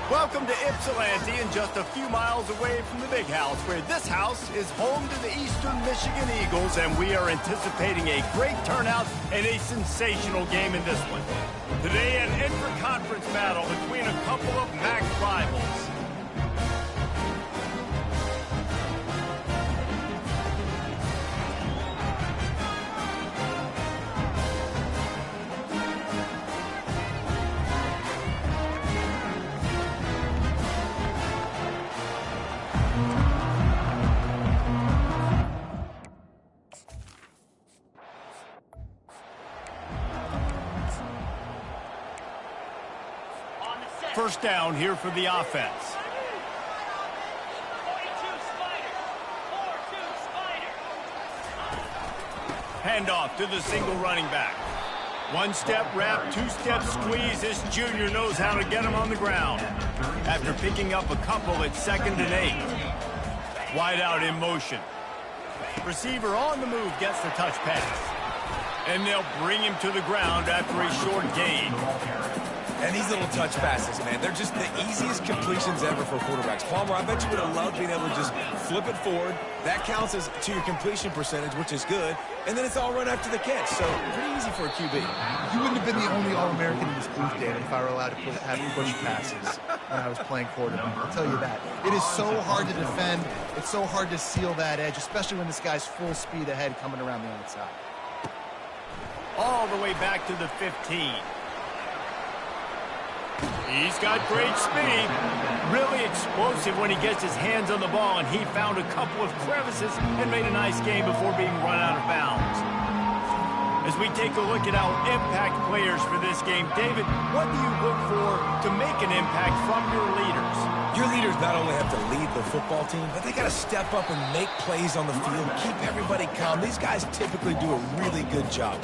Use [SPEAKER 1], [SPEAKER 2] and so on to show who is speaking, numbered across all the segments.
[SPEAKER 1] Welcome to Ypsilanti, and just a few miles away from the Big House, where this house is home to the Eastern Michigan Eagles, and we are anticipating a great turnout and a sensational game in this one. Today, an intra-conference battle between a couple of MAC rivals. First down here for the offense. Handoff to the single running back. One-step wrap, two-step squeeze. This junior knows how to get him on the ground. After picking up a couple, it's 2nd and 8. Wide out in motion. Receiver on the move gets the touch pass. And they'll bring him to the ground after a short gain.
[SPEAKER 2] And these little touch passes, man, they're just the easiest completions ever for quarterbacks. Palmer, I bet you would have loved being able to just flip it forward. That counts as to your completion percentage, which is good. And then it's all run after the catch, so pretty easy for a QB.
[SPEAKER 3] You wouldn't have been the only All-American in this booth, David, if I were allowed to have push passes when I was playing quarterback. I'll tell you that. It is so hard to defend. It's so hard to seal that edge, especially when this guy's full speed ahead coming around the outside.
[SPEAKER 1] All the way back to the 15. He's got great speed, really explosive when he gets his hands on the ball, and he found a couple of crevices and made a nice game before being run out of bounds. As we take a look at our impact players for this game, David, what do you look for to make an impact from your leaders?
[SPEAKER 2] Your leaders not only have to lead the football team, but they got to step up and make plays on the field, keep everybody calm. These guys typically do a really good job.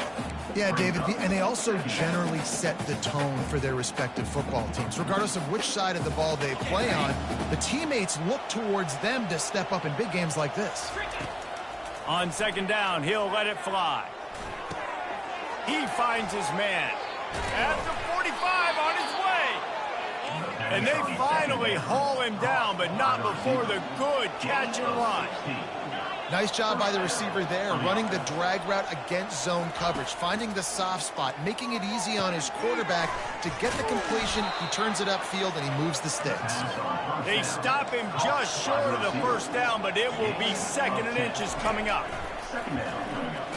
[SPEAKER 3] Yeah, David, and they also generally set the tone for their respective football teams. Regardless of which side of the ball they play on, the teammates look towards them to step up in big games like this.
[SPEAKER 1] On 2nd down, he'll let it fly. He finds his man. At the 45 on his way. And they finally haul him down, but not before the good catch and run.
[SPEAKER 3] Nice job by the receiver there, running the drag route against zone coverage, finding the soft spot, making it easy on his quarterback to get the completion. He turns it upfield, and he moves the sticks.
[SPEAKER 1] They stop him just short of the first down, but it will be 2nd and inches coming up.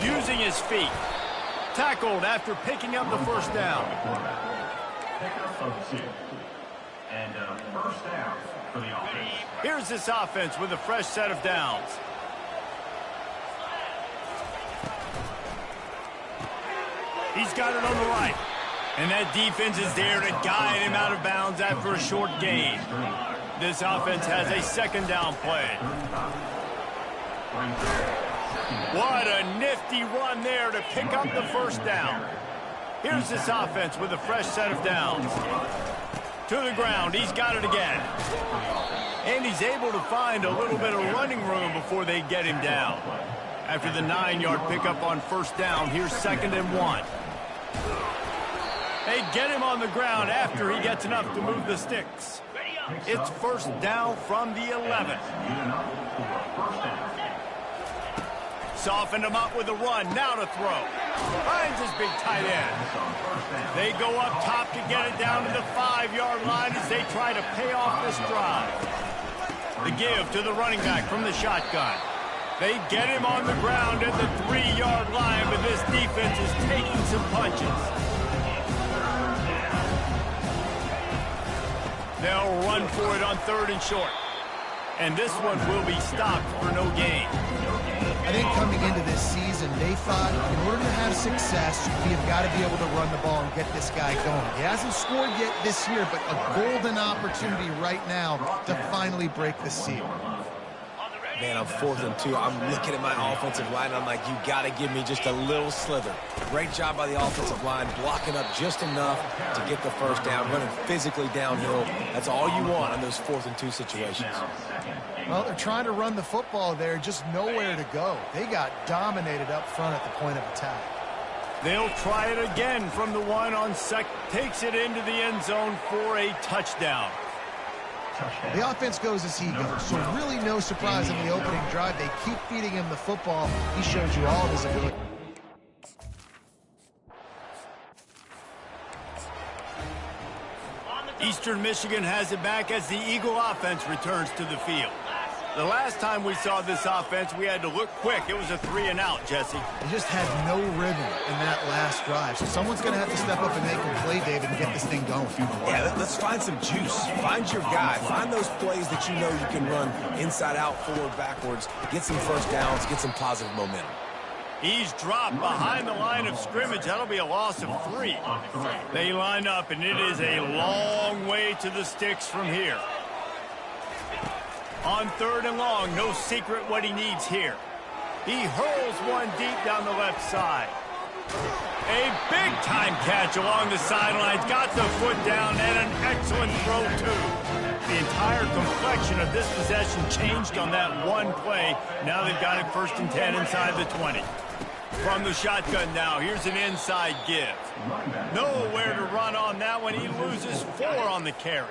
[SPEAKER 1] Using his feet. Tackled after picking up the first down.
[SPEAKER 4] And first down for the offense.
[SPEAKER 1] Here's this offense with a fresh set of downs. He's got it on the right. And that defense is there to guide him out of bounds after a short gain. This offense has a 2nd down play. What a nifty run there to pick up the first down. Here's this offense with a fresh set of downs. To the ground, he's got it again. And he's able to find a little bit of running room before they get him down. After the 9-yard pickup on first down, here's 2nd and 1. They get him on the ground after he gets enough to move the sticks. It's first down from the 11. Softened him up with a run, now to throw. Finds his big tight end. They go up top to get it down to the 5-yard line as they try to pay off this drive. The give to the running back from the shotgun. They get him on the ground at the 3-yard line, but this defense is taking some punches. They'll run for it on 3rd and short. And this one will be stopped for no gain.
[SPEAKER 3] I think coming into this season, they thought in order to have success, you've got to be able to run the ball and get this guy going. He hasn't scored yet this year, but a golden opportunity right now to finally break the seal.
[SPEAKER 2] Man, I'm 4th and 2. I'm looking at my offensive line. I'm like, you got to give me just a little slither. Great job by the offensive line, blocking up just enough to get the first down, running physically downhill. That's all you want in those 4th and 2 situations.
[SPEAKER 3] Well, they're trying to run the football there, just nowhere to go. They got dominated up front at the point of attack.
[SPEAKER 1] They'll try it again from the 1 on second. Takes it into the end zone for a touchdown.
[SPEAKER 3] The offense goes as he goes, so really no surprise in the opening drive. They keep feeding him the football. He showed you all of his ability.
[SPEAKER 1] Eastern Michigan has it back as the Eagle offense returns to the field. The last time we saw this offense, we had to look quick. It was a 3-and-out, Jesse.
[SPEAKER 3] They just had no rhythm in that last drive. So someone's going to have to step up and make a play, David, and get this thing going.
[SPEAKER 2] Yeah, let's find some juice. Find your guy. Find those plays that you know you can run inside out, forward, backwards. Get some first downs. Get some positive momentum.
[SPEAKER 1] He's dropped behind the line of scrimmage. That'll be a loss of 3. They line up, and it is a long way to the sticks from here. On 3rd and long, no secret what he needs here. He hurls one deep down the left side. A big-time catch along the sidelines. Got the foot down, and an excellent throw, too. The entire complexion of this possession changed on that one play. Now they've got it 1st and 10 inside the 20. From the shotgun now, here's an inside give. Nowhere to run on that one. He loses 4 on the carry.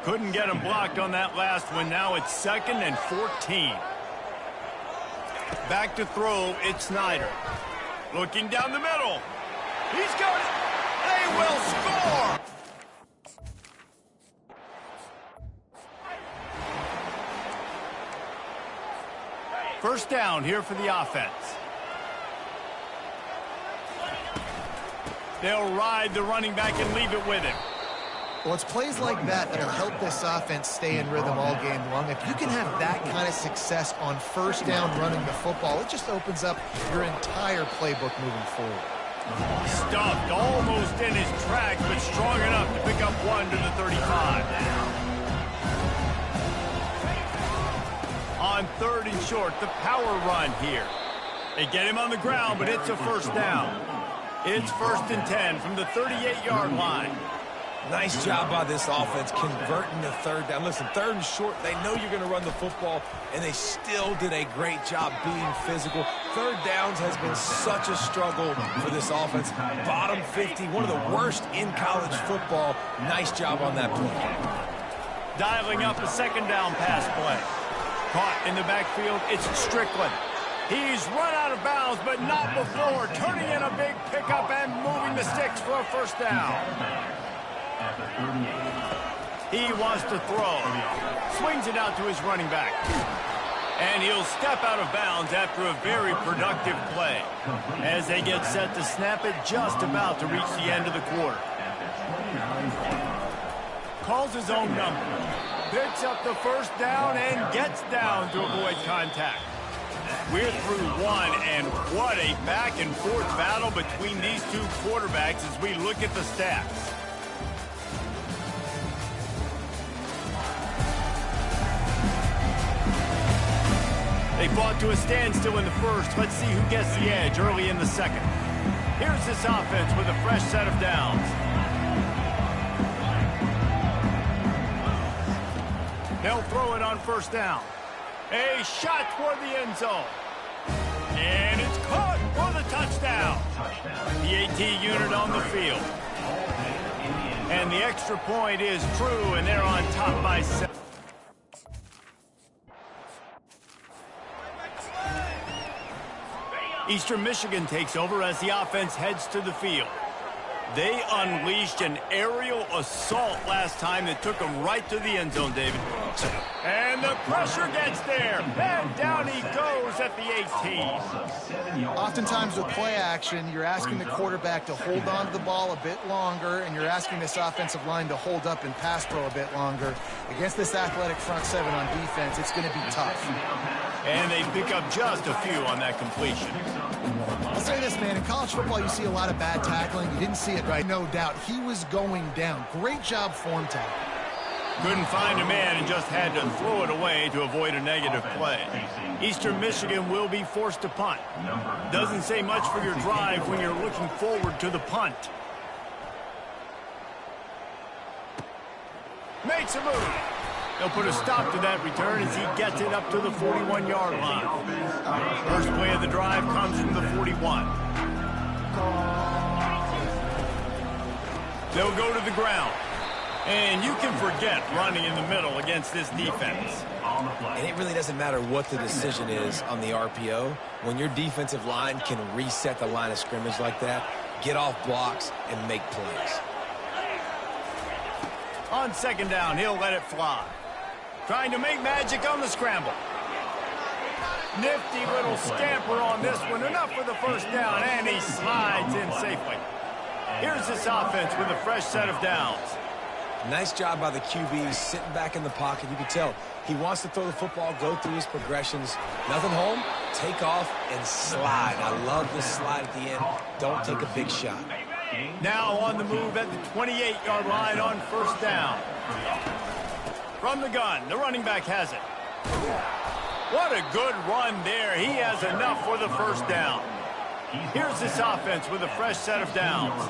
[SPEAKER 1] Couldn't get him blocked on that last one. Now it's 2nd and 14. Back to throw, it's Snyder. Looking down the middle. He's got it. They will score. First down here for the offense. They'll ride the running back and leave it with him.
[SPEAKER 3] Well, it's plays like that that'll help this offense stay in rhythm all game long. If you can have that kind of success on 1st down running the football, it just opens up your entire playbook moving forward.
[SPEAKER 1] Stuffed almost in his tracks, but strong enough to pick up 1 to the 35. On 3rd and short, the power run here. They get him on the ground, but it's a 1st down. It's 1st and 10 from the 38-yard line.
[SPEAKER 2] Nice job by this offense converting the 3rd down. Listen, 3rd and short, they know you're going to run the football, and they still did a great job being physical. 3rd downs has been such a struggle for this offense. Bottom 50, one of the worst in college football. Nice job on that play.
[SPEAKER 1] Dialing up a 2nd down pass play. Caught in the backfield, it's Strickland. He's run out of bounds, but not before. Turning in a big pickup and moving the sticks for a 1st down. He wants to throw. Swings it out to his running back. And he'll step out of bounds after a very productive play. As they get set to snap it, just about to reach the end of the quarter. Calls his own number. Picks up the 1st down and gets down to avoid contact. We're through 1, and what a back-and-forth battle between these two quarterbacks as we look at the stats. They fought to a standstill in the 1st. Let's see who gets the edge early in the 2nd. Here's this offense with a fresh set of downs. They'll throw it on 1st down. A shot toward the end zone. And it's caught for the touchdown. The AT unit on the field. And the extra point is true, and they're on top by 7. Eastern Michigan takes over as the offense heads to the field. They unleashed an aerial assault last time that took them right to the end zone, David. And the pressure gets there. And down he goes at the 18.
[SPEAKER 3] Oftentimes with play action, you're asking the quarterback to hold on to the ball a bit longer, and you're asking this offensive line to hold up in pass pro a bit longer. Against this athletic front 7 on defense, it's going to be tough.
[SPEAKER 1] And they pick up just a few on that completion.
[SPEAKER 3] I'll say this, man. In college football, you see a lot of bad tackling. You didn't see it right, no doubt. He was going down. Great job form tackle.
[SPEAKER 1] Couldn't find a man and just had to throw it away to avoid a negative play. Eastern Michigan will be forced to punt. Doesn't say much for your drive when you're looking forward to the punt. Makes a move. They'll put a stop to that return as he gets it up to the 41-yard line. First play of the drive comes from the 41. They'll go to the ground. And you can forget running in the middle against this defense.
[SPEAKER 2] And it really doesn't matter what the decision is on the RPO. When your defensive line can reset the line of scrimmage like that, get off blocks and make plays.
[SPEAKER 1] On second down, he'll let it fly. Trying to make magic on the scramble. Nifty little scamper on this one. Enough for the first down, and he slides in safely. Here's this offense with a fresh set of downs.
[SPEAKER 2] Nice job by the QB sitting back in the pocket. You can tell he wants to throw the football, go through his progressions. Nothing home, take off, and slide. I love this slide at the end. Don't take a big shot.
[SPEAKER 1] Now on the move at the 28-yard line on first down. From the gun, the running back has it. What a good run there. He has enough for the first down. Here's this offense with a fresh set of downs.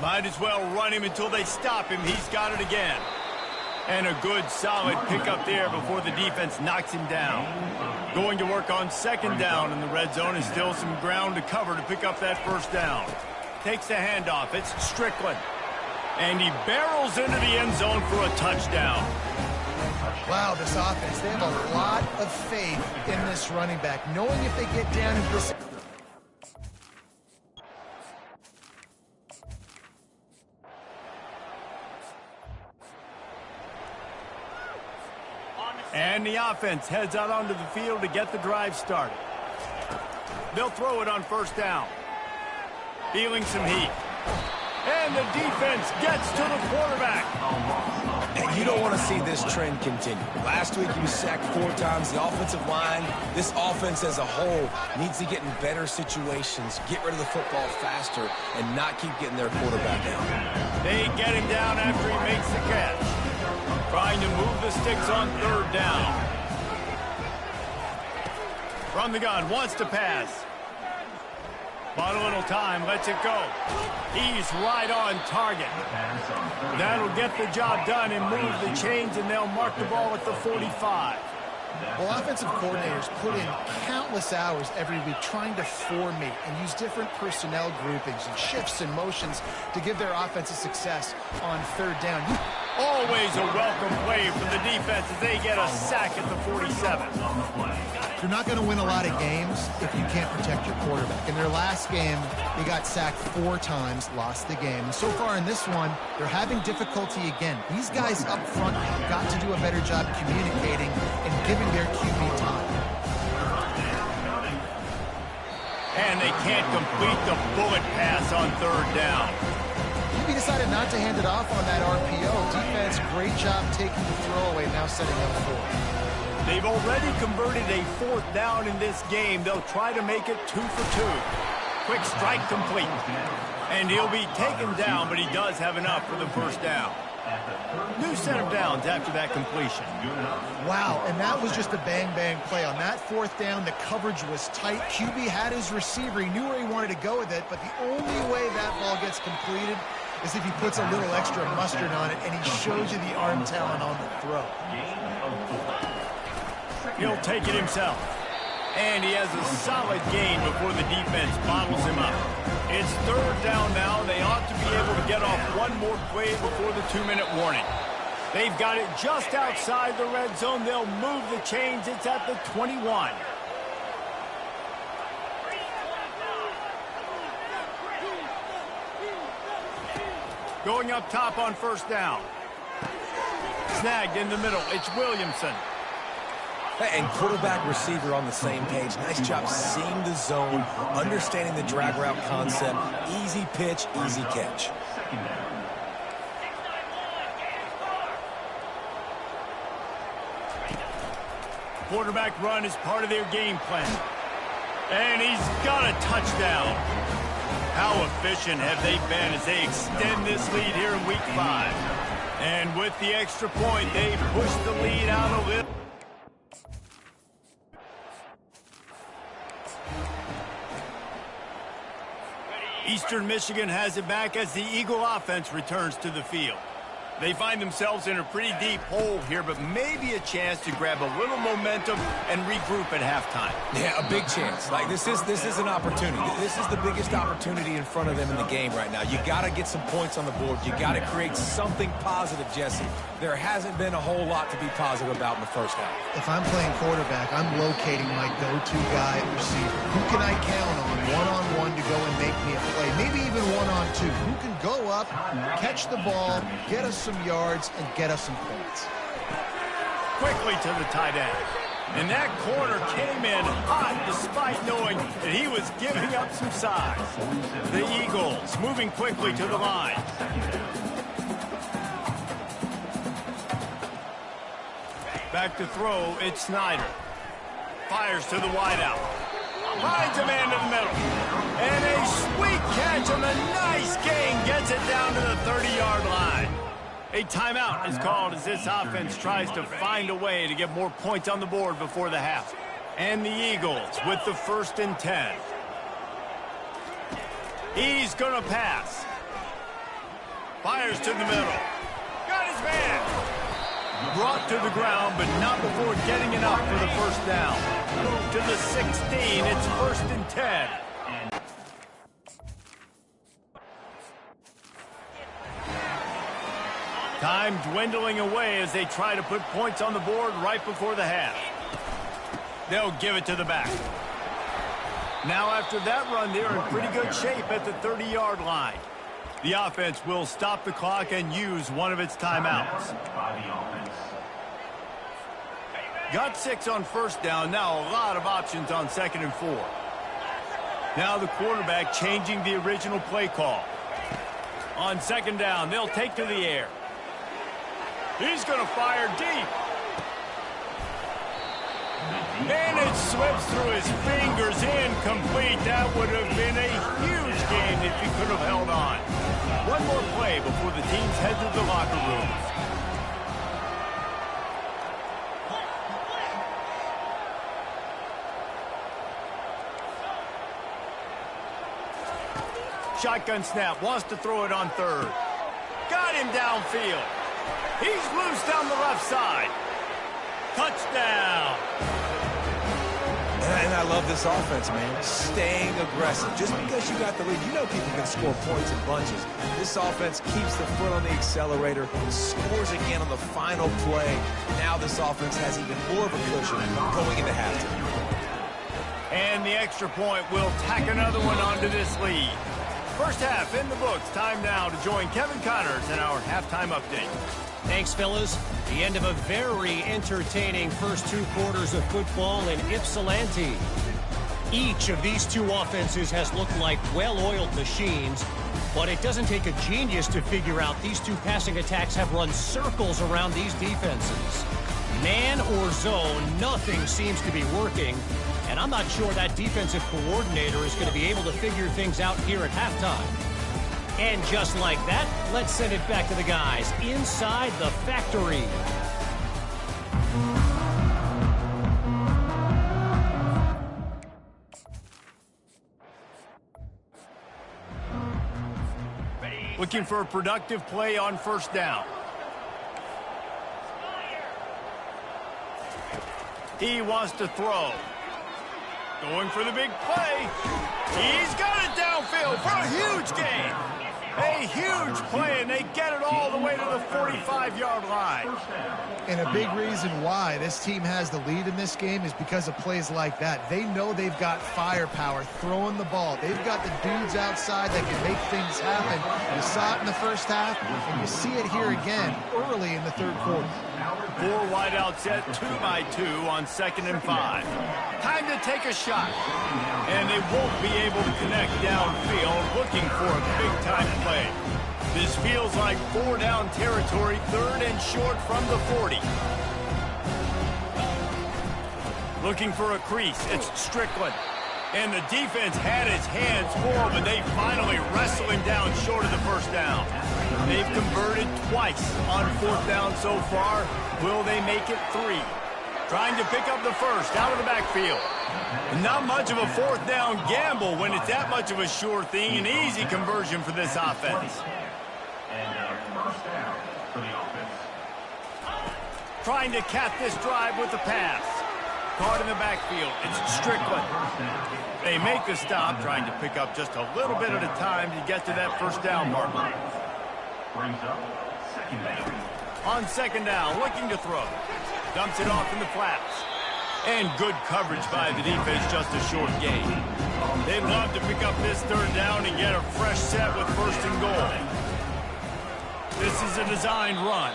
[SPEAKER 1] Might as well run him until they stop him. He's got it again. And a good, solid pickup there before the defense knocks him down. Going to work on second down in the red zone, and still some ground to cover to pick up that first down. Takes the handoff. It's Strickland. And he barrels into the end zone for a touchdown.
[SPEAKER 3] Wow, this offense, they have a lot of faith in this running back, knowing if they get down in this...
[SPEAKER 1] And the offense heads out onto the field to get the drive started. They'll throw it on first down. Feeling some heat. And the defense gets to the quarterback.
[SPEAKER 2] And you don't want to see this trend continue. Last week, you sacked 4 times. The offensive line, this offense as a whole, needs to get in better situations, get rid of the football faster, and not keep getting their quarterback down.
[SPEAKER 1] They get him down after he makes the catch. Trying to move the sticks on third down. From the gun, wants to pass. Bought a little time, lets it go. He's right on target. That'll get the job done and move the chains, and they'll mark the ball at the 45.
[SPEAKER 3] Well, offensive coordinators put in countless hours every week trying to formate and use different personnel groupings and shifts and motions to give their offense a success on third down.
[SPEAKER 1] Always a welcome play for the defense as they get a sack at the 47.
[SPEAKER 3] You're not going to win a lot of games if you can't protect your quarterback. In their last game, they got sacked 4 times, lost the game. And so far in this one, they're having difficulty again. These guys up front have got to do a better job communicating and giving their QB time.
[SPEAKER 1] And they can't complete the bullet pass on third down.
[SPEAKER 3] QB decided not to hand it off on that RPO. Defense, great job taking the throwaway, now setting up 4.
[SPEAKER 1] They've already converted a 4th down in this game. They'll try to make it 2 for 2. Quick strike complete. And he'll be taken down, but he does have enough for the first down. New set of downs after that completion.
[SPEAKER 3] Wow, and that was just a bang-bang play. On that 4th down, the coverage was tight. QB had his receiver. He knew where he wanted to go with it, but the only way that ball gets completed is if he puts a little extra mustard on it, and he shows you the arm talent on the throw.
[SPEAKER 1] He'll take it himself. And he has a solid gain before the defense bottles him up. It's third down now. They ought to be able to get off one more play before the 2-minute warning. They've got it just outside the red zone. They'll move the chains. It's at the 21. Going up top on first down. Snagged in the middle. It's Williamson.
[SPEAKER 2] And quarterback receiver on the same page. Nice job seeing the zone, understanding the drag route concept. Easy pitch, easy catch.
[SPEAKER 1] Quarterback run is part of their game plan. And he's got a touchdown. How efficient have they been as they extend this lead here in week 5? And with the extra point, they push the lead out a little. Eastern Michigan has it back as the Eagle offense returns to the field. They find themselves in a pretty deep hole here, but maybe a chance to grab a little momentum and regroup at halftime.
[SPEAKER 2] Yeah, a big chance. Like, this is an opportunity. This is the biggest opportunity in front of them in the game right now. You got to get some points on the board. You got to create something positive, Jesse. There hasn't been a whole lot to be positive about in the first half.
[SPEAKER 3] If I'm playing quarterback, I'm locating my go-to guy at receiver. Who can I count on one-on-one to go and make me a play? Maybe even one-on-two. Who can go up, catch the ball, get us some yards, and get us some points.
[SPEAKER 1] Quickly to the tight end. And that corner came in hot despite knowing that he was giving up some size. The Eagles moving quickly to the line. Back to throw, it's Snyder. Fires to the wideout. Finds a man to the middle. And a sweet catch on a nice gain gets it down to the 30-yard line. A timeout is called as this offense tries to find a way to get more points on the board before the half. And the Eagles with the 1st and 10. He's going to pass. Fires to the middle. Got his man. Brought to the ground, but not before getting enough for the first down. To the 16, it's 1st and 10. Time dwindling away as they try to put points on the board right before the half. They'll give it to the back. Now after that run, they're in pretty good shape at the 30-yard line. The offense will stop the clock and use one of its timeouts. Got 6 on 1st down. Now a lot of options on 2nd and 4. Now the quarterback changing the original play call. On 2nd down, they'll take to the air. He's going to fire deep. And it slips through his fingers, incomplete. That would have been a huge gain if he could have held on. One more play before the teams head to the locker rooms. Shotgun snap, wants to throw it on 3rd. Got him downfield. He's loose down the left side. Touchdown.
[SPEAKER 2] And I love this offense, man. Staying aggressive. Just because you got the lead, you know people can score points in bunches. This offense keeps the foot on the accelerator, scores again on the final play. Now this offense has even more of a cushion going into halftime.
[SPEAKER 1] And the extra point will tack another one onto this lead. First half in the books. Time now to join Kevin Connors in our halftime update.
[SPEAKER 5] Thanks, fellas. The end of a very entertaining first 2 quarters of football in Ypsilanti. Each of these 2 offenses has looked like well-oiled machines, but it doesn't take a genius to figure out these 2 passing attacks have run circles around these defenses. Man or zone, nothing seems to be working, and I'm not sure that defensive coordinator is going to be able to figure things out here at halftime. And just like that, let's send it back to the guys inside the factory.
[SPEAKER 1] Looking for a productive play on 1st down. He wants to throw. Going for the big play. He's got it downfield for a huge gain. A huge play, and they get it all the way to the 45-yard line.
[SPEAKER 3] And a big reason why this team has the lead in this game is because of plays like that. They know they've got firepower throwing the ball. They've got the dudes outside that can make things happen. You saw it in the first half, and you see it here again early in the 3rd quarter.
[SPEAKER 1] 4 wideout set, 2x2 on 2nd and 5. Time to take a shot. And they won't be able to connect downfield, looking for a big-time play. This feels like 4-down territory, 3rd and short from the 40. Looking for a crease, it's Strickland. And the defense had its hands full, but they finally wrestle him down short of the 1st down. They've converted twice on 4th down so far. Will they make it 3? Trying to pick up the 1st out of the backfield. Not much of a 4th down gamble when it's that much of a sure thing. An easy conversion for this offense.
[SPEAKER 4] And 1st down for the
[SPEAKER 1] Trying to cap this drive with the pass. Caught in the backfield. It's Strickland. They make the stop, trying to pick up just a little bit at a time to get to that first down marker.
[SPEAKER 4] Brings up second down.
[SPEAKER 1] On second down, looking to throw. Dumps it off in the flats. And good coverage by the defense, just a short gain. They'd love to pick up this third down and get a fresh set with first and goal. This is a designed run.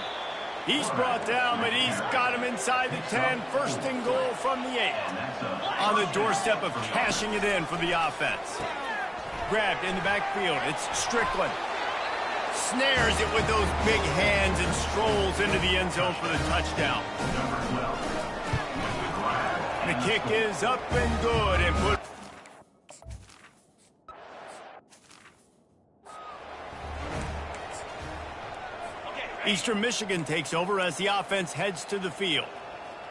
[SPEAKER 1] He's brought down, but he's got him inside the 10. First and goal from the 8. On the doorstep of cashing it in for the offense. Grabbed in the backfield. It's Strickland. Snares it with those big hands and strolls into the end zone for the touchdown. The kick is up and good and put. Eastern Michigan takes over as the offense heads to the field.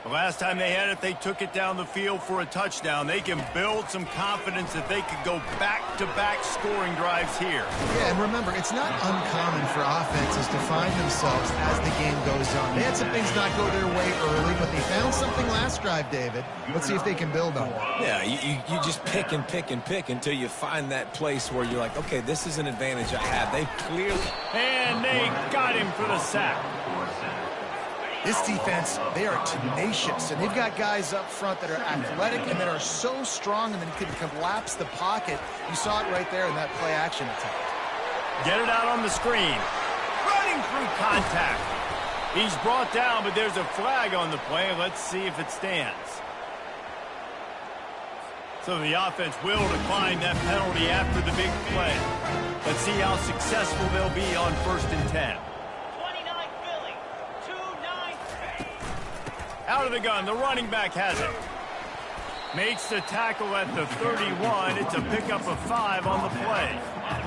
[SPEAKER 1] The last time they had it, they took it down the field for a touchdown. They can build some confidence that they could go back-to-back scoring drives here.
[SPEAKER 3] Yeah, and remember, it's not uncommon for offenses to find themselves as the game goes on. They had some things not go their way early, but they found something last drive, David. Let's see if they can build on it.
[SPEAKER 2] Yeah, you just pick and pick and pick until you find that place where you're like, okay, this is an advantage I have. They clearly...
[SPEAKER 1] And they got him for the sack.
[SPEAKER 3] This defense, they are tenacious, and they've got guys up front that are athletic and that are so strong and that can collapse the pocket. You saw it right there in that play-action attempt.
[SPEAKER 1] Get it out on the screen. Running through contact. He's brought down, but there's a flag on the play. Let's see if it stands. So the offense will decline that penalty after the big play. Let's see how successful they'll be on 1st and 10. Out of the gun, the running back has it. Makes the tackle at the 31. It's a pickup of 5 on the play.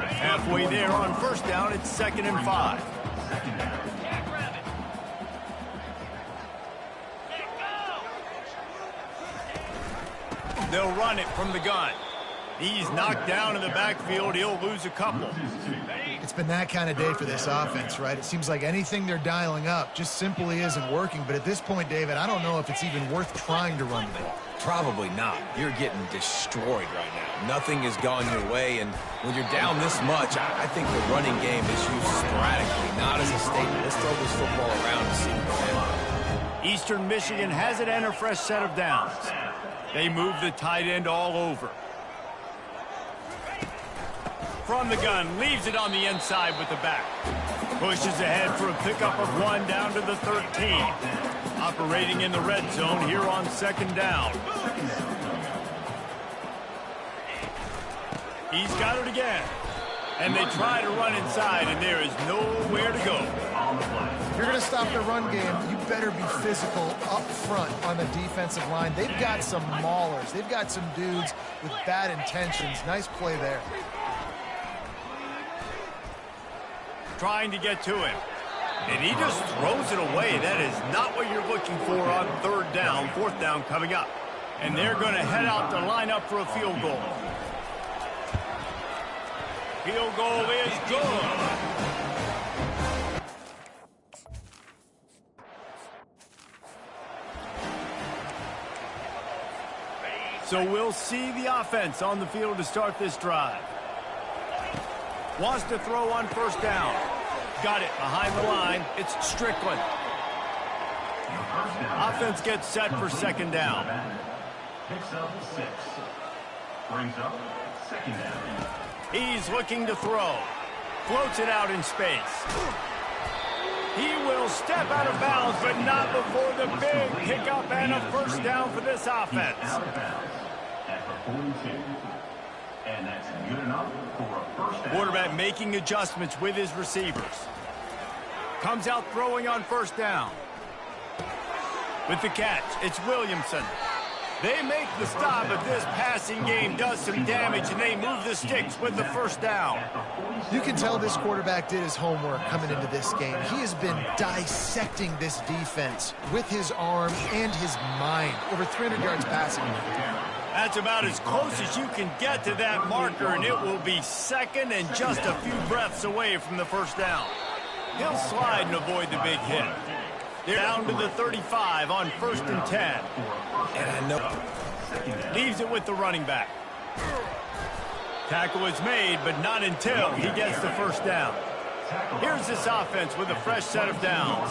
[SPEAKER 1] Halfway there on 1st down, it's 2nd and 5. They'll run it from the gun. He's knocked down in the backfield. He'll lose a couple.
[SPEAKER 3] It's been that kind of day for this offense, right? It seems like anything they're dialing up just simply isn't working. But at this point, David, I don't know if it's even worth trying to run the ball.
[SPEAKER 2] Probably not. You're getting destroyed right now. Nothing has gone your way, and when you're down this much, I think the running game is used sporadically, not as a statement. Let's throw this football around and see what happens.
[SPEAKER 1] Eastern Michigan has it and a fresh set of downs. They move the tight end all over. From the gun, leaves it on the inside with the back. Pushes ahead for a pickup of 1 down to the 13. Operating in the red zone here on 2nd down. He's got it again. And they try to run inside, and there is nowhere to go.
[SPEAKER 3] If you're going to stop the run game, you better be physical up front on the defensive line. They've got some maulers. They've got some dudes with bad intentions. Nice play there.
[SPEAKER 1] Trying to get to him. And he just throws it away. That is not what you're looking for on 3rd down. 4th down coming up. And they're going to head out to line up for a field goal. Field goal is good. So we'll see the offense on the field to start this drive. Wants to throw on 1st down. Got it behind the line. It's Strickland. Offense gets set for 2nd down.
[SPEAKER 4] Picks up 6. Brings up 2nd down.
[SPEAKER 1] He's looking to throw. Floats it out in space. He will step out of bounds, but not before the big pickup and a 1st down for this offense.
[SPEAKER 4] Out of bounds at the 42. And that's good enough for a 1st down.
[SPEAKER 1] Quarterback making adjustments with his receivers. Comes out throwing on 1st down. With the catch, it's Williamson. They make the stop, but this passing game does some damage, and they move the sticks with the 1st down.
[SPEAKER 3] You can tell this quarterback did his homework coming into this game. He has been dissecting this defense with his arm and his mind. Over 300 yards passing.
[SPEAKER 1] That's about as close as you can get to that marker, and it will be 2nd and just a few breaths away from the 1st down. He'll slide and avoid the big hit. They're down to the 35 on 1st and 10.
[SPEAKER 2] And I know.
[SPEAKER 1] Leaves it with the running back. Tackle is made, but not until he gets the first down. Here's this offense with a fresh set of downs.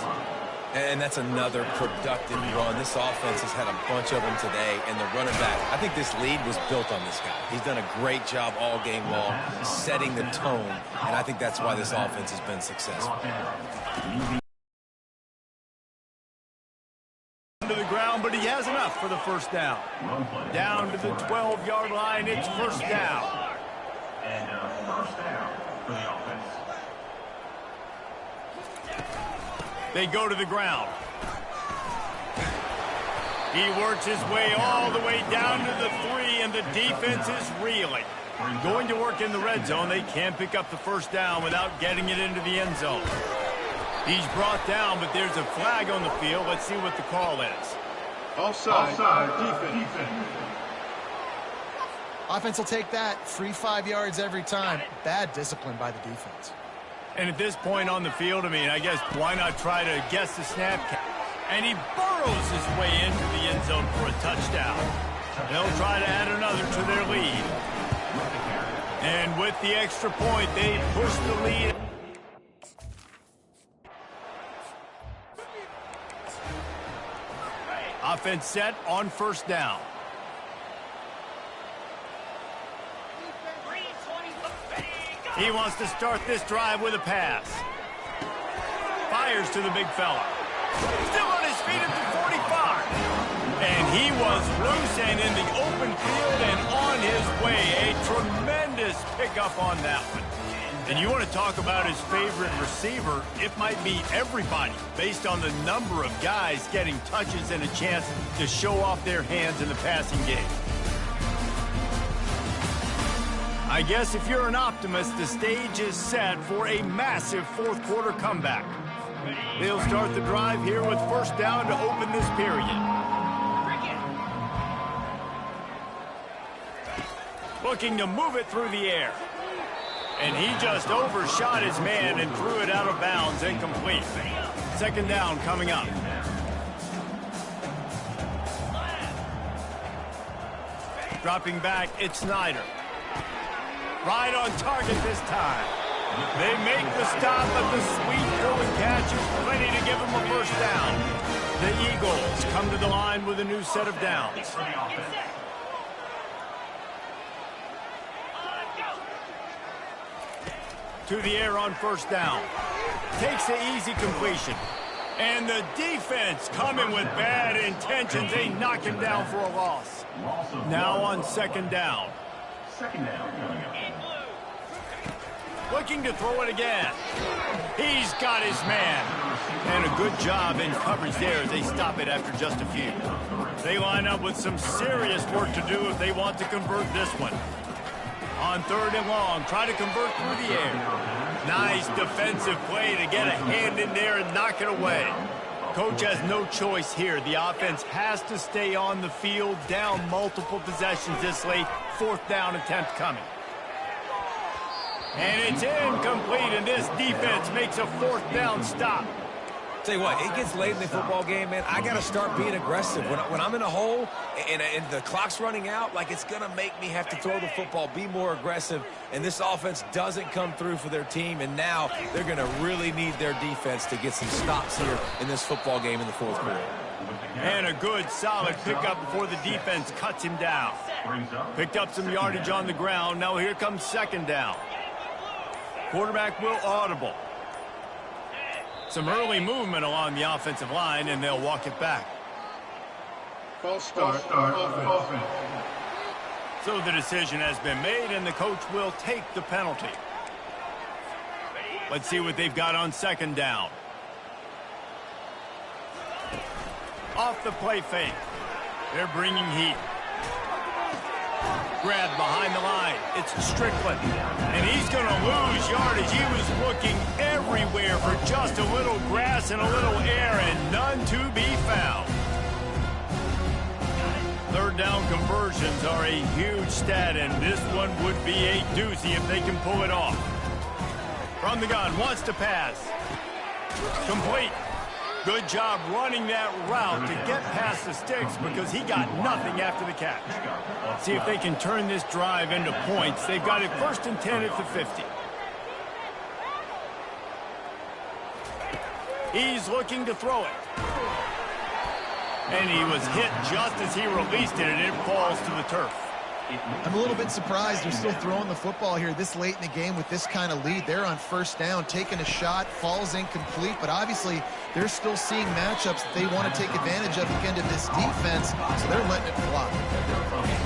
[SPEAKER 2] And that's another productive run. This offense has had a bunch of them today, and the running back, I think this lead was built on this guy. He's done a great job all game long, setting the tone, and I think that's why this offense has been successful.
[SPEAKER 1] To the ground, but he has enough for the first down. Down to the 12-yard line, it's first down.
[SPEAKER 4] And first down for the offense.
[SPEAKER 1] They go to the ground. He works his way all the way down to the 3, and the defense is reeling. Going to work in the red zone. They can't pick up the first down without getting it into the end zone. He's brought down, but there's a flag on the field. Let's see what the call is.
[SPEAKER 6] Offside, defense.
[SPEAKER 3] Offense will take that. Free 5 yards every time. Bad discipline by the defense.
[SPEAKER 1] And at this point on the field, I mean, I guess why not try to guess the snap count? And he burrows his way into the end zone for a touchdown. They'll try to add another to their lead. And with the extra point, they push the lead. Offense set on first down. He wants to start this drive with a pass. Fires to the big fella. Still on his feet at the 45. And he was loose and in the open field and on his way. A tremendous pickup on that one. And you want to talk about his favorite receiver, it might be everybody based on the number of guys getting touches and a chance to show off their hands in the passing game. I guess if you're an optimist, the stage is set for a massive fourth quarter comeback. They'll start the drive here with first down to open this period. Looking to move it through the air. And he just overshot his man and threw it out of bounds, incomplete. Second down coming up. Dropping back, it's Snyder. Right on target this time. They make the stop, but the sweet throw and catch is plenty to give them a first down. The Eagles come to the line with a new set of downs. To the air on first down. Takes the easy completion. And the defense coming with bad intentions. They knock him down for a loss. Now on second down.
[SPEAKER 4] Second down coming up.
[SPEAKER 1] Looking to throw it again. He's got his man. And a good job in coverage there as they stop it after just a few. They line up with some serious work to do if they want to convert this one. On third and long, try to convert through the air. Nice defensive play to get a hand in there and knock it away. Coach has no choice here. The offense has to stay on the field, down multiple possessions this late. Fourth down attempt coming. And it's incomplete, and this defense makes a fourth down stop.
[SPEAKER 2] Tell you what, it gets late in the football game, man. I got to start being aggressive. When I'm in a hole and the clock's running out, like it's going to make me have to throw the football, be more aggressive. And this offense doesn't come through for their team, and now they're going to really need their defense to get some stops here in this football game in the fourth quarter.
[SPEAKER 1] And a good, solid pickup before the defense cuts him down. Picked up some yardage on the ground. Now here comes second down. Quarterback will audible. Some early movement along the offensive line, and they'll walk it back.
[SPEAKER 6] False start, offense.
[SPEAKER 1] So the decision has been made, and the coach will take the penalty. Let's see what they've got on second down. Off the play fake. They're bringing heat. Grab behind the line. It's Strickland. And he's going to lose yardage. He was looking everywhere for just a little grass and a little air, and none to be found. Third down conversions are a huge stat, and this one would be a doozy if they can pull it off. From the gun, wants to pass. Complete. Good job running that route to get past the sticks because he got nothing after the catch. See if they can turn this drive into points. They've got it 1st and 10 at the 50. He's looking to throw it. And he was hit just as he released it, and it falls to the turf.
[SPEAKER 3] I'm a little bit surprised they're still throwing the football here this late in the game with this kind of lead. They're on 1st down, taking a shot, falls incomplete, but obviously they're still seeing matchups that they want to take advantage of against this defense, so they're letting it fly.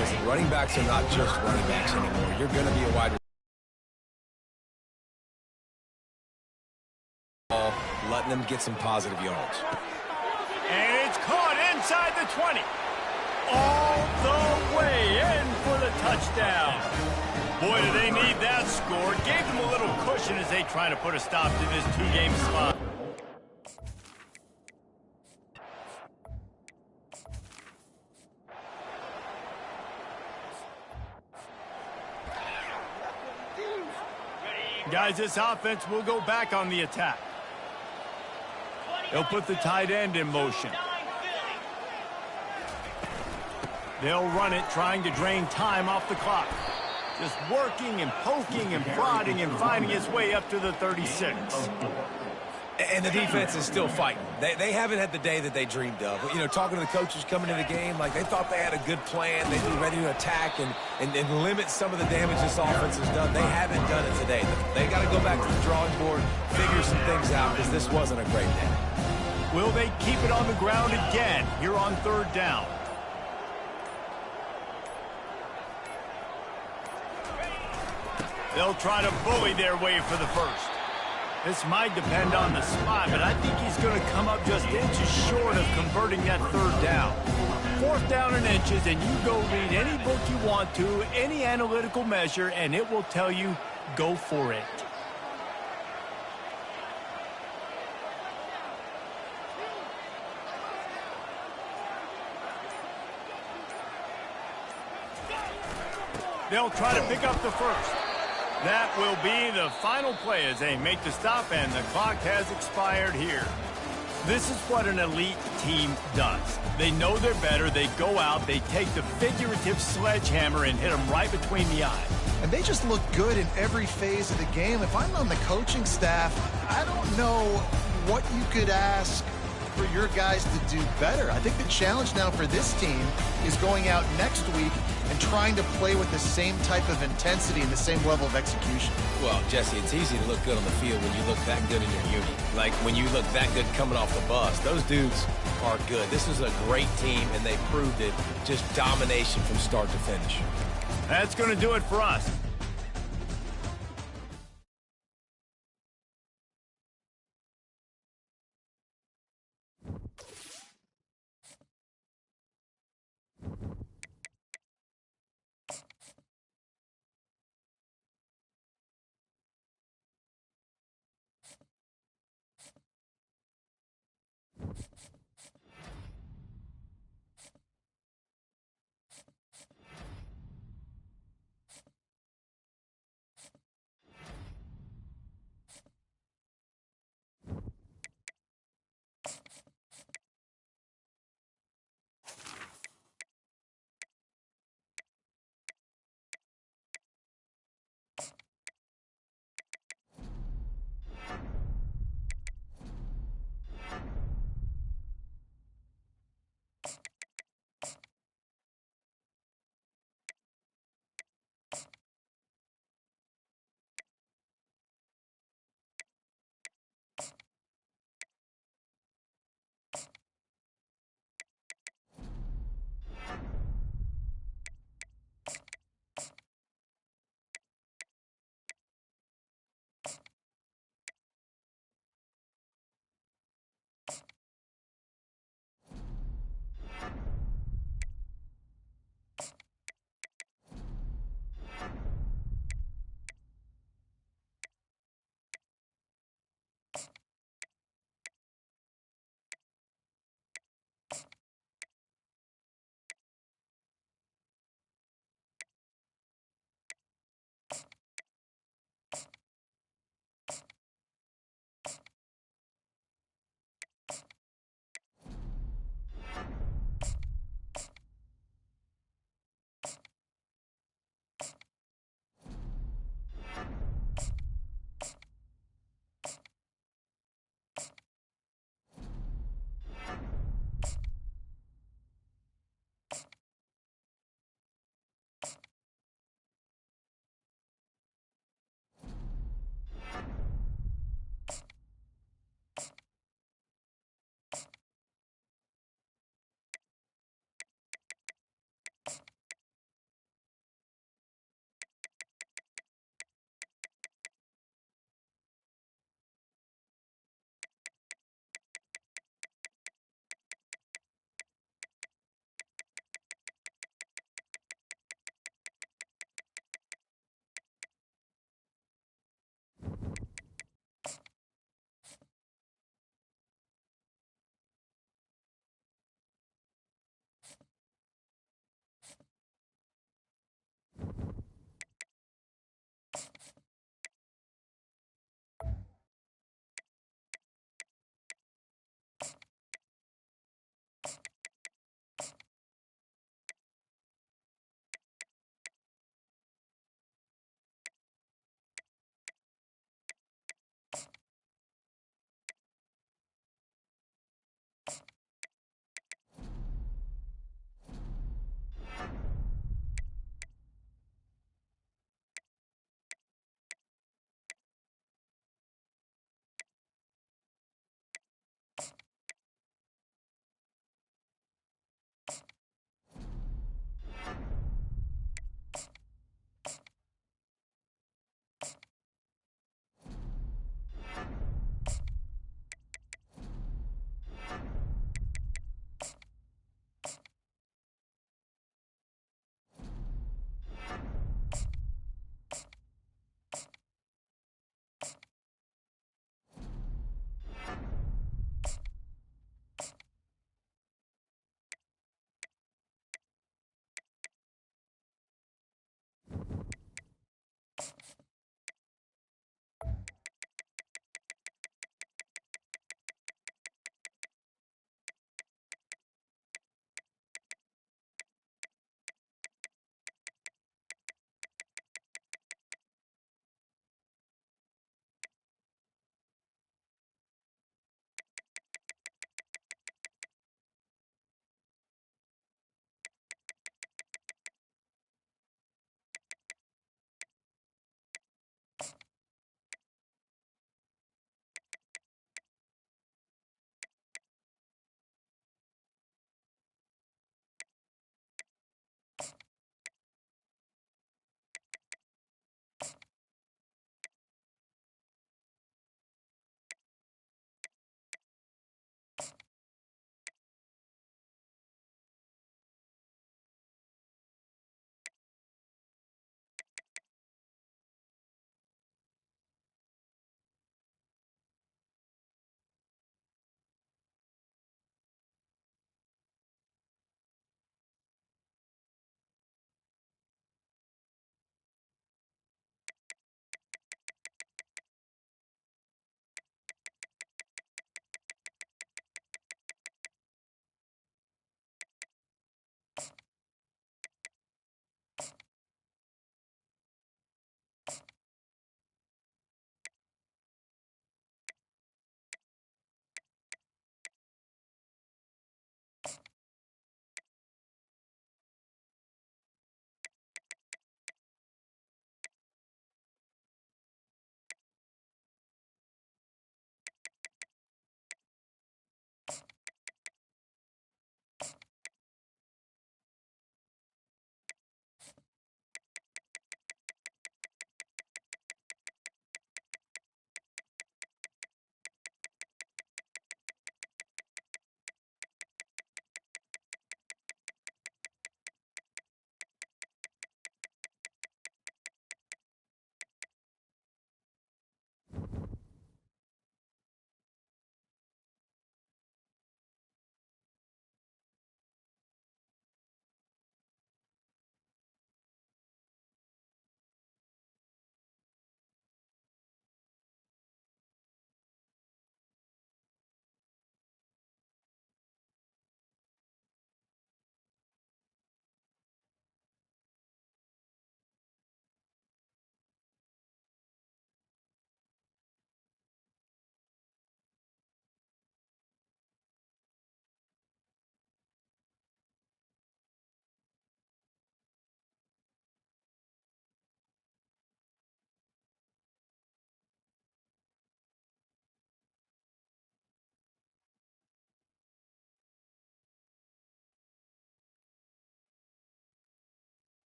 [SPEAKER 2] Listen, running backs are not just running backs anymore. You're going to be a wide receiver. Letting them get some positive yards.
[SPEAKER 1] And it's caught inside the 20. All the way in for the touchdown. Boy, do they need that score. Gave them a little cushion as they try to put a stop to this 2-game slide. Guys, this offense will go back on the attack. They'll put the tight end in motion. They'll run it, trying to drain time off the clock. Just working and poking and prodding and finding his way up to the 36.
[SPEAKER 2] And the defense is still fighting. They haven't had the day that they dreamed of. You know, talking to the coaches coming into the game, like they thought they had a good plan. They'd be ready to attack and limit some of the damage this offense has done. They haven't done it today. They got to go back to the drawing board, figure some things out, because this wasn't a great day.
[SPEAKER 1] Will they keep it on the ground again here on 3rd down? They'll try to bully their way for the 1st. This might depend on the spot, but I think he's going to come up just inches short of converting that 3rd down. 4th down and inches, and you go read any book you want to, any analytical measure, and it will tell you, go for it. They'll try to pick up the 1st. That will be the final play as they make the stop, and the clock has expired here. This is what an elite team does. They know they're better. They go out. They take the figurative sledgehammer and hit them right between the eyes.
[SPEAKER 3] And they just look good in every phase of the game. If I'm on the coaching staff, I don't know what you could ask for your guys to do better. I think the challenge now for this team is going out next week and trying to play with the same type of intensity and the same level of execution.
[SPEAKER 2] Well, Jesse, it's easy to look good on the field when you look that good in your uni. Like when you look that good coming off the bus. Those dudes are good. This is a great team, and they proved it. Just domination from start to finish.
[SPEAKER 1] That's going to do it for us.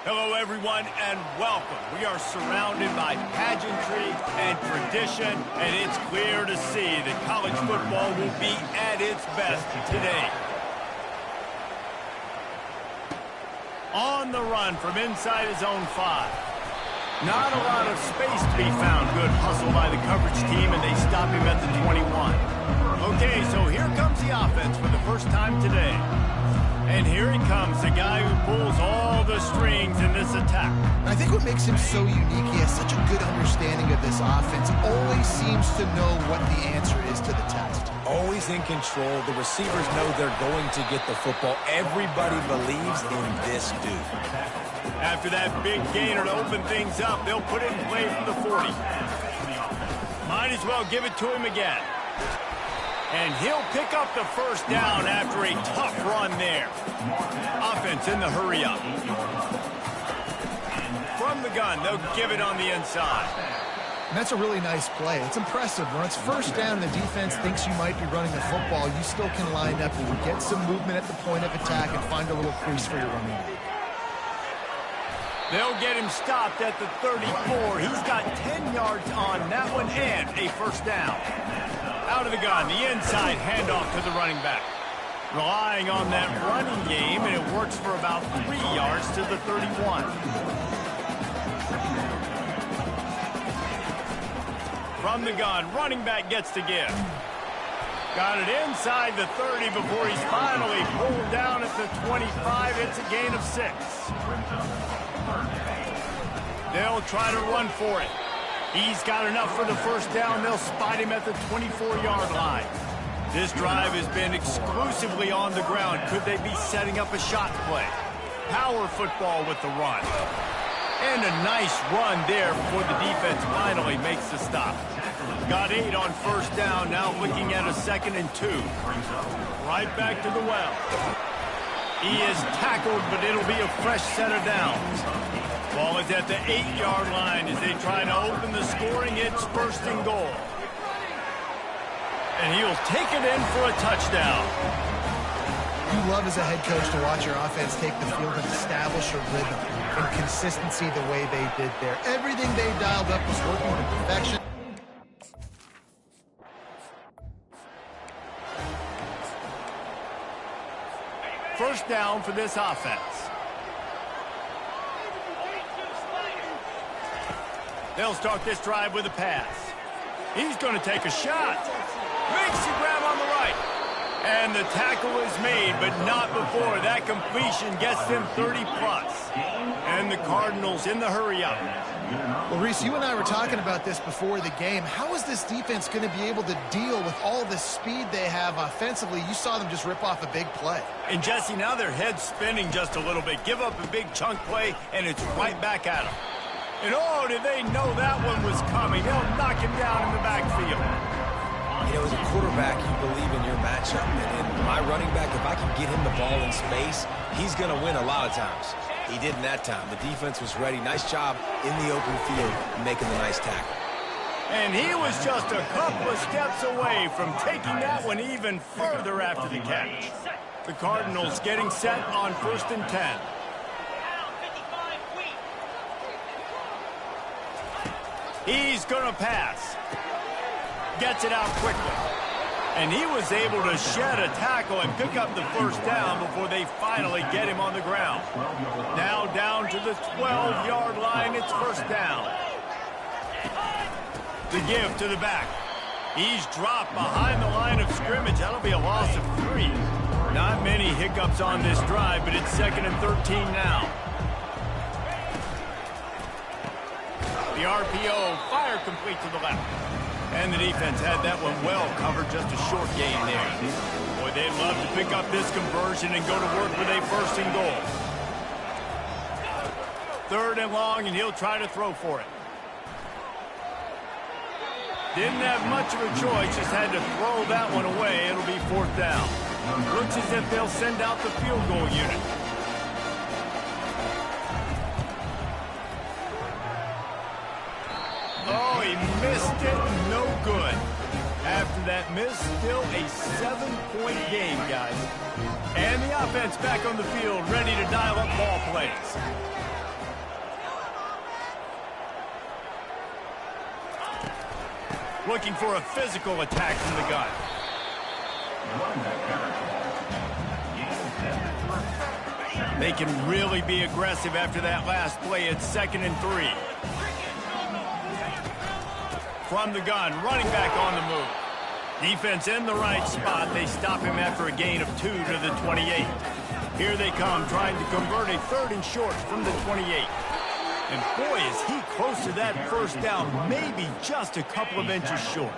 [SPEAKER 1] Hello, everyone, and welcome. We are surrounded by pageantry and tradition, and it's clear to see that college football will be at its best today. On the run from inside his own 5. Not a lot of space to be found. Good hustle by the coverage team, and they stop him at the 21. Okay, so here comes the offense for the first time today. And here he comes, the guy who pulls all the strings in this attack.
[SPEAKER 3] I think what makes him so unique, he has such a good understanding of this offense. Always seems to know what the answer is to the test.
[SPEAKER 2] Always in control. The receivers know they're going to get the football. Everybody believes in this dude.
[SPEAKER 1] After that big gainer to open things up, they'll put it in play from the 40. Might as well give it to him again. And he'll pick up the first down after a tough run there. Offense in the hurry-up. From the gun, they'll give it on the inside.
[SPEAKER 3] And that's a really nice play. It's impressive. When it's first down, the defense thinks you might be running the football. You still can line up and get some movement at the point of attack and find a little crease for your running back.
[SPEAKER 1] They'll get him stopped at the 34. He's got 10 yards on that one and a first down. Out of the gun, the inside handoff to the running back. Relying on that running game, and it works for about 3 yards to the 31. From the gun, running back gets to give. Got it inside the 30 before he's finally pulled down at the 25. It's a gain of 6. They'll try to run for it. He's got enough for the first down. They'll spot him at the 24-yard line. This drive has been exclusively on the ground. Could they be setting up a shot play? Power football with the run. And a nice run there before the defense finally makes the stop. Got 8 on first down. Now looking at a 2nd and 2. Right back to the well. He is tackled, but it'll be a fresh set of downs. Ball is at the 8-yard line as they try to open the scoring. It's 1st and goal. And he'll take it in for a touchdown.
[SPEAKER 3] You love as a head coach to watch your offense take the field and establish a rhythm and consistency the way they did there. Everything they dialed up was working to perfection.
[SPEAKER 1] First down for this offense. They'll start this drive with a pass. He's going to take a shot. Makes the grab on the right. And the tackle is made, but not before. That completion gets them 30-plus. And the Cardinals in the hurry-up.
[SPEAKER 3] Well, Reese, you and I were talking about this before the game. How is this defense going to be able to deal with all the speed they have offensively? You saw them just rip off a big play.
[SPEAKER 1] And, Jesse, now their head's spinning just a little bit. Give up a big chunk play, and it's right back at them. And, oh, did they know that one was coming? They'll knock him down in the backfield.
[SPEAKER 2] You know, as a quarterback, you believe in your matchup. And my running back, if I can get him the ball in space, he's going to win a lot of times. He didn't that time. The defense was ready. Nice job in the open field making the nice tackle.
[SPEAKER 1] And he was just a couple of steps away from taking that one even further after the catch. The Cardinals getting set on 1st and 10. He's going to pass. Gets it out quickly. And he was able to shed a tackle and pick up the first down before they finally get him on the ground. Now down to the 12-yard line. It's first down. The give to the back. He's dropped behind the line of scrimmage. That'll be a loss of 3. Not many hiccups on this drive, but it's 2nd and 13 now. The RPO, fire complete to the left. And the defense had that one well covered, just a short gain there. Boy, they'd love to pick up this conversion and go to work with a 1st and goal. 3rd and long, and he'll try to throw for it. Didn't have much of a choice, just had to throw that one away. It'll be 4th down. Looks as if they'll send out the field goal unit. Oh, he missed it. No good. After that miss, still a 7-point game, guys. And the offense back on the field, ready to dial up ball plays. looking for a physical attack from the gun. They can really be aggressive after that last play. It's 2nd and 3. From the gun, running back on the move. Defense in the right spot. They stop him after a gain of 2 to the 28. Here they come, trying to convert a 3rd and short from the 28. And boy, is he close to that first down, maybe just a couple of inches short.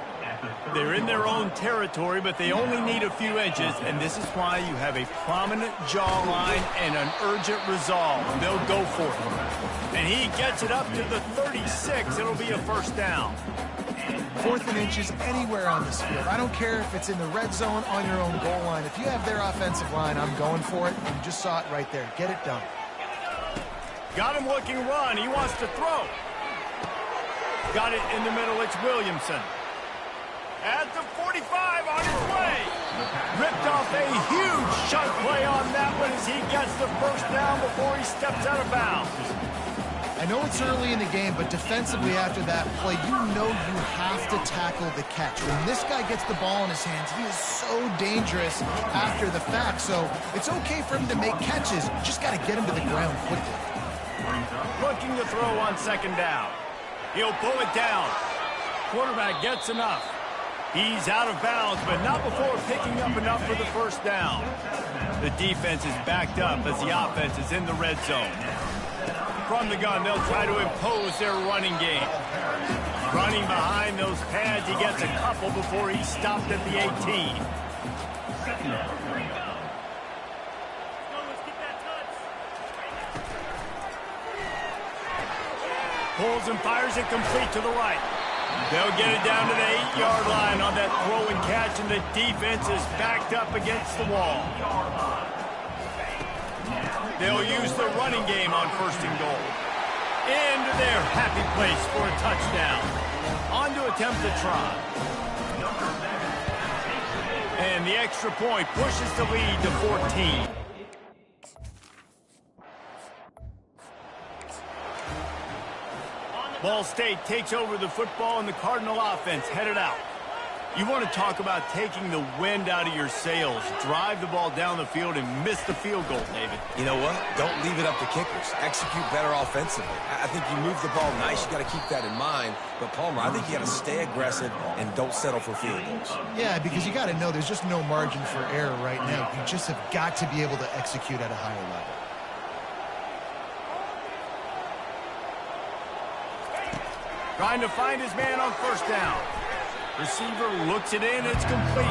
[SPEAKER 1] They're in their own territory, but they only need a few inches, and this is why you have a prominent jawline and an urgent resolve. They'll go for it. And he gets it up to the 36. It'll be a first down.
[SPEAKER 3] 4th and inches anywhere on this field. I don't care if it's in the red zone, on your own goal line. If you have their offensive line, I'm going for it. And you just saw it right there. Get it done.
[SPEAKER 1] Got him looking run. He wants to throw. Got it in the middle. It's Williamson. At the 45 on his way. Ripped off a huge chunk play on that one as he gets the first down before he steps out of bounds.
[SPEAKER 3] I know it's early in the game, but defensively after that play, you know you have to tackle the catch. When this guy gets the ball in his hands, he is so dangerous after the fact. So it's okay for him to make catches. Just got to get him to the ground quickly.
[SPEAKER 1] Looking to throw on 2nd down. He'll pull it down. Quarterback gets enough. He's out of bounds, but not before picking up enough for the first down. The defense is backed up as the offense is in the red zone. From the gun, they'll try to impose their running game. Running behind those pads, he gets a couple before he's stopped at the 18. Pulls and fires it complete to the right. They'll get it down to the 8-yard line on that throw and catch, and the defense is backed up against the wall. They'll use the running game on 1st and goal. Into their happy place for a touchdown. On to attempt the try. And the extra point pushes the lead to 14. Ball State takes over the football, and the Cardinal offense headed out. You want to talk about taking the wind out of your sails. Drive the ball down the field and miss the field goal, David.
[SPEAKER 2] You know what? Don't leave it up to kickers. Execute better offensively. I think you move the ball nice. You got to keep that in mind. But, Palmer, I think you got to stay aggressive and don't settle for field goals.
[SPEAKER 3] Yeah, because you got to know there's just no margin for error right now. You just have got to be able to execute at a higher level.
[SPEAKER 1] Trying to find his man on 1st down. Receiver looks it in. It's complete.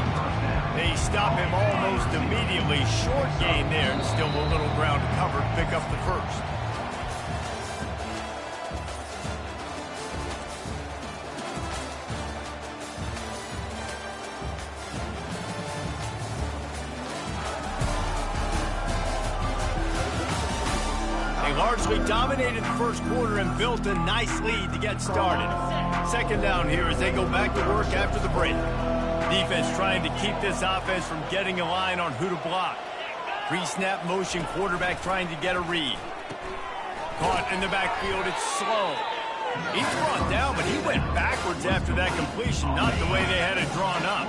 [SPEAKER 1] They stop him almost immediately. Short gain there, and still a little ground to cover. Pick up the first. They largely dominated the first quarter and built a nice lead to get started. 2nd down here as they go back to work after the break. Defense trying to keep this offense from getting a line on who to block. Pre-snap motion, quarterback trying to get a read. Caught in the backfield, it's slow. He's brought down, but he went backwards after that completion, not the way they had it drawn up.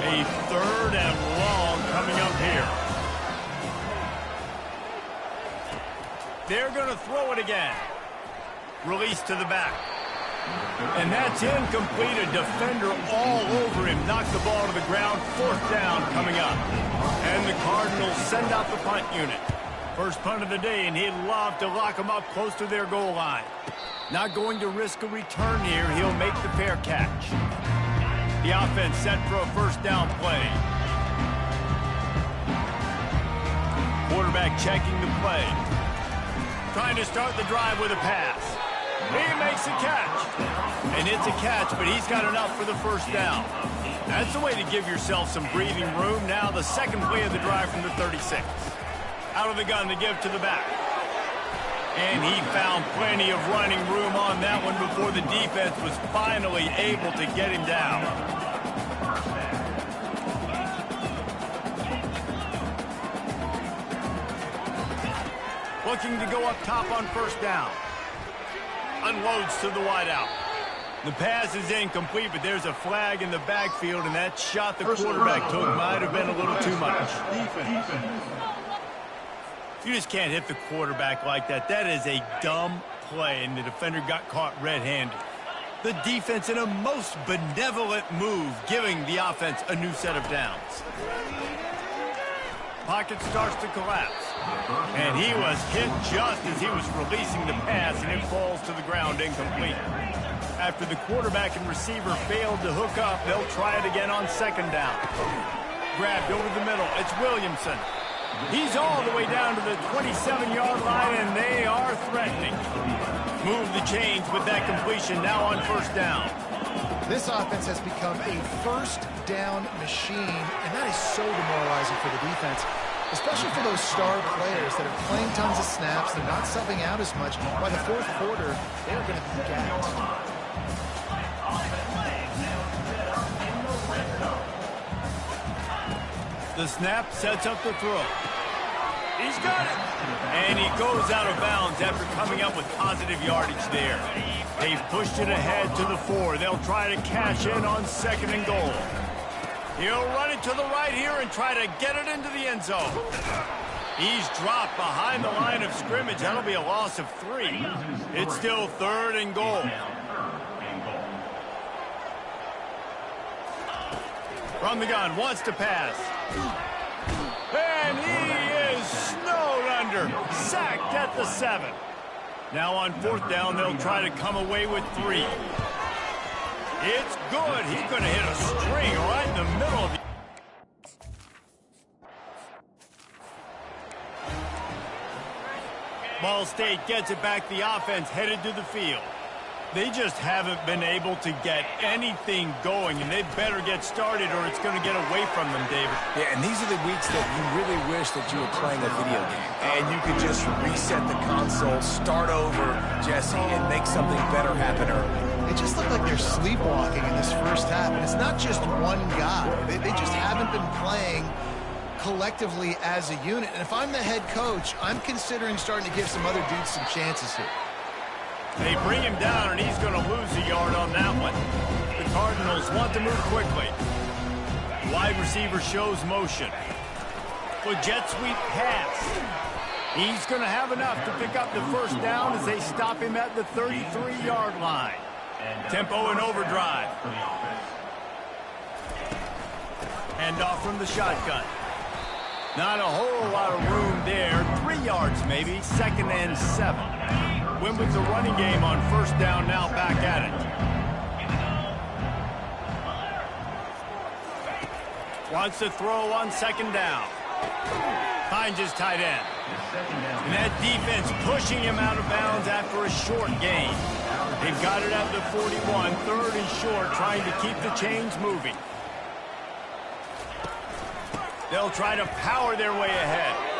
[SPEAKER 1] A 3rd and long coming up here. They're going to throw it again. Release to the back. And that's incomplete. A defender all over him. Knocked the ball to the ground. 4th down coming up. And the Cardinals send out the punt unit. First punt of the day, and he'd love to lock them up close to their goal line. Not going to risk a return here. He'll make the fair catch. The offense set for a 1st down play. Quarterback checking the play. Trying to start the drive with a pass. He makes a catch. And it's a catch, but he's got enough for the 1st down. That's the way to give yourself some breathing room. Now the 2nd play of the drive from the 36. Out of the gun to give to the back. And he found plenty of running room on that one before the defense was finally able to get him down. Looking to go up top on 1st down. Unloads to the wideout. The pass is incomplete, but there's a flag in the backfield, and that shot the quarterback took might have been a little too much. You just can't hit the quarterback like that. That is a dumb play, and the defender got caught red-handed. The defense in a most benevolent move, giving the offense a new set of downs. Pocket starts to collapse. And he was hit just as he was releasing the pass, and it falls to the ground incomplete. After the quarterback and receiver failed to hook up, they'll try it again on second down. Grabbed over the middle. It's Williamson. He's all the way down to the 27-yard line, and they are threatening. Move the chains with that completion now on first down.
[SPEAKER 3] This offense has become a first down machine, and that is so demoralizing for the defense, especially for those star players that are playing tons of snaps. They're not subbing out as much. By the fourth quarter, they're going to be gassed.
[SPEAKER 1] The snap sets up the throw. He's got it. And he goes out of bounds after coming up with positive yardage there. They've pushed it ahead to the 4. They'll try to cash in on second and goal. He'll run it to the right here and try to get it into the end zone. He's dropped behind the line of scrimmage. That'll be a loss of 3. It's still third and goal. From the gun, wants to pass. And he is snowed under. Sacked at the 7. Now on fourth down, they'll try to come away with 3. It's good. He's going to hit a string right in the middle of the... Ball State gets it back. The offense headed to the field. They just haven't been able to get anything going, and they better get started or it's going to get away from them, David.
[SPEAKER 2] Yeah, and these are the weeks that you really wish that you were playing a video game. And you could just reset the console, start over, Jesse, and make something better happen early.
[SPEAKER 3] It just looked like they're sleepwalking in this first half, and it's not just one guy. They just haven't been playing collectively as a unit. And if I'm the head coach, I'm considering starting to give some other dudes some chances here.
[SPEAKER 1] They bring him down, and he's going to lose a yard on that one. The Cardinals want to move quickly. Wide receiver shows motion. The jet sweep pass. He's going to have enough to pick up the first down as they stop him at the 33-yard line. Tempo and overdrive. Hand off from the shotgun. Not a whole lot of room there. 3 yards maybe. Second and 7. Win with the running game on first down, now back at it. Wants to throw on second down. Finds his tight end. And that defense pushing him out of bounds after a short gain. They've got it at the 41, third and short, trying to keep the chains moving. They'll try to power their way ahead.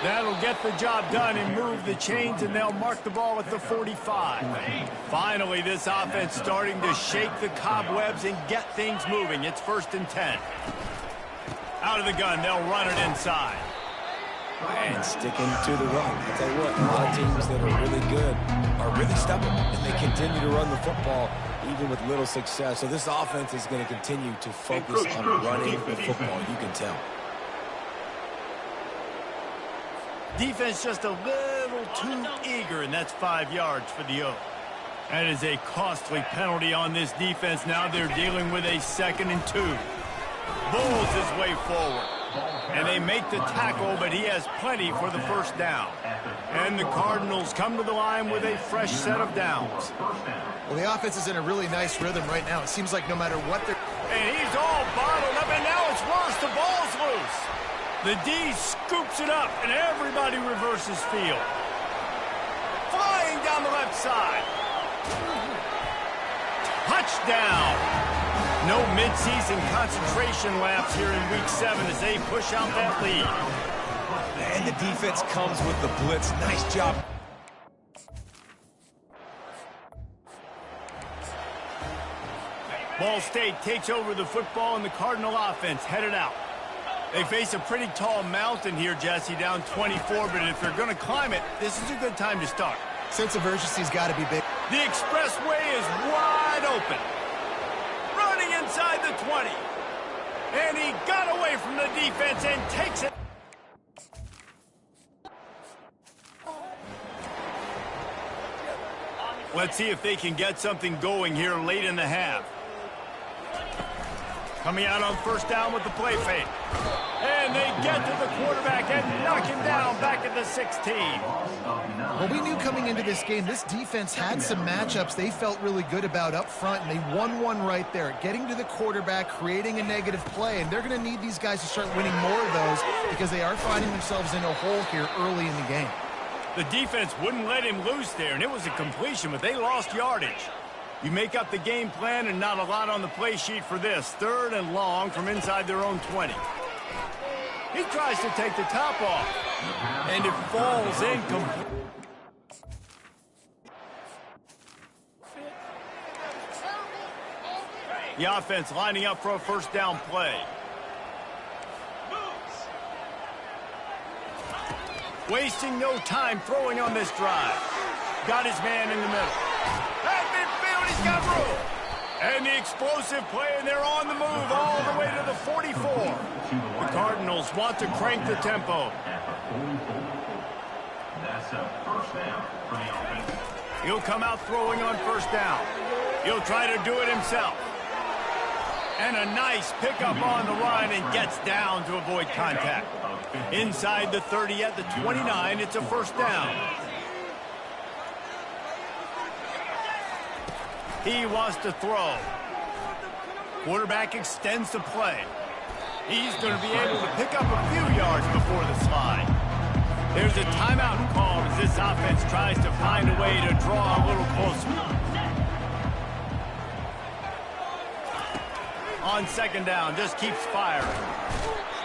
[SPEAKER 1] That'll get the job done and move the chains, and they'll mark the ball at the 45. Finally, this offense starting to shake the cobwebs and get things moving. It's first and 10. Out of the gun, they'll run it inside.
[SPEAKER 2] And sticking to the run. I'll tell you what, a lot of teams that are really good are really stubborn, and they continue to run the football even with little success. So this offense is going to continue to focus on running the football. You can tell.
[SPEAKER 1] Defense just a little too eager, and that's 5 yards for the O. That is a costly penalty on this defense. Now they're dealing with a 2nd and 2. Bulls his way forward. And they make the tackle, but he has plenty for the first down. And the Cardinals come to the line with a fresh set of downs.
[SPEAKER 3] Well, the offense is in a really nice rhythm right now. It seems like no matter what they're...
[SPEAKER 1] And he's all bottled up, and now it's worse. The ball's loose. The D scoops it up, and everybody reverses field. Flying down the left side. Touchdown. No midseason concentration laps here in Week 7 as they push out that lead.
[SPEAKER 2] And the defense comes with the blitz. Nice job.
[SPEAKER 1] Ball State takes over the football, and the Cardinal offense headed out. They face a pretty tall mountain here, Jesse, down 24, but if they're going to climb it, this is a good time to start.
[SPEAKER 3] Sense of urgency's got to be big.
[SPEAKER 1] The expressway is wide open. Running inside the 20. And he got away from the defense and takes it. Let's see if they can get something going here late in the half. Coming out on first down with the play fake. And they get to the quarterback and knock him down back at the 16.
[SPEAKER 3] Well, we knew coming into this game, this defense had some matchups they felt really good about up front, and they won one right there, getting to the quarterback, creating a negative play, and they're going to need these guys to start winning more of those because they are finding themselves in a hole here early in the game.
[SPEAKER 1] The defense wouldn't let him loose there, and it was a completion, but they lost yardage. You make up the game plan and not a lot on the play sheet for this. 3rd and long from inside their own 20. He tries to take the top off, and it falls incomplete. The offense lining up for a first down play. Wasting no time throwing on this drive. Got his man in the middle. At midfield, he's got room. And the explosive play, and they're on the move all the way to the 44. The Cardinals want to crank the tempo.
[SPEAKER 4] That's a first down for the offense.
[SPEAKER 1] He'll come out throwing on first down. He'll try to do it himself. And a nice pickup on the run and gets down to avoid contact. Inside the 30 at the 29, it's a first down. He wants to throw. Quarterback extends the play. He's going to be able to pick up a few yards before the slide. There's a timeout called as this offense tries to find a way to draw a little closer. On second down, just keeps firing.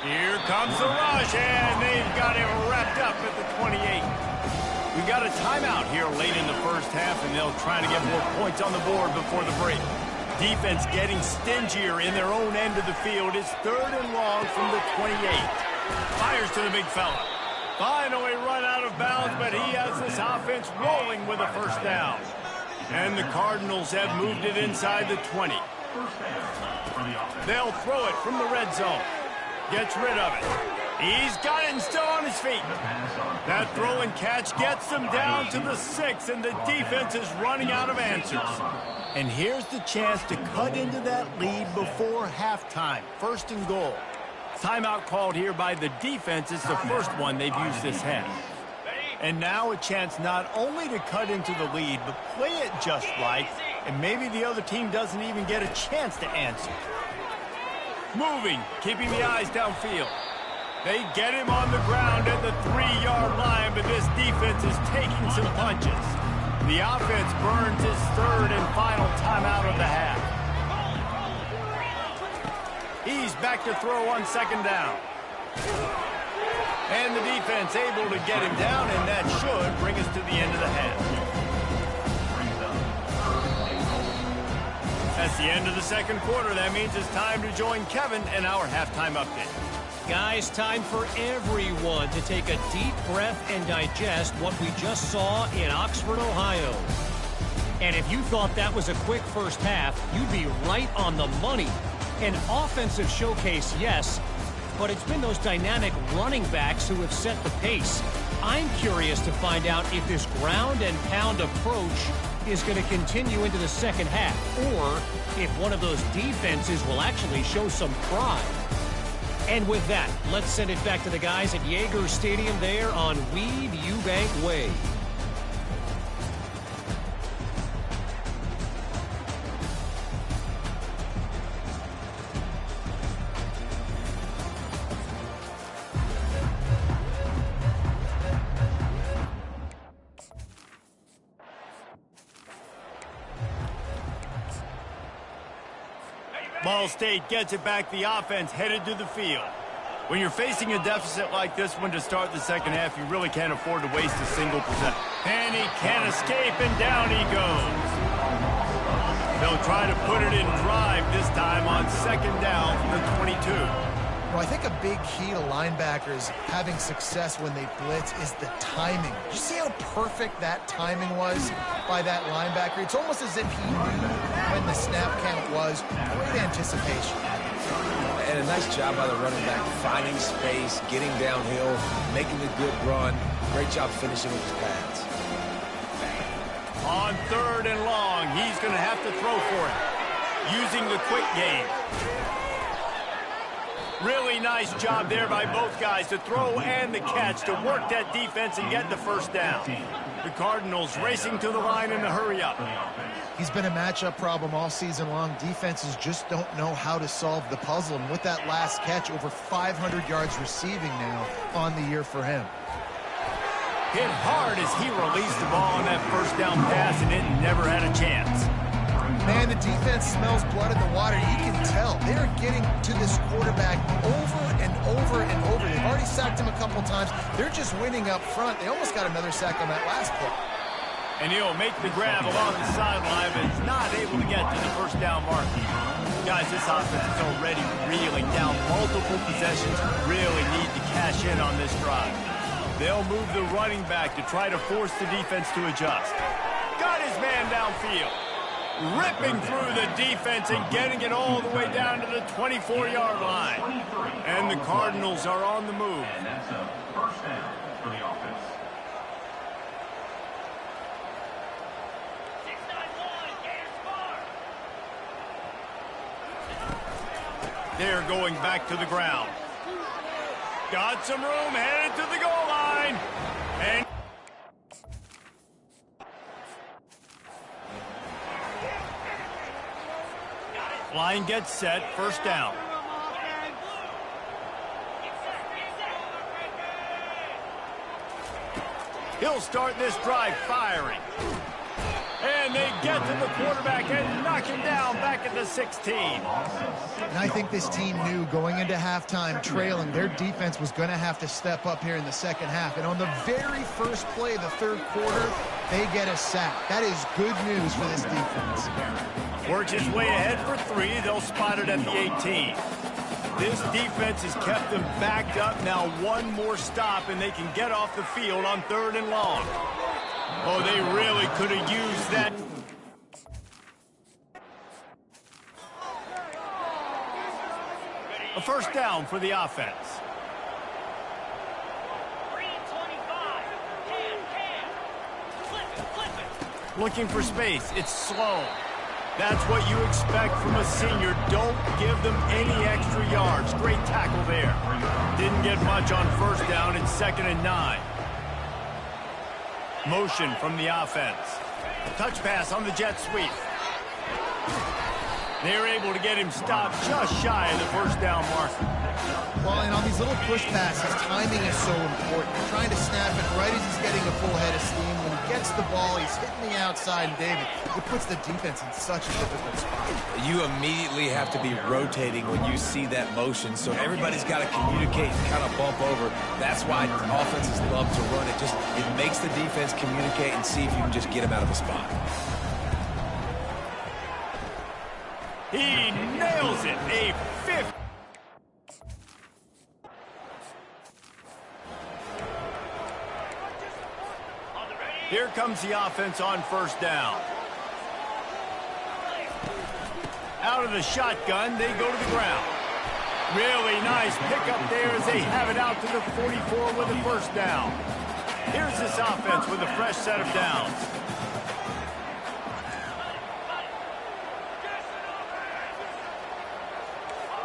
[SPEAKER 1] Here comes the rush, and they've got him wrapped up at the 28. We got a timeout here late in the first half, and they'll try to get more points on the board before the break. Defense getting stingier in their own end of the field. It's 3rd and long from the 28. Fires to the big fella. Finally run out of bounds, but he has this offense rolling with a first down. And the Cardinals have moved it inside the 20. They'll throw it from the red zone. Gets rid of it. He's got it and still on his feet. That throw and catch gets them down to the 6, and the defense is running out of answers. And here's the chance to cut into that lead before halftime. 1st and goal. Timeout called here by the defense. It's the first one they've used this half. And now a chance not only to cut into the lead, but play it just right, and maybe the other team doesn't even get a chance to answer. Moving, keeping the eyes downfield. They get him on the ground at the 3-yard line, but this defense is taking some punches. The offense burns its 3rd and final timeout of the half. He's back to throw on second down. And the defense able to get him down, and that should bring us to the end of the half. That's the end of the second quarter. That means it's time to join Kevin in our halftime update.
[SPEAKER 5] Guys, time for everyone to take a deep breath and digest what we just saw in Oxford, Ohio. And if you thought that was a quick first half, you'd be right on the money. An offensive showcase, yes, but it's been those dynamic running backs who have set the pace. I'm curious to find out if this ground and pound approach is going to continue into the second half, or if one of those defenses will actually show some pride. And with that, let's send it back to the guys at Yager Stadium there on Weed Eubank Way.
[SPEAKER 1] Ball State gets it back. The offense headed to the field. When you're facing a deficit like this one to start the second half, you really can't afford to waste a single possession. And he can't escape, and down he goes. They'll try to put it in drive this time on second down from the 22.
[SPEAKER 3] I think a big key to linebackers having success when they blitz is the timing. Did you see how perfect that timing was by that linebacker? It's almost as if he knew when the snap count was. Great anticipation.
[SPEAKER 2] And a nice job by the running back, finding space, getting downhill, making a good run. Great job finishing with his pads.
[SPEAKER 1] On 3rd and long, he's going to have to throw for it, using the quick game. Really nice job there by both guys to throw and the catch to work that defense and get the first down. The Cardinals racing to the line in the hurry-up.
[SPEAKER 3] He's been a matchup problem all season long. Defenses just don't know how to solve the puzzle. And with that last catch, over 500 yards receiving now on the year for him.
[SPEAKER 1] Hit hard as he released the ball on that first down pass, and it never had a chance.
[SPEAKER 3] Man, the defense smells blood in the water. You can tell. They're getting to this quarterback over and over and over. They've already sacked him a couple times. They're just winning up front. They almost got another sack on that last play.
[SPEAKER 1] And he'll make the grab along the sideline, but is not able to get to the first down mark. Guys, this offense is already reeling down multiple possessions. Really need to cash in on this drive. They'll move the running back to try to force the defense to adjust. Got his man downfield. Ripping through the defense and getting it all the way down to the 24-yard line. And the Cardinals are on the move.
[SPEAKER 4] And that's a first down for the offense.
[SPEAKER 1] They're going back to the ground. Got some room, headed to the goal line. And line gets set, first down. He'll start this drive firing. And they get to the quarterback and knock him down back at the 16.
[SPEAKER 3] And I think this team knew going into halftime trailing, their defense was going to have to step up here in the second half. And on the very first play of the third quarter, they get a sack. That is good news for this defense.
[SPEAKER 1] Works his way ahead for 3. They'll spot it at the 18. This defense has kept them backed up. Now one more stop, and they can get off the field on 3rd and long. Oh, they really could have used that. A first down for the offense. Looking for space. It's slow. That's what you expect from a senior. Don't give them any extra yards. Great tackle there. Didn't get much on first down. It's 2nd and 9. Motion from the offense. Touch pass on the jet sweep. They're able to get him stopped just shy of the first down marker.
[SPEAKER 3] Well, and on these little push passes, timing is so important. You're trying to snap it right as he's getting a full head of steam. When he gets the ball, he's hitting the outside, and David, it puts the defense in such a difficult spot.
[SPEAKER 2] You immediately have to be rotating when you see that motion, so everybody's got to communicate and kind of bump over. That's why offenses love to run it. It makes the defense communicate and see if you can just get him out of the spot.
[SPEAKER 1] He nails it. A 50. Here comes the offense on first down. Out of the shotgun, they go to the ground. Really nice pickup there as they have it out to the 44 with a first down. Here's this offense with a fresh set of downs.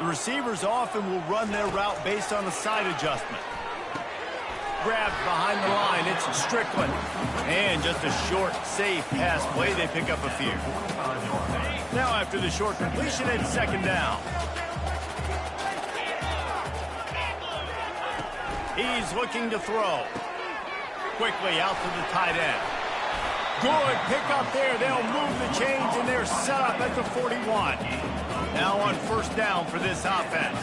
[SPEAKER 1] The receivers often will run their route based on a side adjustment. Grabbed behind the line, it's Strickland. And just a short, safe pass play, they pick up a few. Now after the short completion, it's 2nd down. He's looking to throw. Quickly out to the tight end. Good pickup there. They'll move the chains, and they're set up at the 41. Now on first down for this offense.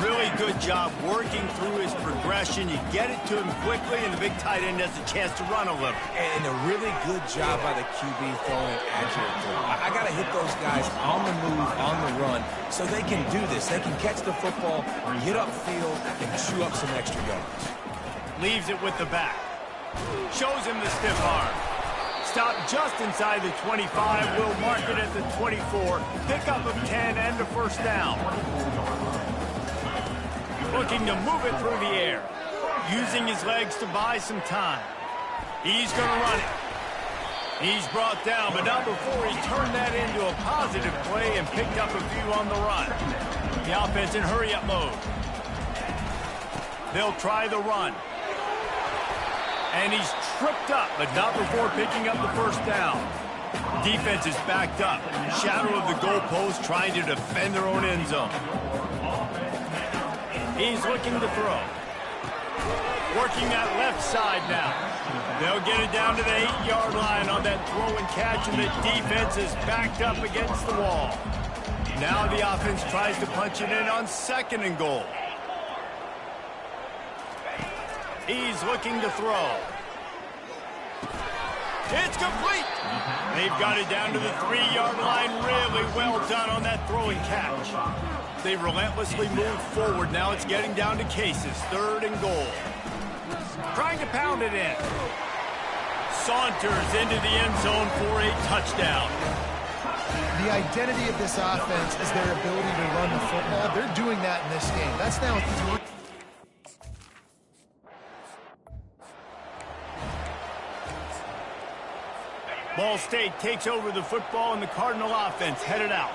[SPEAKER 1] Really good job working through his progression. You get it to him quickly, and the big tight end has a chance to run a little.
[SPEAKER 2] And a really good job by the QB throwing an accurate throw. I got to hit those guys on the move, on the run, so they can do this. They can catch the football, get upfield, and chew up some extra yards.
[SPEAKER 1] Leaves it with the back. Shows him the stiff arm. Stop just inside the 25. Will mark it at the 24. Pickup of 10 and a first down. Looking to move it through the air. Using his legs to buy some time. He's going to run it. He's brought down, but not before he turned that into a positive play and picked up a few on the run. The offense in hurry-up mode. They'll try the run. And he's tripped up, but not before picking up the first down. Defense is backed up. Shadow of the goalpost, trying to defend their own end zone. He's looking to throw. Working that left side now. They'll get it down to the 8-yard line on that throw and catch, and the defense is backed up against the wall. Now the offense tries to punch it in on 2nd and goal. He's looking to throw. It's complete. They've got it down to the 3-yard line. Really well done on that throw and catch. They relentlessly move forward. Now it's getting down to cases. 3rd and goal. Trying to pound it in. Saunters into the end zone for a touchdown.
[SPEAKER 3] The identity of this offense is their ability to run the football. They're doing that in this game. That's now 3.
[SPEAKER 1] Ball State takes over the football, and the Cardinal offense headed out.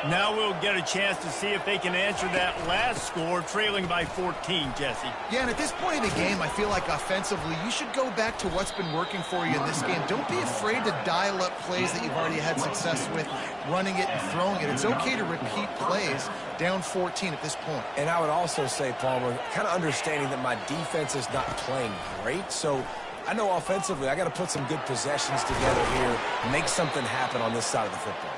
[SPEAKER 1] Now we'll get a chance to see if they can answer that last score, trailing by 14, Jesse.
[SPEAKER 3] Yeah, and at this point in the game, I feel like offensively, you should go back to what's been working for you in this game. Don't be afraid to dial up plays that you've already had success with, running it and throwing it. It's okay to repeat plays down 14 at this point.
[SPEAKER 2] And I would also say, Palmer, kind of understanding that my defense is not playing great, so I know offensively I got to put some good possessions together here, make something happen on this side of the football.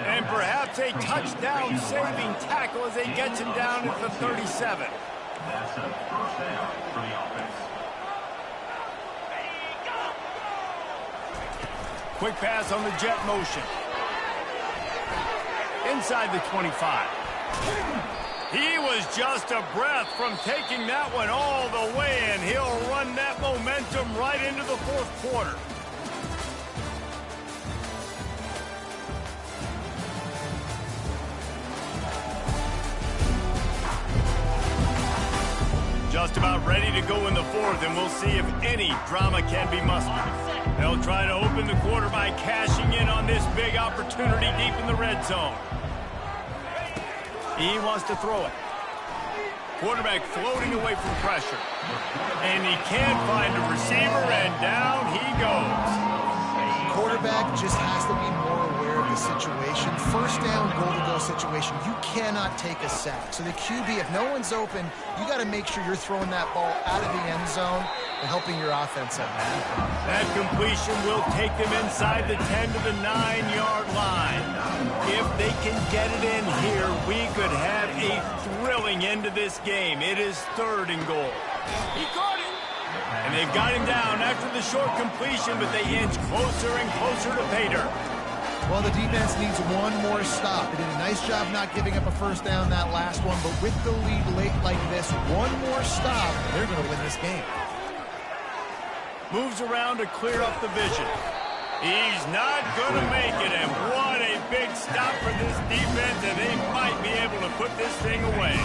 [SPEAKER 1] And perhaps a touchdown-saving tackle as they get him down at the 37.
[SPEAKER 4] That's a first down for the offense.
[SPEAKER 1] Quick pass on the jet motion. Inside the 25. He was just a breath from taking that one all the way, and he'll run that momentum right into the 4th quarter. Just about ready to go in the 4th, and we'll see if any drama can be mustered. They'll try to open the quarter by cashing in on this big opportunity deep in the red zone. He wants to throw it. Quarterback floating away from pressure. And he can't find a receiver, and down he goes.
[SPEAKER 3] Quarterback just has to be more aware of the situation. First down, goal-to-go situation. You cannot take a sack. So the QB, if no one's open, you got to make sure you're throwing that ball out of the end zone and helping your offense out.
[SPEAKER 1] That completion will take them inside the 10 to the 9-yard line. If they can get it in here, we could have a thrilling end to this game. It is 3rd and goal. He caught it. And they've got him down after the short completion, but they inch closer and closer to pay dirt.
[SPEAKER 3] Well, the defense needs one more stop. They did a nice job not giving up a first down that last one, but with the lead late like this, one more stop, and they're going to win this game.
[SPEAKER 1] Moves around to clear up the vision. He's not going to make it, and what a big stop for this defense, and they might be able to put this thing away.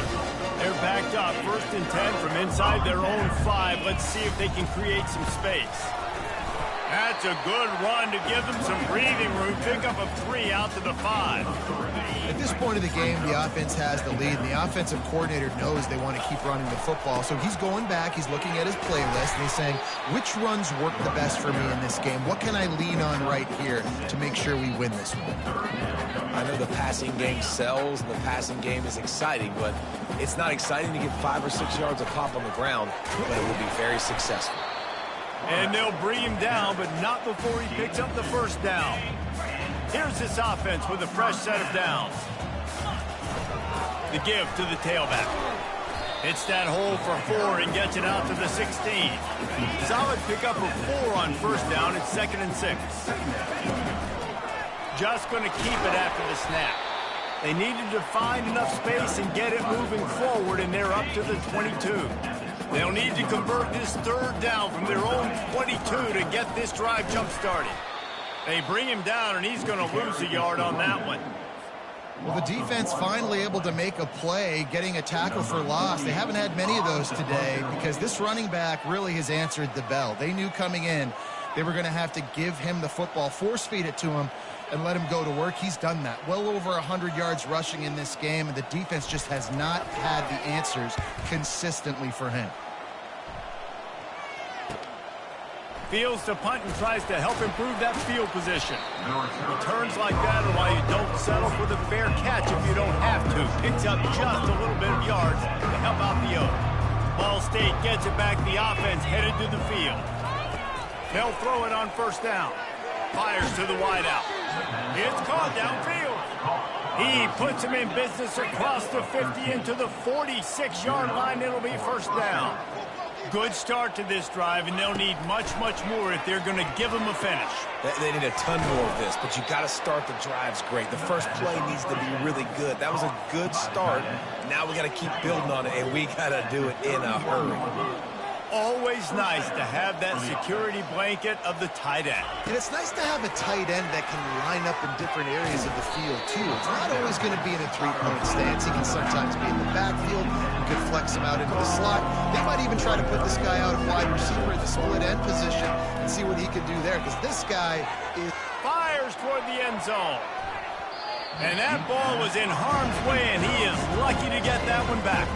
[SPEAKER 1] They're backed up, 1st and 10 from inside their own 5. Let's see if they can create some space. That's a good run to give them some breathing room. Pick up a 3 out to the 5.
[SPEAKER 3] At this point of the game, the offense has the lead, and the offensive coordinator knows they want to keep running the football. So he's going back, he's looking at his playlist, and he's saying, which runs work the best for me in this game? What can I lean on right here to make sure we win this one?
[SPEAKER 2] I know the passing game sells, and the passing game is exciting, but it's not exciting to get 5 or 6 yards of pop on the ground, but it will be very successful.
[SPEAKER 1] And they'll bring him down, but not before he picks up the first down. Here's this offense with a fresh set of downs. The give to the tailback. Hits that hole for 4 and gets it out to the 16. Solid pickup of 4 on first down. It's 2nd and 6. Just going to keep it after the snap. They needed to find enough space and get it moving forward, and they're up to the 22. They'll need to convert this 3rd down from their own 22 to get this drive jump-started. They bring him down, and he's going to lose a yard on that one.
[SPEAKER 3] Well, the defense finally able to make a play, getting a tackle for loss. They haven't had many of those today because this running back really has answered the bell. They knew coming in they were going to have to give him the football, force-feed it to him, and let him go to work. He's done that. Well over 100 yards rushing in this game, and the defense just has not had the answers consistently for him.
[SPEAKER 1] Fields to punt and tries to help improve that field position. Returns like that are why you don't settle for the fair catch if you don't have to. Picks up just a little bit of yards to help out the Oak. Ball State gets it back. The offense headed to the field. They'll throw it on first down. Fires to the wideout. It's caught downfield. He puts him in business across the 50 into the 46-yard line. It'll be first down. Good start to this drive, and they'll need much, much more if they're going to give them a finish.
[SPEAKER 2] They need a ton more of this, but you got to start the drives great. The first play needs to be really good. That was a good start. Now we got to keep building on it, and we got to do it in a hurry.
[SPEAKER 1] Always nice to have that security blanket of the tight end.
[SPEAKER 3] And it's nice to have a tight end that can line up in different areas of the field, too. It's not always going to be in a three-point stance. He can sometimes be in the backfield. You could flex him out into the slot. They might even try to put this guy out of wide receiver in the split end position and see what he can do there, because this guy is...
[SPEAKER 1] Fires toward the end zone. And that ball was in harm's way, and he is lucky to get that one back.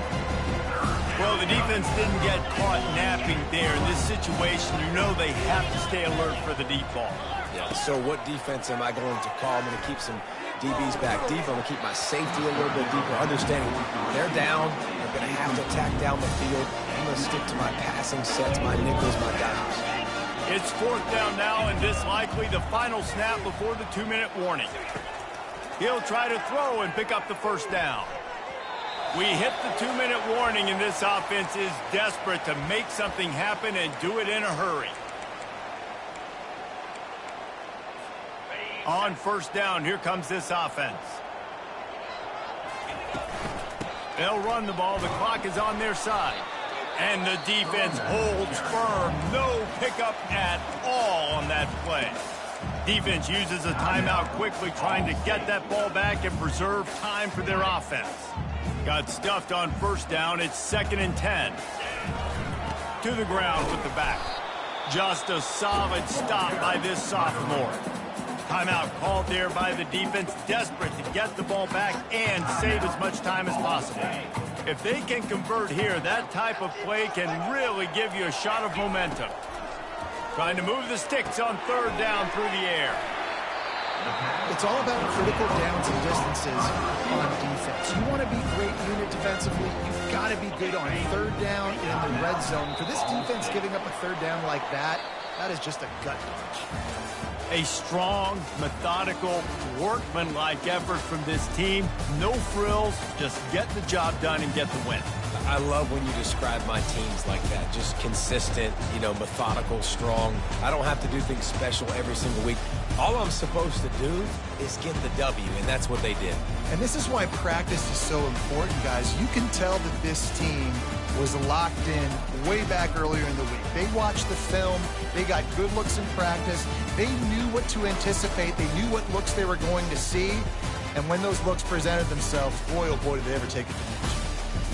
[SPEAKER 1] Well, the defense didn't get caught napping there. In this situation, you know they have to stay alert for the deep ball.
[SPEAKER 2] Yeah, so what defense am I going to call? I'm going to keep some DBs back deep. I'm going to keep my safety a little bit deeper, understanding they're down. They're going to have to attack down the field. I'm going to stick to my passing sets, my nickels, my dimes.
[SPEAKER 1] It's 4th down now, and this likely the final snap before the 2-minute warning. He'll try to throw and pick up the first down. We hit the 2-minute warning, and this offense is desperate to make something happen and do it in a hurry. On first down, here comes this offense. They'll run the ball. The clock is on their side. And the defense holds firm. No pickup at all on that play. Defense uses a timeout quickly, trying to get that ball back and preserve time for their offense. Got stuffed on first down. It's 2nd and 10. To the ground with the back. Just a solid stop by this sophomore. Timeout called there by the defense, desperate to get the ball back and save as much time as possible. If they can convert here, that type of play can really give you a shot of momentum. Trying to move the sticks on 3rd down through the air.
[SPEAKER 3] It's all about critical downs and distances on defense. You want to be great unit defensively, you've got to be good on 3rd down in the red zone. For this defense giving up a 3rd down like that, that is just a gut punch.
[SPEAKER 1] A strong, methodical, workmanlike effort from this team. No frills, just get the job done and get the win.
[SPEAKER 2] I love when you describe my teams like that. Just consistent, methodical, strong. I don't have to do things special every single week. All I'm supposed to do is get the W, and that's what they did.
[SPEAKER 3] And this is why practice is so important, guys. You can tell that this team was locked in way back earlier in the week. They watched the film. They got good looks in practice. They knew what to anticipate. They knew what looks they were going to see. And when those looks presented themselves, boy, oh boy, did they ever take advantage.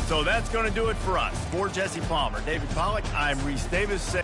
[SPEAKER 1] So that's going to do it for us. For Jesse Palmer, David Pollack, I'm Reese Davis.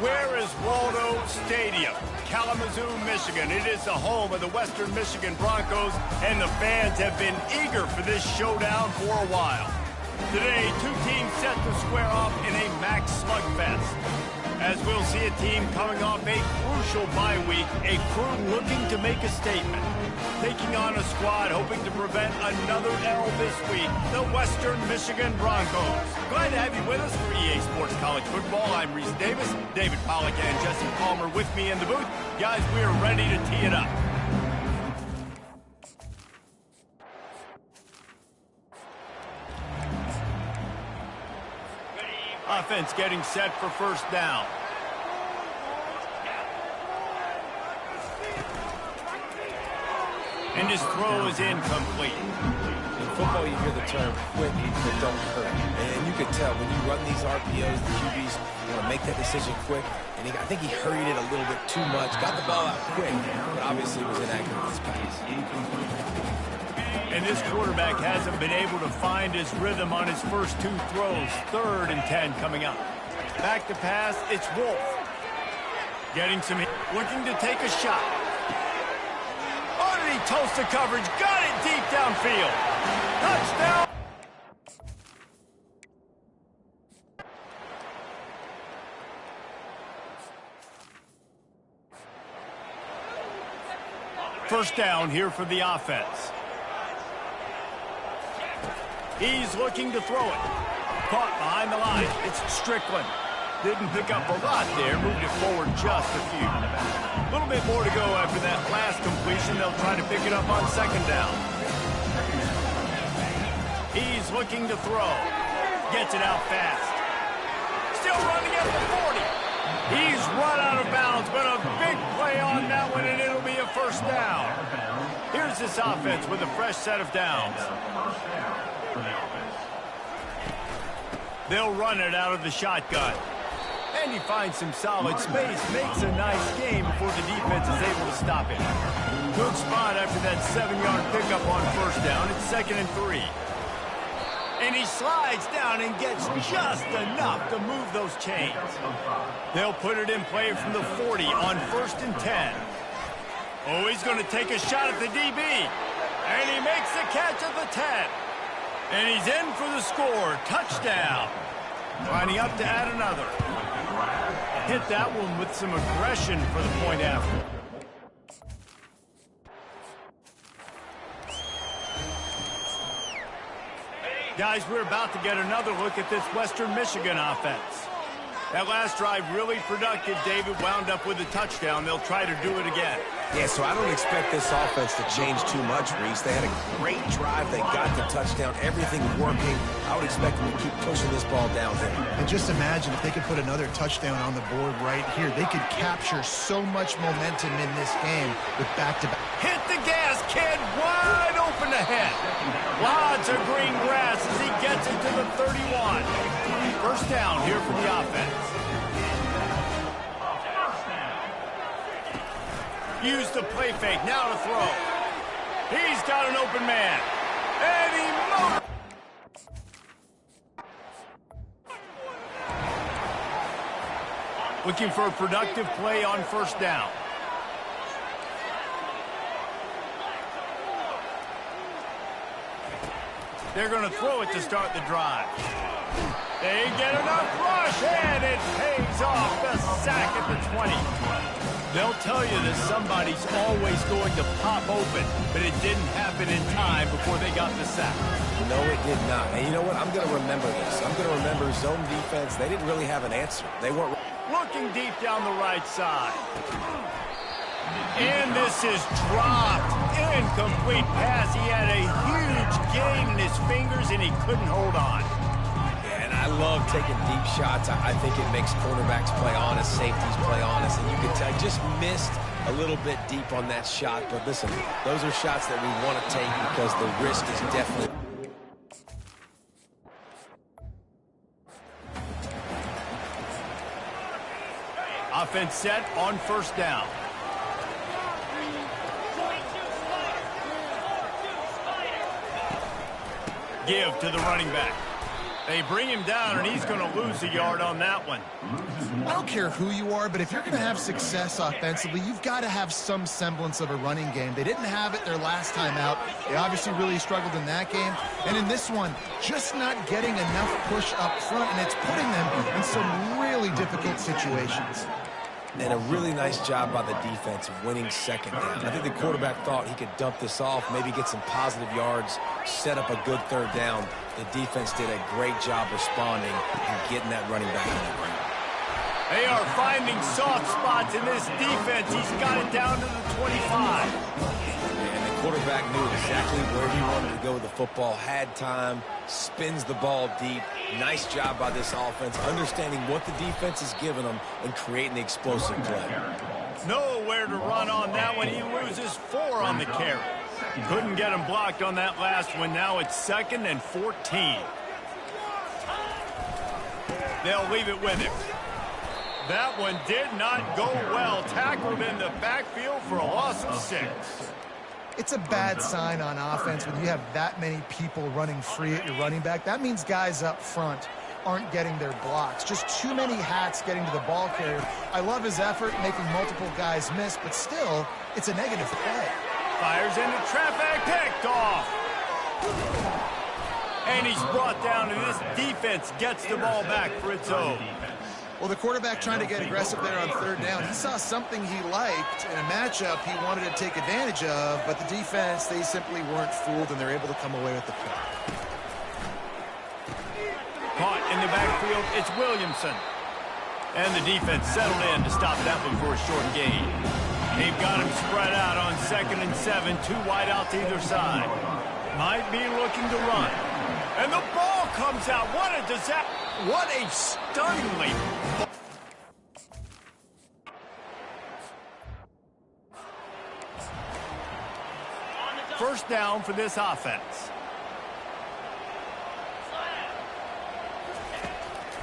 [SPEAKER 1] Where is Waldo Stadium? Kalamazoo, Michigan. It is the home of the Western Michigan Broncos, and the fans have been eager for this showdown for a while. Today, two teams set to square off in a max slugfest, as we'll see a team coming off a crucial bye week, a crew looking to make a statement, taking on a squad hoping to prevent another L this week, the Western Michigan Broncos. Glad to have you with us for EA Sports College Football. I'm Reese Davis, David Pollack and Jesse Palmer with me in the booth. Guys, we are ready to tee it up. Offense getting set for first down. And his throw is incomplete.
[SPEAKER 2] In football, you hear the term quick but don't hurt. And you can tell when you run these RPOs, the QBs want to make that decision quick. And I think he hurried it a little bit too much. Got the ball out quick, but obviously was inaccurate with his pass.
[SPEAKER 1] And this quarterback hasn't been able to find his rhythm on his first two throws. 3rd and 10 coming up. Back to pass, it's Wolf. Getting some, looking to take a shot. Oh, did he toast the coverage? Got it deep downfield. Touchdown. First down here for the offense. He's looking to throw it. Caught behind the line. It's Strickland. Didn't pick up a lot there. Moved it forward just a few. A little bit more to go after that last completion. They'll try to pick it up on 2nd down. He's looking to throw. Gets it out fast. Still running at the 40. He's run out of bounds, but a big play on that one, and it'll be a first down. Here's this offense with a fresh set of downs. They'll run it out of the shotgun. And he finds some solid space, makes a nice game before the defense is able to stop it. Good spot after that 7-yard pickup on first down. It's 2nd and 3. And he slides down and gets just enough to move those chains. They'll put it in play from the 40 on 1st and 10. Oh, he's going to take a shot at the DB. And he makes the catch at the 10. And he's in for the score. Touchdown. Lining up to add another. Hit that one with some aggression for the point after. Guys, we're about to get another look at this Western Michigan offense. That last drive really productive. David wound up with a touchdown. They'll try to do it again.
[SPEAKER 2] Yeah, so I don't expect this offense to change too much, Reese. They had a great drive. They got the touchdown. Everything working. I would expect them to keep pushing this ball downhill.
[SPEAKER 3] And just imagine if they could put another touchdown on the board right here. They could capture so much momentum in this game with back-to-back.
[SPEAKER 1] Hit the gas, kid. Wide open ahead. Lots of green grass as he gets it to the 31. First down here for the offense. Use the play fake, now to throw. He's got an open man. And he moves. Looking for a productive play on first down. They're going to throw it to start the drive. They get enough rush, and it pays off. The sack at the 20. They'll tell you that somebody's always going to pop open, but it didn't happen in time before they got the sack.
[SPEAKER 2] No, it did not. And you know what? I'm going to remember this. I'm going to remember zone defense. They didn't really have an answer. They weren't.
[SPEAKER 1] Looking deep down the right side. And this is dropped. Incomplete pass. He had a huge gain in his fingers, and he couldn't hold on.
[SPEAKER 2] I love taking deep shots. I think it makes quarterbacks play honest, safeties play honest, and you can tell I just missed a little bit deep on that shot. But listen, those are shots that we want to take because the risk is definitely.
[SPEAKER 1] Offense set on first down. Give to the running back. They bring him down, and he's going to lose a yard on that one.
[SPEAKER 3] I don't care who you are, but if you're going to have success offensively, you've got to have some semblance of a running game. They didn't have it their last time out. They obviously really struggled in that game. And in this one, just not getting enough push up front, and it's putting them in some really difficult situations.
[SPEAKER 2] And a really nice job by the defense of winning second down. I think the quarterback thought he could dump this off, maybe get some positive yards, set up a good third down. The defense did a great job responding and getting that running back on the ground.
[SPEAKER 1] They are finding soft spots in this defense. He's got it down to the 25.
[SPEAKER 2] And the quarterback knew exactly where he wanted to go with the football, had time, spins the ball deep. Nice job by this offense, understanding what the defense is giving them and creating the explosive play.
[SPEAKER 1] Nowhere to run on that one. He loses 4 on the carry. Couldn't get him blocked on that last one. Now it's 2nd and 14. They'll leave it with him. That one did not go well. Tackled in the backfield for a loss of 6.
[SPEAKER 3] It's a bad sign on offense when you have that many people running free at your running back. That means guys up front aren't getting their blocks. Just too many hats getting to the ball carrier. I love his effort, making multiple guys miss, but still, it's a negative play.
[SPEAKER 1] Fires into traffic, picked off. And he's brought down, and this defense gets the ball back for its own.
[SPEAKER 3] Well, the quarterback trying to get aggressive there on third down. He saw something he liked in a matchup he wanted to take advantage of, but the defense, they simply weren't fooled, and they're able to come away with the pick.
[SPEAKER 1] Caught in the backfield, it's Williamson. And the defense settled in to stop that one for a short gain. They've got him spread out on 2nd and 7, 2 wide out to either side. Might be looking to run. And the ball comes out. What a disaster. What a stunningly... First down for this offense.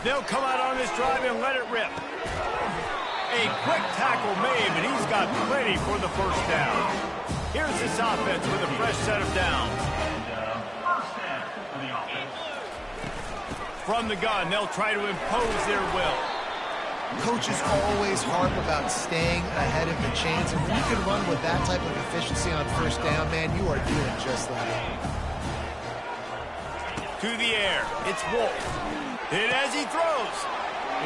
[SPEAKER 1] They'll come out on this drive and let it rip. A quick tackle made, but he's got plenty for the first down. Here's this offense with a fresh set of downs. From the gun, they'll try to impose their will.
[SPEAKER 3] Coaches always harp about staying ahead of the chains, and when you can run with that type of efficiency on first down, man, you are doing just that.
[SPEAKER 1] To the air, it's Wolf. Hit as he throws.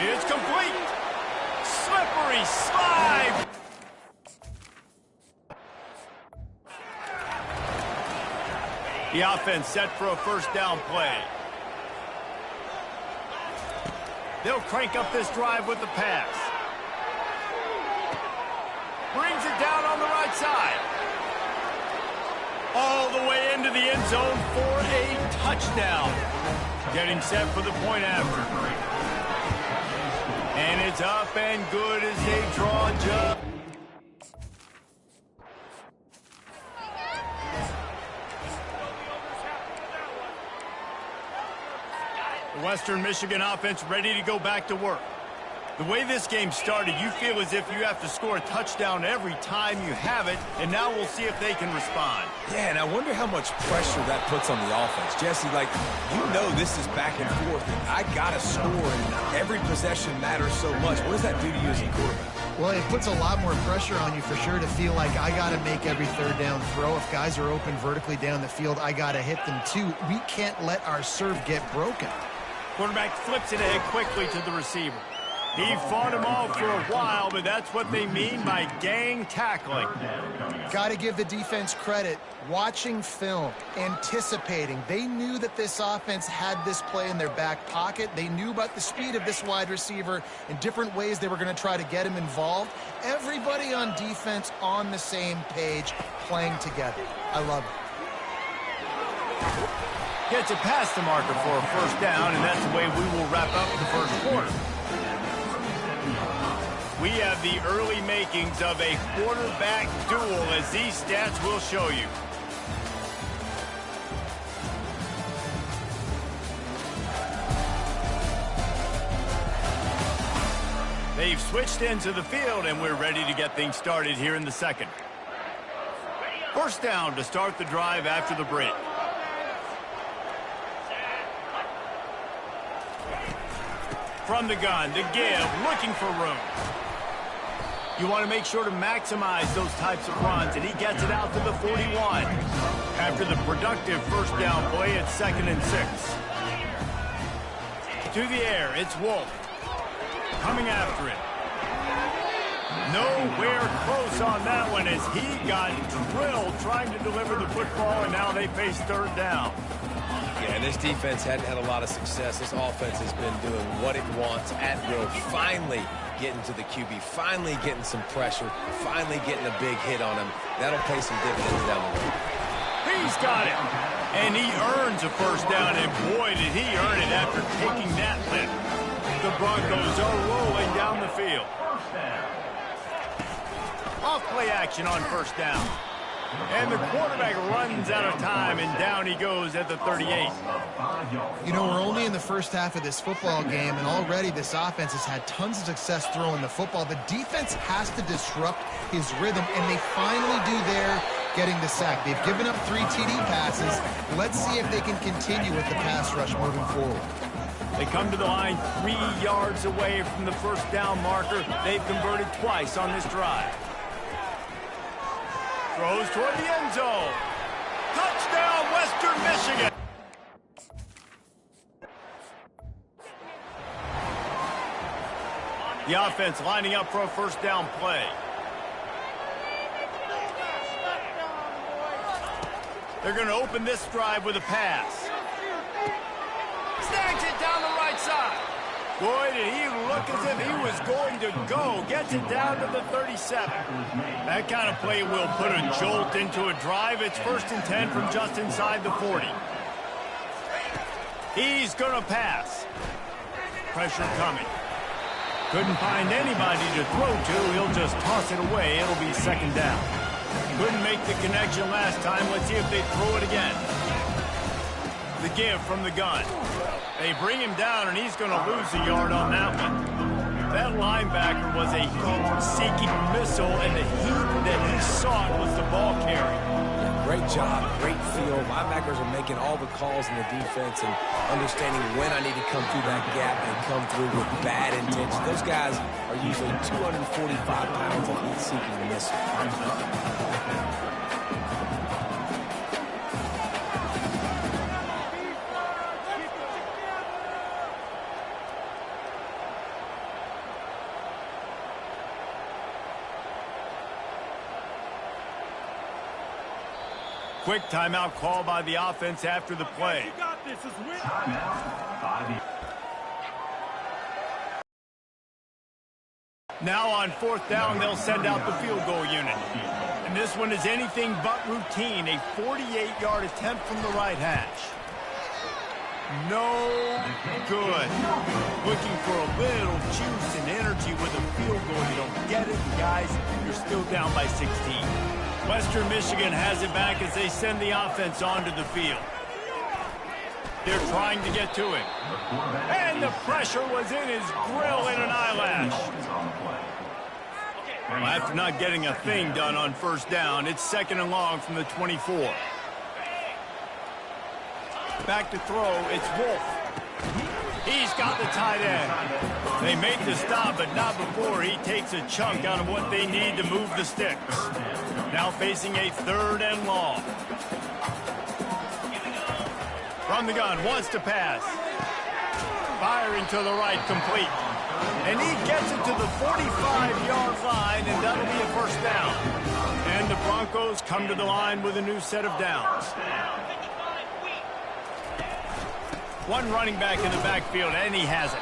[SPEAKER 1] It's complete. Slippery slide. The offense set for a first down play. They'll crank up this drive with the pass. Brings it down on the right side. All the way into the end zone for a touchdown. Getting set for the point after. And it's up and good as they draw just. The Western Michigan offense ready to go back to work. The way this game started, you feel as if you have to score a touchdown every time you have it, and now we'll see if they can respond.
[SPEAKER 2] Yeah, and I wonder how much pressure that puts on the offense. Jesse, like, you know this is back and forth, and I got to score, and every possession matters so much. What does that do to you as a quarterback?
[SPEAKER 3] Well, it puts a lot more pressure on you for sure to feel like I got to make every third down throw. If guys are open vertically down the field, I got to hit them too. We can't let our serve get broken.
[SPEAKER 1] Quarterback flips it ahead quickly to the receiver. He fought him off for a while, but that's what they mean by gang tackling.
[SPEAKER 3] Got to give the defense credit. Watching film, anticipating. They knew that this offense had this play in their back pocket. They knew about the speed of this wide receiver and different ways they were going to try to get him involved. Everybody on defense on the same page, playing together. I love it.
[SPEAKER 1] Gets it past the marker for a first down, and that's the way we will wrap up the first quarter. We have the early makings of a quarterback duel, as these stats will show you. They've switched into the field, and we're ready to get things started here in the second. First down to start the drive after the break. from the gun. The give, looking for room. You want to make sure to maximize those types of runs, and he gets it out to the 41. After the productive first down play, it's 2nd and 6. To the air, it's Wolf. Coming after it. Nowhere close on that one as he got drilled trying to deliver the football, and now they face 3rd down.
[SPEAKER 2] Yeah, this defense hadn't had a lot of success. This offense has been doing what it wants at will. Finally getting to the QB, finally getting some pressure, finally getting a big hit on him. That'll pay some dividends down the road.
[SPEAKER 1] He's got it. And he earns a first down, and boy, did he earn it after taking that lift. The Broncos are rolling down the field. Off play action on first down. And the quarterback runs out of time, and down he goes at the 38.
[SPEAKER 3] You know, we're only in the first half of this football game, and already this offense has had tons of success throwing the football. The defense has to disrupt his rhythm, and they finally do there, getting the sack. They've given up 3 TD passes. Let's see if they can continue with the pass rush moving forward.
[SPEAKER 1] They come to the line 3 yards away from the first down marker. They've converted twice on this drive. Throws toward the end zone. Touchdown, Western Michigan. The offense lining up for a first down play. They're going to open this drive with a pass. Snags it down the right side. Boy, did he look as if he was going to go. Gets it down to the 37. That kind of play will put a jolt into a drive. It's 1st and 10 from just inside the 40. He's going to pass. Pressure coming. Couldn't find anybody to throw to. He'll just toss it away. It'll be 2nd down. Couldn't make the connection last time. Let's see if they throw it again. The give from the gun. They bring him down, and he's going to lose a yard on that one. That linebacker was a heat-seeking missile, and the heat that he sought was the ball carry.
[SPEAKER 2] Great job, great feel. Linebackers are making all the calls in the defense and understanding when I need to come through that gap and come through with bad intention. Those guys are usually 245 pounds of heat-seeking missile.
[SPEAKER 1] Quick timeout call by the offense after the play. Now on 4th down, they'll send out the field goal unit. And this one is anything but routine. A 48-yard attempt from the right hash. No good. Looking for a little juice and energy with a field goal. You don't get it, guys. You're still down by 16. Western Michigan has it back as they send the offense onto the field. They're trying to get to him. And the pressure was in his grill in an eyelash. Well, after not getting a thing done on first down, it's 2nd and long from the 24. Back to throw, it's Wolf. He's got the tight end. They make the stop, but not before he takes a chunk out of what they need to move the sticks. Now facing a 3rd and long. From the gun, wants to pass. Firing to the right, complete. And he gets it to the 45-yard line, and that'll be a first down. And the Broncos come to the line with a new set of downs. One running back in the backfield, and he has it.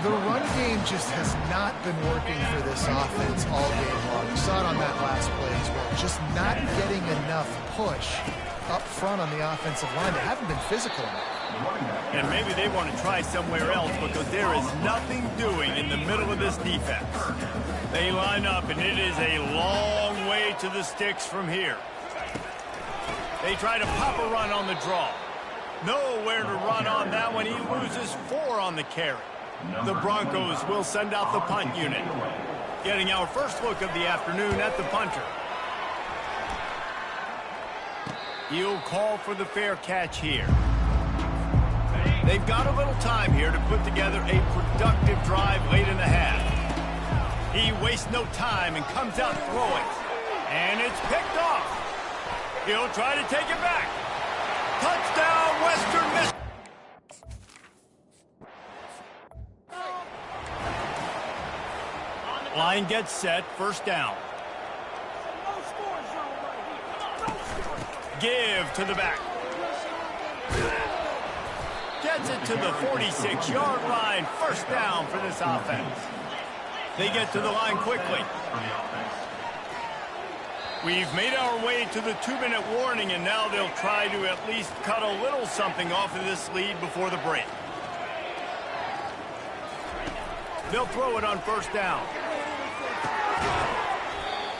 [SPEAKER 3] The run game just has not been working for this offense all game long. You saw it on that last play as well. Just not getting enough push up front on the offensive line. They haven't been physical enough.
[SPEAKER 1] And maybe they want to try somewhere else because there is nothing doing in the middle of this defense. They line up, and it is a long way to the sticks from here. They try to pop a run on the draw. Nowhere to run on that one. He loses 4 on the carry. The Broncos will send out the punt unit. Getting our first look of the afternoon at the punter. He'll call for the fair catch here. They've got a little time here to put together a productive drive late in the half. He wastes no time and comes out throwing. And it's picked off. He'll try to take it back. Touchdown, Western Michigan. Line gets set, first down. Give to the back. Gets it to the 46-yard line, first down for this offense. They get to the line quickly. We've made our way to the 2-minute warning, and now they'll try to at least cut a little something off of this lead before the break. They'll throw it on first down.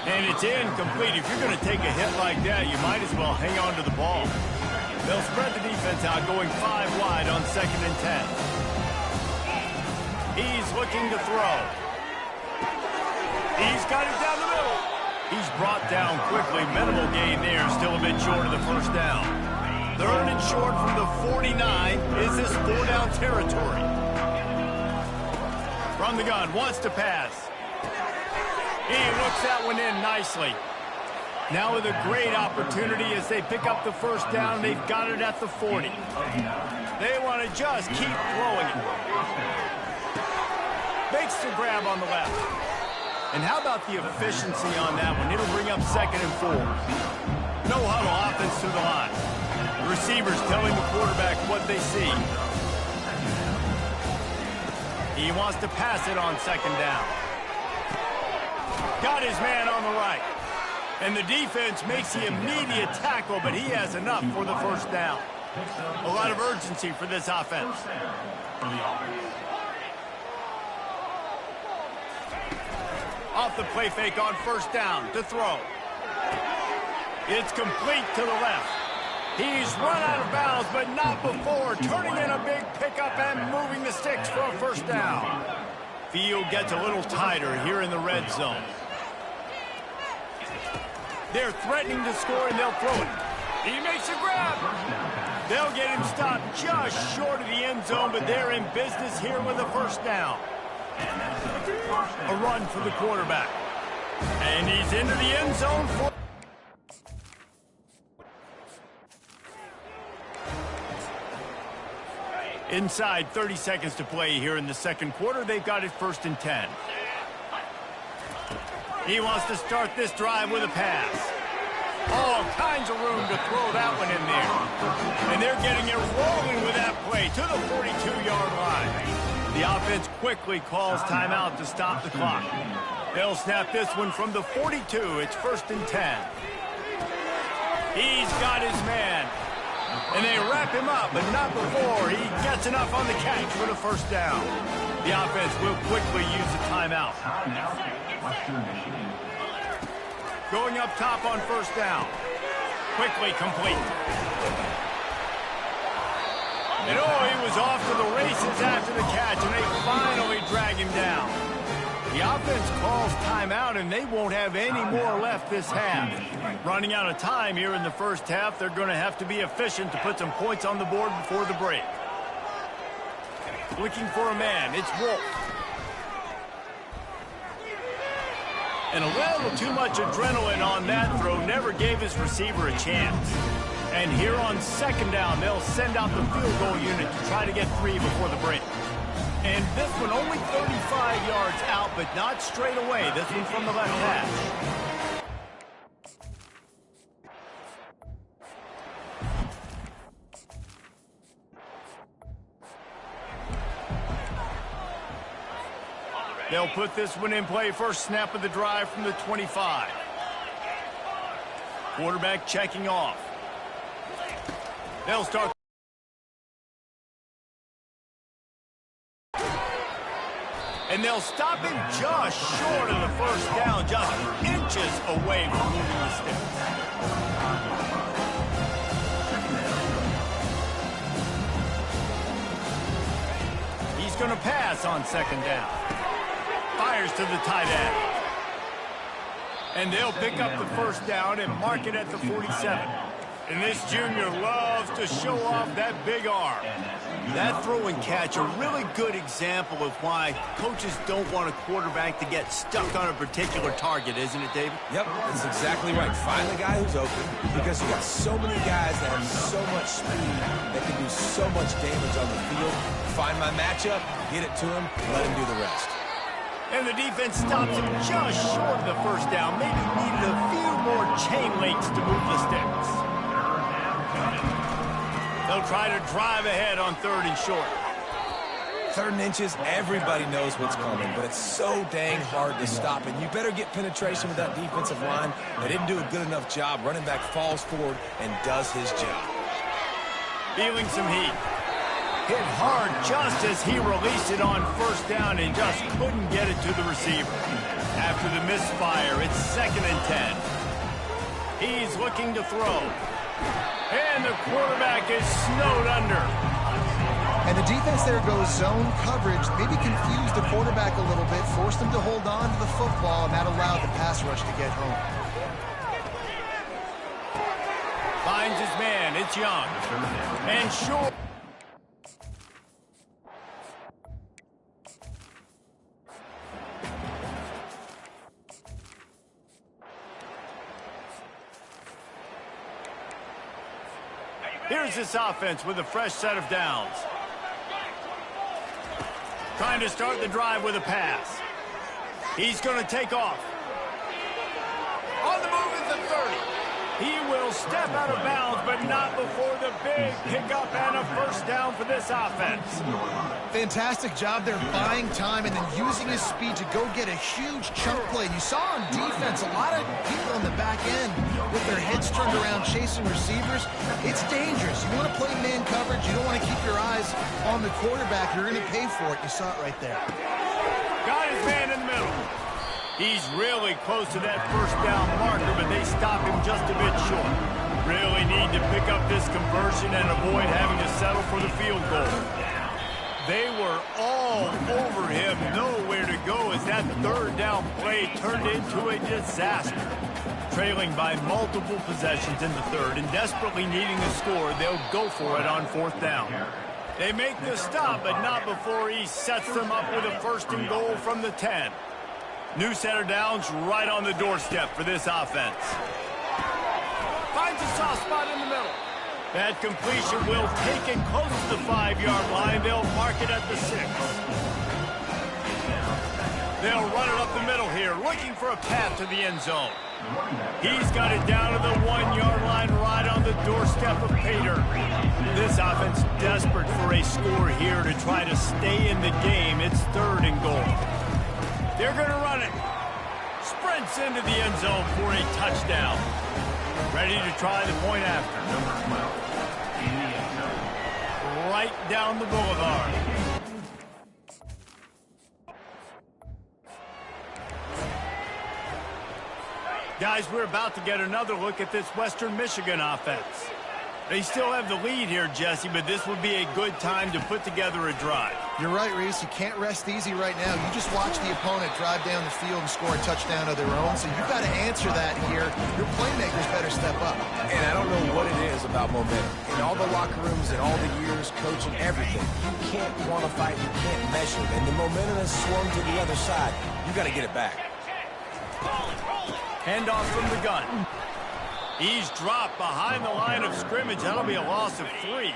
[SPEAKER 1] And it's incomplete. If you're going to take a hit like that, you might as well hang on to the ball. They'll spread the defense out, going 5 wide on 2nd and 10. He's looking to throw. He's got it down the middle. He's brought down quickly. Minimal gain there, still a bit short of the first down. 3rd and short from the 49. Is this 4-down territory? From the gun, wants to pass. He looks that one in nicely. Now with a great opportunity as they pick up the first down. They've got it at the 40. They want to just keep throwing it. Makes the grab on the left. And how about the efficiency on that one? It'll bring up 2nd and 4. No huddle offense to the line. The receivers telling the quarterback what they see. He wants to pass it on 2nd down. Got his man on the right. And the defense makes the immediate tackle, but he has enough for the first down. A lot of urgency for this offense. Off the play fake on first down to throw. It's complete to the left. He's run out of bounds, but not before turning in a big pickup and moving the sticks for a first down. Field gets a little tighter here in the red zone. They're threatening to score, and they'll throw it. He makes a grab. They'll get him stopped just short of the end zone, but they're in business here with a first down. A run for the quarterback. And he's into the end zone for... Inside 30 seconds to play here in the second quarter. They've got it 1st and 10. He wants to start this drive with a pass. All kinds of room to throw that one in there. And they're getting it rolling with that play to the 42-yard line. The offense quickly calls timeout to stop the clock. They'll snap this one from the 42. It's 1st and 10. He's got his man. And they wrap him up, but not before he gets enough on the catch for the first down. The offense will quickly use the timeout. Going up top on first down. Quickly complete. And he was off to the races after the catch, and they finally drag him down. The offense calls timeout, and they won't have any more left this half. Running out of time here in the first half, they're going to have to be efficient to put some points on the board before the break. Looking for a man, it's Wolf. And a little too much adrenaline on that throw never gave his receiver a chance. And here on 2nd down, they'll send out the field goal unit to try to get 3 before the break. And this one only 35 yards out, but not straight away. This one from the left hash. They'll put this one in play. First snap of the drive from the 25. Quarterback checking off. They'll start. And they'll stop him just short of the first down, just inches away from moving the sticks. He's going to pass on 2nd down. Fires to the tight end. And they'll pick up the first down and mark it at the 47. And this junior loves to show off that big arm. That throw and catch, a really good example of why coaches don't want a quarterback to get stuck on a particular target, isn't it, David?
[SPEAKER 2] Yep, that's exactly right. Find the guy who's open, because you got so many guys that have so much speed that can do so much damage on the field. Find my matchup, get it to him, let him do the rest.
[SPEAKER 1] And the defense stops him just short of the first down. Maybe needed a few more chain links to move the sticks. They'll try to drive ahead on 3rd and short.
[SPEAKER 2] 3rd and inches, everybody knows what's coming, but it's so dang hard to stop. And you better get penetration with that defensive line. They didn't do a good enough job. Running back falls forward and does his job.
[SPEAKER 1] Feeling some heat. Hit hard just as he released it on 1st down and just couldn't get it to the receiver. After the misfire, it's 2nd and 10. He's looking to throw. And the quarterback is snowed under.
[SPEAKER 3] And the defense there goes zone coverage, maybe confused the quarterback a little bit, forced him to hold on to the football, and that allowed the pass rush to get home.
[SPEAKER 1] Finds his man, it's Young. And short. Here's this offense with a fresh set of downs. Trying to start the drive with a pass. He's going to take off. On the move is the 30. He will step out of bounds, but not before the big pickup and a 1st down for this offense.
[SPEAKER 3] Fantastic job there buying time and then using his speed to go get a huge chunk play. You saw on defense a lot of people on the back end with their heads turned around chasing receivers. It's dangerous. You want to play man coverage. You don't want to keep your eyes on the quarterback. You're going to pay for it. You saw it right there.
[SPEAKER 1] Got his man in the middle. He's really close to that 1st down marker, but they stop him just a bit short. Really need to pick up this conversion and avoid having to settle for the field goal. They were all over him, nowhere to go as that 3rd down play turned into a disaster. Trailing by multiple possessions in the 3rd and desperately needing a score, they'll go for it on 4th down. They make the stop, but not before he sets them up with a 1st and goal from the 10. New set of downs right on the doorstep for this offense. Finds a soft spot in the middle. That completion will take it close to the 5-yard line. They'll mark it at the 6. They'll run it up the middle here, looking for a path to the end zone. He's got it down to the 1-yard line right on the doorstep of Pater. This offense desperate for a score here to try to stay in the game. It's 3rd and goal. They're going to run it. Sprints into the end zone for a touchdown. Ready to try the point after. Right down the boulevard. Guys, we're about to get another look at this Western Michigan offense. They still have the lead here, Jesse, but this would be a good time to put together a drive.
[SPEAKER 3] You're right, Reese. You can't rest easy right now. You just watch the opponent drive down the field and score a touchdown of their own, so you've got to answer that here. Your playmakers better step up.
[SPEAKER 2] And I don't know what it is about momentum. In all the locker rooms and all the years coaching everything, you can't quantify it, you can't measure it. And the momentum has swung to the other side. You got to get it back.
[SPEAKER 1] Handoff from the gun. He's dropped behind the line of scrimmage. That'll be a loss of 3.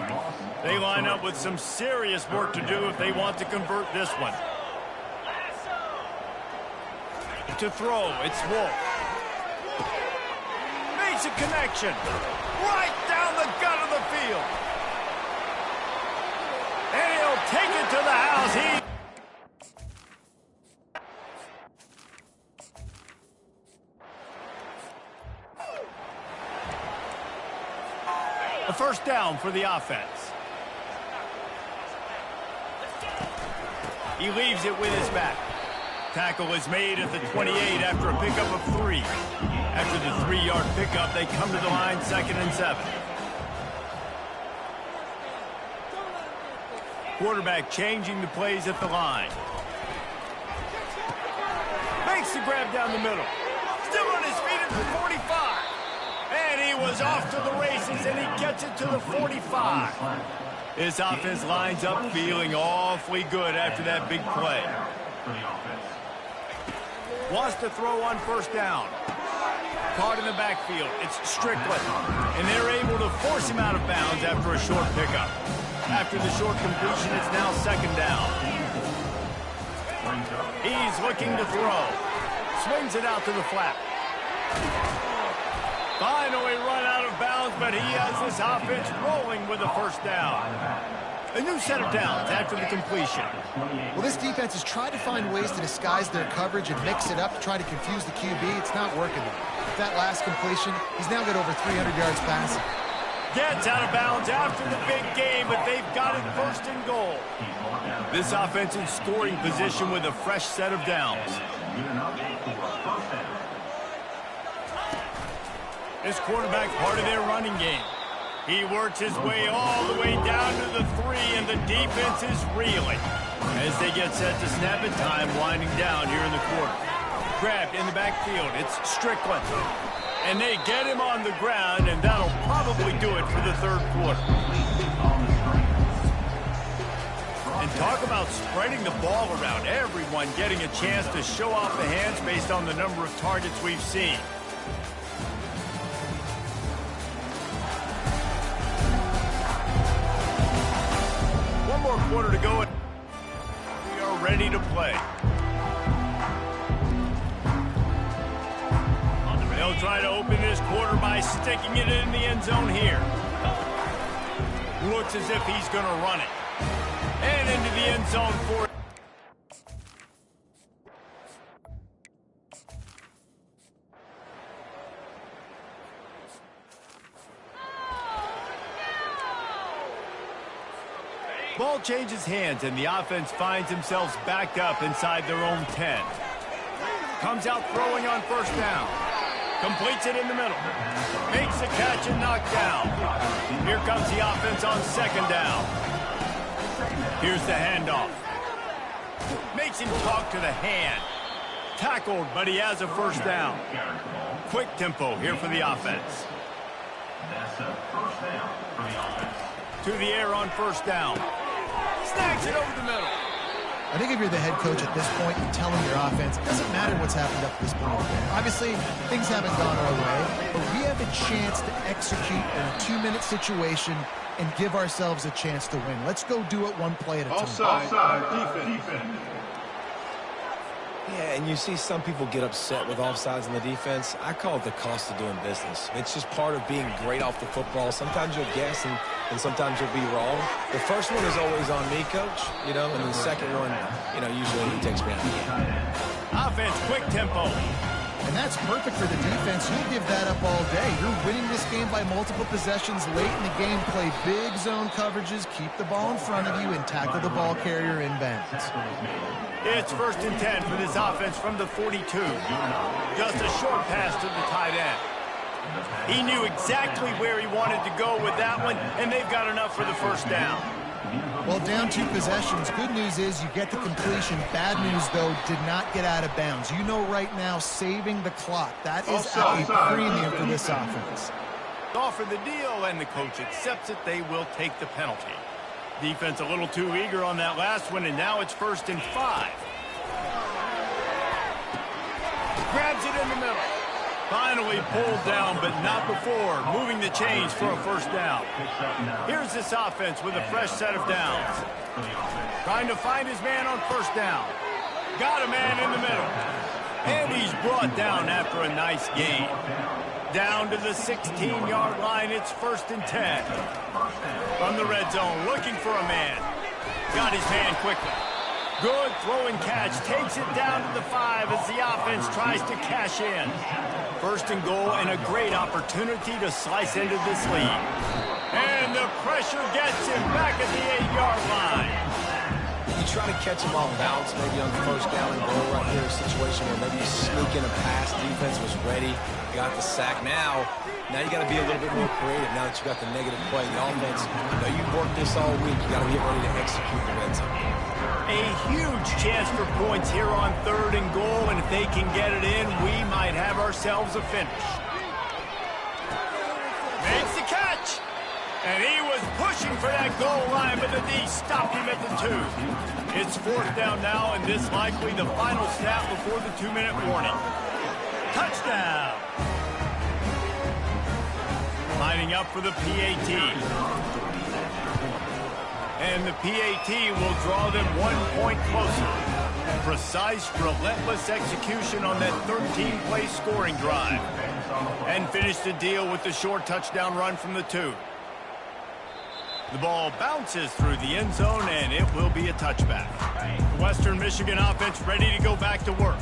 [SPEAKER 1] They line up with some serious work to do if they want to convert this one. To throw, it's Wolf. Makes a connection. Right down the gut of the field. And he'll take it to the house. A 1st down for the offense. He leaves it with his back. Tackle is made at the 28 after a pickup of 3. After the 3-yard pickup, they come to the line 2nd and 7. Quarterback changing the plays at the line. Makes the grab down the middle. Still on his feet at the 45. And he was He's off to the races, and he gets it to the 45. This offense lines up feeling awfully good after that big play. Wants to throw on first down. Caught in the backfield. It's Strickland. And they're able to force him out of bounds after a short pickup. After the short completion, it's now second down. He's looking to throw. Swings it out to the flat. Finally run out of bounds, but he has this offense rolling with a first down. A new set of downs after the completion.
[SPEAKER 3] Well, this defense has tried to find ways to disguise their coverage and mix it up to try to confuse the QB. It's not working. With that last completion, he's now got over 300 yards passing.
[SPEAKER 1] Gets out of bounds after the big game, but they've got it first and goal. This offense in scoring position with a fresh set of downs. This quarterback's part of their running game. He works his way all the way down to the 3, and the defense is reeling. As they get set to snap it, time winding down here in the quarter. Grabbed in the backfield, it's Strickland. And they get him on the ground, and that'll probably do it for the third quarter. And talk about spreading the ball around. Everyone getting a chance to show off the hands based on the number of targets we've seen. One more quarter to go, and we are ready to play. They'll try to open this quarter by sticking it in the end zone here. Looks as if he's going to run it. And into the end zone for it. Ball changes hands, and the offense finds themselves backed up inside their own 10. Comes out throwing on first down. Completes it in the middle. Makes the catch and knocked down. Here comes the offense on second down. Here's the handoff. Makes him talk to the hand. Tackled, but he has a first down. Quick tempo here for the offense.
[SPEAKER 4] That's a first down for the offense.
[SPEAKER 1] To the air on first down. Snags it over the middle.
[SPEAKER 3] I think if you're the head coach at this point, you're telling your offense, it doesn't matter what's happened up to this point in the game. Obviously, things haven't gone our way, but we have a chance to execute in a 2-minute situation and give ourselves a chance to win. Let's go do it one play at a time.
[SPEAKER 6] Offside, defense.
[SPEAKER 2] Yeah, and you see some people get upset with offsides in the defense. I call it the cost of doing business. It's just part of being great off the football. Sometimes you'll guess and sometimes you'll be wrong. The first one is always on me, Coach, and the second one, usually he takes me out of the game.
[SPEAKER 1] Offense, quick tempo.
[SPEAKER 3] And that's perfect for the defense. You'll give that up all day. You're winning this game by multiple possessions late in the game. Play big zone coverages, keep the ball in front of you, and tackle the ball carrier in bounds.
[SPEAKER 1] It's 1st and 10 for this offense from the 42. Just a short pass to the tight end. He knew exactly where he wanted to go with that one, and they've got enough for the first down.
[SPEAKER 3] Well, down 2 possessions. Good news is you get the completion. Bad news, though, did not get out of bounds. You know right now, saving the clock. That is at a premium for this offense.
[SPEAKER 1] Offer the deal, and the coach accepts it. They will take the penalty. Defense a little too eager on that last one, and now it's 1st and 5. Grabs it in the middle. Finally pulled down, but not before. Moving the chains for a first down. Here's this offense with a fresh set of downs. Trying to find his man on first down. Got a man in the middle. And he's brought down after a nice gain. Down to the 16-yard line, it's 1st and 10. From the red zone, looking for a man. Got his man quickly. Good throwing catch, takes it down to the 5 as the offense tries to cash in. 1st and goal, and a great opportunity to slice into this lead. And the pressure gets him back at the 8-yard line.
[SPEAKER 2] You try to catch him off balance, maybe on the first down and goal right here, a situation where maybe you sneak in a pass, defense was ready, got the sack. Now you got to be a little bit more creative now that you got the negative play. The offense, you've worked this all week. You got to get ready to execute the red zone.
[SPEAKER 1] A huge chance for points here on 3rd and goal, and if they can get it in, we might have ourselves a finish. And he was pushing for that goal line, but the D stopped him at the 2. It's 4th down now, and this likely the final snap before the 2-minute warning. Touchdown! Lining up for the PAT. And the PAT will draw them 1 point closer. Precise, relentless execution on that 13-play scoring drive. And finish the deal with the short touchdown run from the 2. The ball bounces through the end zone, and it will be a touchback. Western Michigan offense ready to go back to work.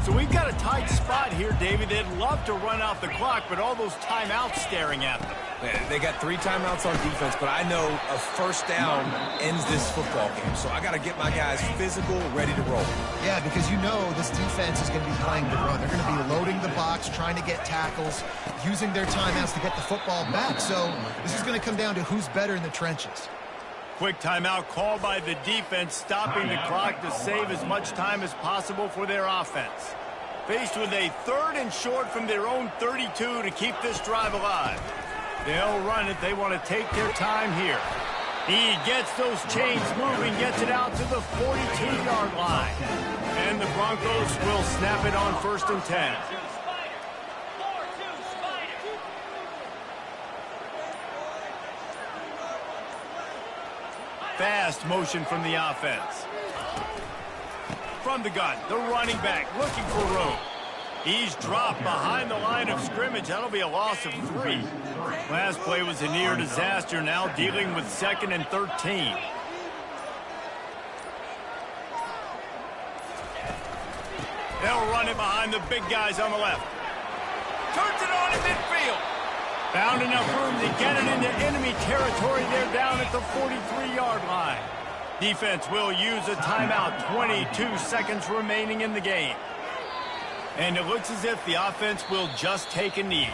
[SPEAKER 1] So we've got a tight spot here, David. They'd love to run out the clock, but all those timeouts staring at them.
[SPEAKER 2] They got 3 timeouts on defense, but I know a first down ends this football game. So I got to get my guys physical, ready to roll.
[SPEAKER 3] Yeah, because you know this defense is going to be playing the run. They're going to be loading the box, trying to get tackles, using their timeouts to get the football back. So this is going to come down to who's better in the trenches.
[SPEAKER 1] Quick timeout called by the defense, stopping the clock to save as much time as possible for their offense. Faced with a 3rd and short from their own 32 to keep this drive alive. They'll run it. They want to take their time here. He gets those chains moving, gets it out to the 42-yard line. And the Broncos will snap it on 1st and 10. Fast motion from the offense. From the gun, the running back looking for room. He's dropped behind the line of scrimmage. That'll be a loss of 3. Last play was a near disaster, now dealing with 2nd and 13. They'll run it behind the big guys on the left. Turns it on in midfield. Found enough room to get it into enemy territory. They're down at the 43-yard line. Defense will use a timeout. 22 seconds remaining in the game. And it looks as if the offense will just take a knee.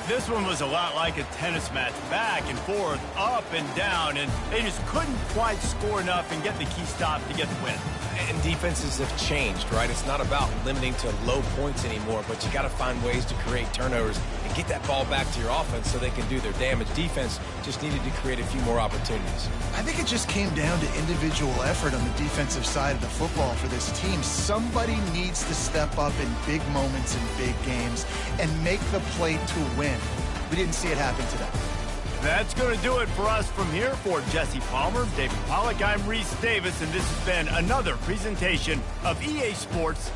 [SPEAKER 1] This one was a lot like a tennis match, back and forth, up and down, and they just couldn't quite score enough and get the key stop to get the win.
[SPEAKER 2] And defenses have changed, right? It's not about limiting to low points anymore, but you got to find ways to create turnovers and get that ball back to your offense so they can do their damage. Defense just needed to create a few more opportunities.
[SPEAKER 3] I think it just came down to individual effort on the defensive side of the football for this team. Somebody needs to step up in big moments in big games and make the play to win. We didn't see it happen today.
[SPEAKER 1] That's going to do it for us from here. For Jesse Palmer, David Pollack, I'm Reese Davis, and this has been another presentation of EA Sports.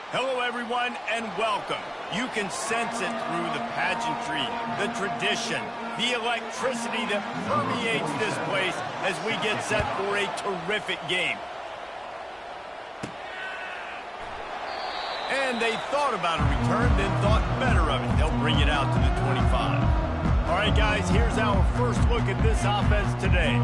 [SPEAKER 1] Hello, everyone, and welcome. You can sense it through the pageantry, the tradition, the electricity that permeates this place as we get set for a terrific game. And they thought about a return, then thought better of it. They'll bring it out to the 25. All right, guys, here's our first look at this offense today.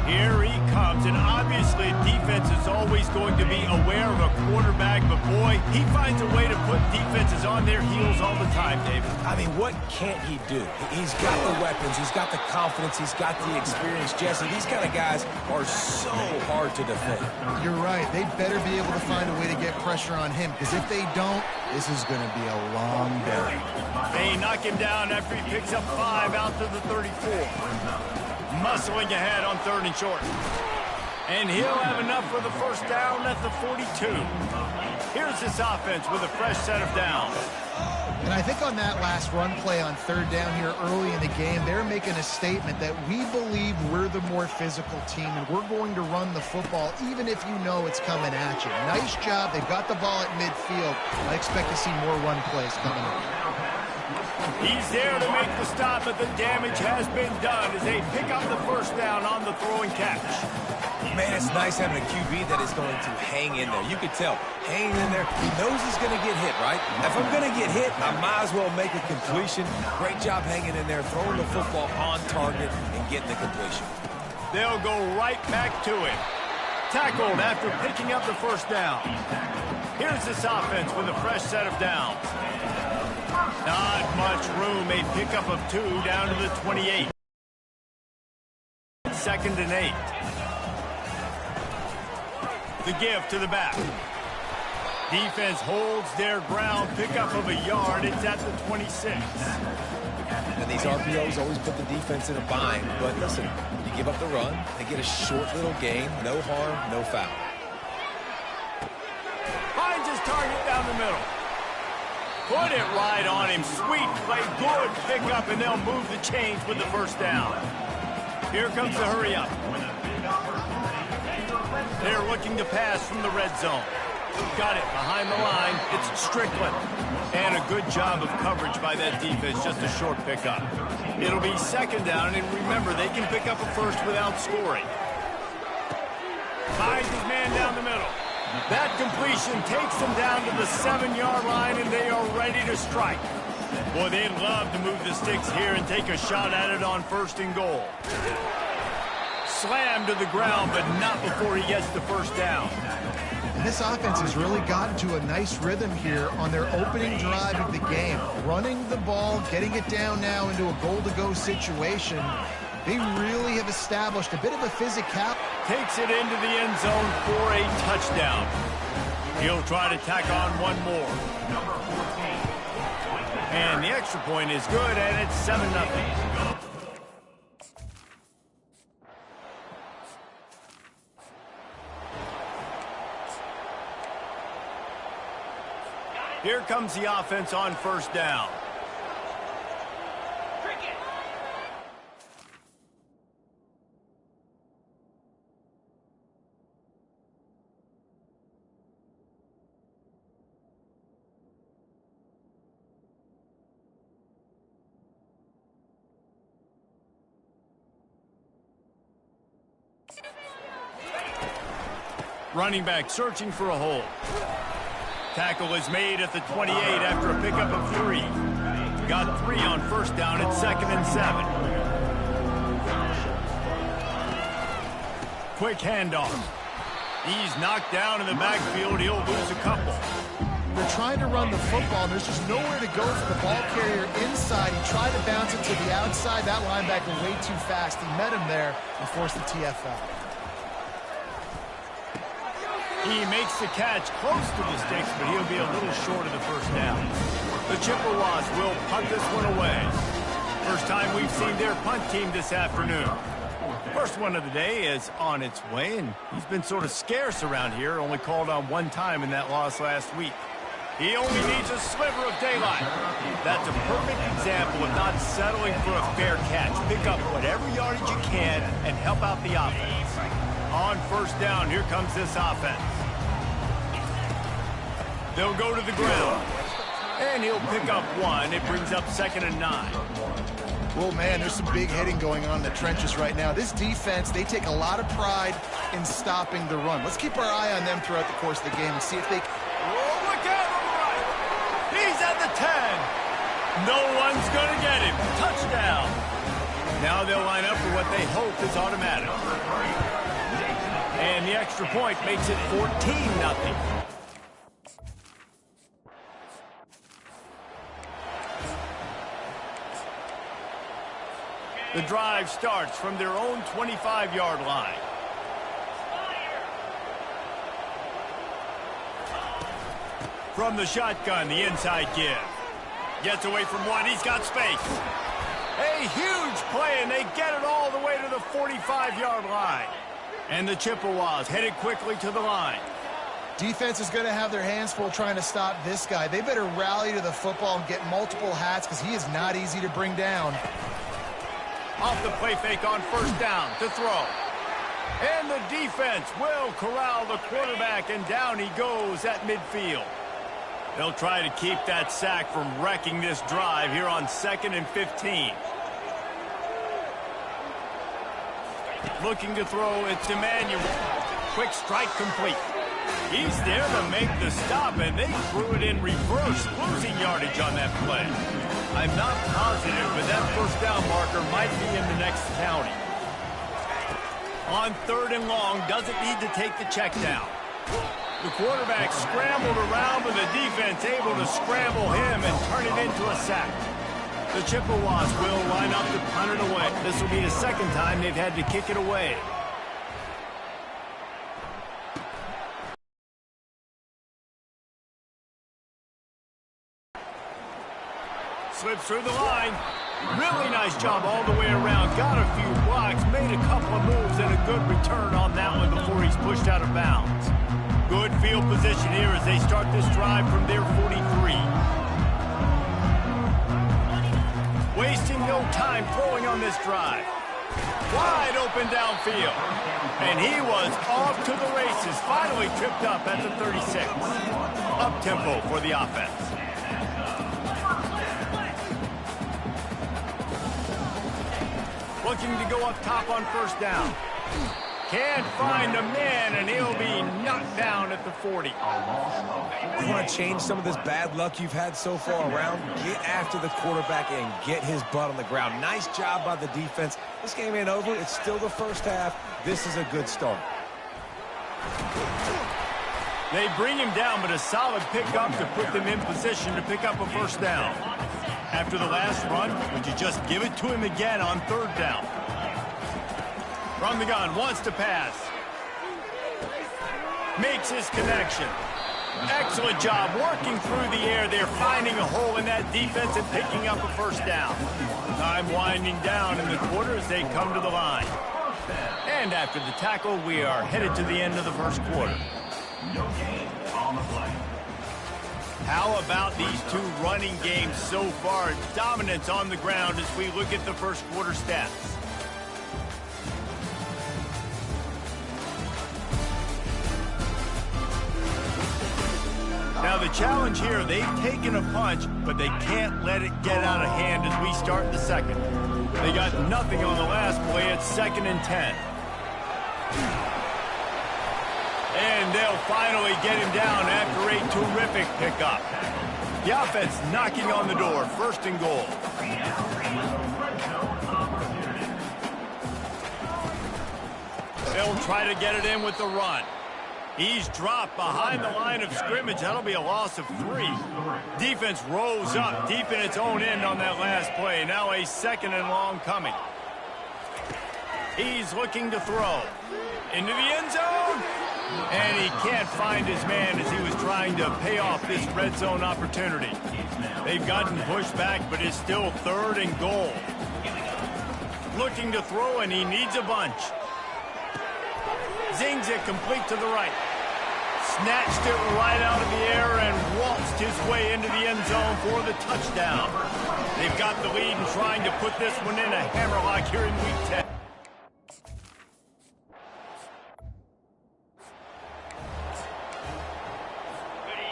[SPEAKER 1] Here he comes, and obviously defense is always going to be aware of a quarterback, but boy, he finds a way to put defenses on their heels all the time, David.
[SPEAKER 2] I mean, what can't he do? He's got the weapons, he's got the confidence, he's got the experience. Jesse, these kind of guys are so hard to defend.
[SPEAKER 3] You're right. They better be able to find a way to get pressure on him, because if they don't, this is going to be a long day.
[SPEAKER 1] They knock him down after he picks up 5 out to the 34. Muscling ahead on 3rd and short. And he'll have enough for the first down at the 42. Here's this offense with a fresh set of downs.
[SPEAKER 3] And I think on that last run play on 3rd down here early in the game, they're making a statement that we believe we're the more physical team and we're going to run the football even if you know it's coming at you. Nice job. They've got the ball at midfield. I expect to see more run plays coming up.
[SPEAKER 1] He's there to make the stop, but the damage has been done as they pick up the first down on the throwing catch.
[SPEAKER 2] Man, it's nice having a QB that is going to hang in there. You can tell, hanging in there, he knows he's going to get hit, right? If I'm going to get hit, I might as well make a completion. Great job hanging in there, throwing the football on target and getting the completion.
[SPEAKER 1] They'll go right back to him. Tackled after picking up the first down. Here's this offense with a fresh set of downs. Not much room. A pickup of 2 down to the 28. 2nd and 8. The give to the back. Defense holds their ground. Pickup of a yard. It's at the 26.
[SPEAKER 2] And these RPOs always put the defense in a bind. But listen, you give up the run, they get a short little gain. No harm, no foul.
[SPEAKER 1] Finds his target down the middle. Put it right on him. Sweet play. Good pickup, and they'll move the chains with the first down. Here comes the hurry up. They're looking to pass from the red zone. Got it behind the line. It's Strickland. And a good job of coverage by that defense. Just a short pickup. It'll be 2nd down, and remember, they can pick up a first without scoring. Finds his man down the middle. That completion takes them down to the 7-yard line, and they are ready to strike. Boy, they'd love to move the sticks here and take a shot at it on 1st and goal. Slammed to the ground, but not before he gets the first down.
[SPEAKER 3] And this offense has really gotten to a nice rhythm here on their opening drive of the game. Running the ball, getting it down now into a goal-to-go situation. They really have established a bit of a physicality.
[SPEAKER 1] Takes it into the end zone for a touchdown. He'll try to tack on one more. And the extra point is good, and it's 7-0. Here comes the offense on 1st down. Running back searching for a hole. Tackle is made at the 28 after a pickup of 3. Got 3 on 1st down at 2nd and 7. Quick handoff. He's knocked down in the backfield. He'll lose a couple.
[SPEAKER 3] They're trying to run the football, and there's just nowhere to go for the ball carrier inside. He tried to bounce it to the outside. That linebacker way too fast. He met him there and forced the TFL.
[SPEAKER 1] He makes the catch close to the sticks, but he'll be a little short of the first down. The Chippewas will punt this one away. First time we've seen their punt team this afternoon. First one of the day is on its way, and he's been sort of scarce around here, only called on 1 time in that loss last week. He only needs a sliver of daylight. That's a perfect example of not settling for a fair catch. Pick up whatever yardage you can and help out the offense. On 1st down, here comes this offense. They'll go to the ground. And he'll pick up one. It brings up 2nd and 9.
[SPEAKER 3] Well, man, there's some big hitting going on in the trenches right now. This defense, they take a lot of pride in stopping the run. Let's keep our eye on them throughout the course of the game and see if they...
[SPEAKER 1] Oh, look out on the right. He's at the 10. No one's going to get him. Touchdown. Now they'll line up for what they hope is automatic. And the extra point makes it 14-0. The drive starts from their own 25-yard line. From the shotgun, the inside give. Gets away from one. He's got space. A huge play, and they get it all the way to the 45-yard line. And the Chippewas headed quickly to the line.
[SPEAKER 3] Defense is going to have their hands full trying to stop this guy. They better rally to the football and get multiple hats because he is not easy to bring down.
[SPEAKER 1] Off the play fake on 1st down to throw. And the defense will corral the quarterback, and down he goes at midfield. They'll try to keep that sack from wrecking this drive here on 2nd and 15. Looking to throw, it's Emmanuel. Quick strike complete. He's there to make the stop, and they threw it in reverse, losing yardage on that play. I'm not positive, but that 1st down marker might be in the next county. On 3rd and long, doesn't need to take the check down. The quarterback scrambled around, but the defense able to scramble him and turn it into a sack. The Chippewas will line up to punt it away. This will be the 2nd time they've had to kick it away. Slips through the line. Really nice job all the way around. Got a few blocks, made a couple of moves, and a good return on that one before he's pushed out of bounds. Good field position here as they start this drive from their 43. Wasting no time throwing on this drive. Wide open downfield. And he was off to the races. Finally tripped up at the 36. Up-tempo for the offense. Looking to go up top on 1st down. Can't find a man, and he'll be knocked down at the 40.
[SPEAKER 2] You want to change some of this bad luck you've had so far around? Get after the quarterback and get his butt on the ground. Nice job by the defense. This game ain't over. It's still the 1st half. This is a good start.
[SPEAKER 1] They bring him down, but a solid pickup to put them in position to pick up a 1st down. After the last run, would you just give it to him again on 3rd down? From the gun, wants to pass. Makes his connection. Excellent job working through the air. They're finding a hole in that defense and picking up a 1st down. Time winding down in the quarter as they come to the line. And after the tackle, we are headed to the end of the 1st quarter.
[SPEAKER 4] No gain on the play.
[SPEAKER 1] How about these two running games so far? Dominance on the ground as we look at the 1st quarter stats. Now the challenge here, they've taken a punch, but they can't let it get out of hand as we start the 2nd. They got nothing on the last play. It's 2nd and 10. And they'll finally get him down after a terrific pickup. The offense knocking on the door, 1st and goal. They'll try to get it in with the run. He's dropped behind the line of scrimmage. That'll be a loss of 3. Defense rose up deep in its own end on that last play. Now a 2nd and long coming. He's looking to throw. Into the end zone. And he can't find his man as he was trying to pay off this red zone opportunity. They've gotten pushed back, but it's still 3rd and goal. Looking to throw, and he needs a bunch. Zings it complete to the right. Snatched it right out of the air and waltzed his way into the end zone for the touchdown. They've got the lead and trying to put this one in a hammerlock here in week 10.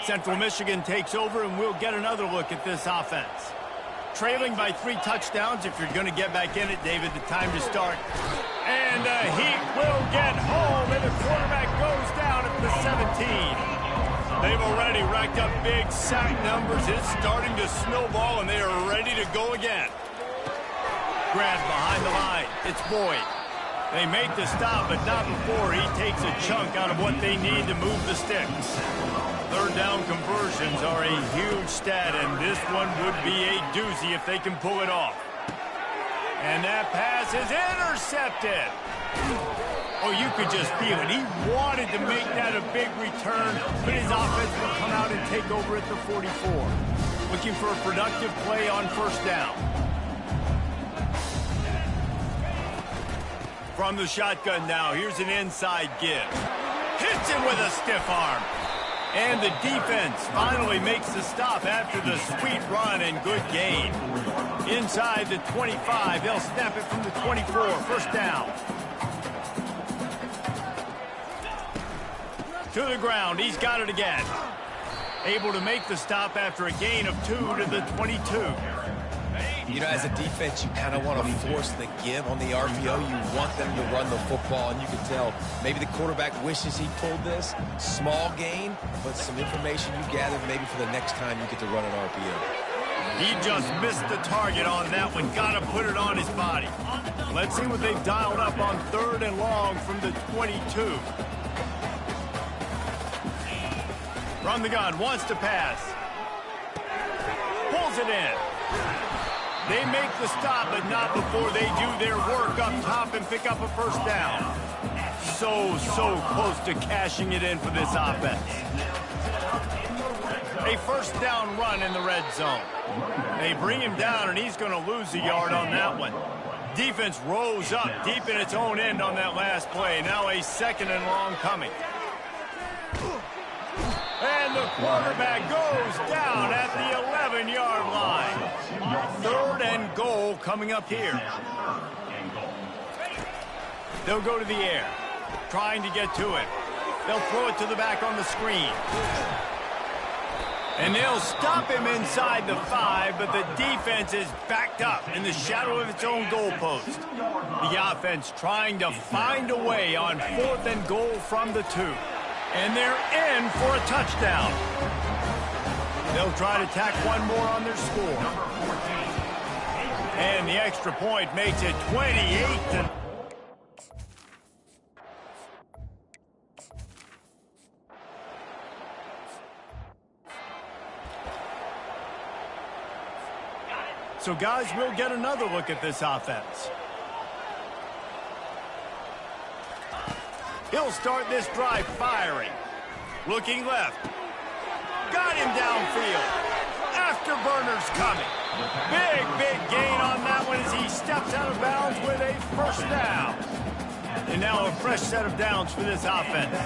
[SPEAKER 1] Central Michigan takes over, and we'll get another look at this offense. Trailing by 3 touchdowns. If you're going to get back in it, David, the time to start. And he will get home, and the quarterback goes down at the 17. They've already racked up big sack numbers. It's starting to snowball, and they are ready to go again. Grabbed behind the line. It's Boyd. They make the stop, but not before he takes a chunk out of what they need to move the sticks. Third down conversions are a huge stat, and this one would be a doozy if they can pull it off. And that pass is intercepted. Oh, you could just feel it. He wanted to make that a big return, but his offense will come out and take over at the 44. Looking for a productive play on first down. From the shotgun now, here's an inside give. Hits him with a stiff arm. And the defense finally makes the stop after the sweet run and good gain. Inside the 25, they'll snap it from the 24. First down. To the ground, he's got it again. Able to make the stop after a gain of 2 to the 22.
[SPEAKER 2] You know, as a defense, you kind of want to force the give on the RPO. You want them to run the football, and you can tell maybe the quarterback wishes he pulled this. Small gain, but some information you gather maybe for the next time you get to run an RPO.
[SPEAKER 1] He just missed the target on that one. Got to put it on his body. Let's see what they've dialed up on 3rd and long from the 22. From the gun, wants to pass. Pulls it in. They make the stop, but not before they do their work up top and pick up a first down. So close to cashing it in for this offense. A first down run in the red zone. They bring him down, and he's going to lose a yard on that one. Defense rose up deep in its own end on that last play. Now a 2nd and long coming. And the quarterback goes down at the 11-yard line. 3rd and goal coming up here. They'll go to the air, trying to get to it. They'll throw it to the back on the screen. And they'll stop him inside the 5, but the defense is backed up in the shadow of its own goalpost. The offense trying to find a way on 4th and goal from the 2. And they're in for a touchdown. They'll try to tack one more on their score. And the extra point makes it 28. So, guys, we'll get another look at this offense. He'll start this drive firing. Looking left. Got him downfield. Afterburner's coming. Big gain on that one as he steps out of bounds with a first down. And now a fresh set of downs for this offense.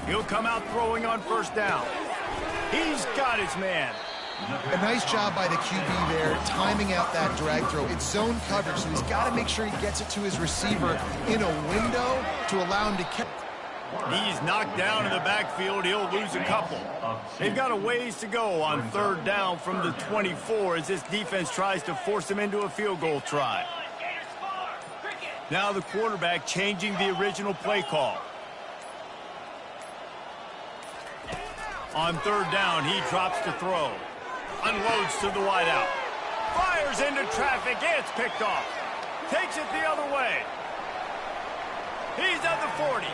[SPEAKER 1] He'll come out throwing on first down. He's got his man.
[SPEAKER 3] A nice job by the QB there, timing out that drag throw. It's zone coverage, so he's got to make sure he gets it to his receiver in a window to allow him to catch.
[SPEAKER 1] He's knocked down in the backfield. He'll lose a couple. They've got a ways to go on 3rd down from the 24 as this defense tries to force him into a field goal try. Now the quarterback changing the original play call. On 3rd down, he drops to throw. Unloads to the wideout. Fires into traffic. It's picked off. Takes it the other way. He's at the 40.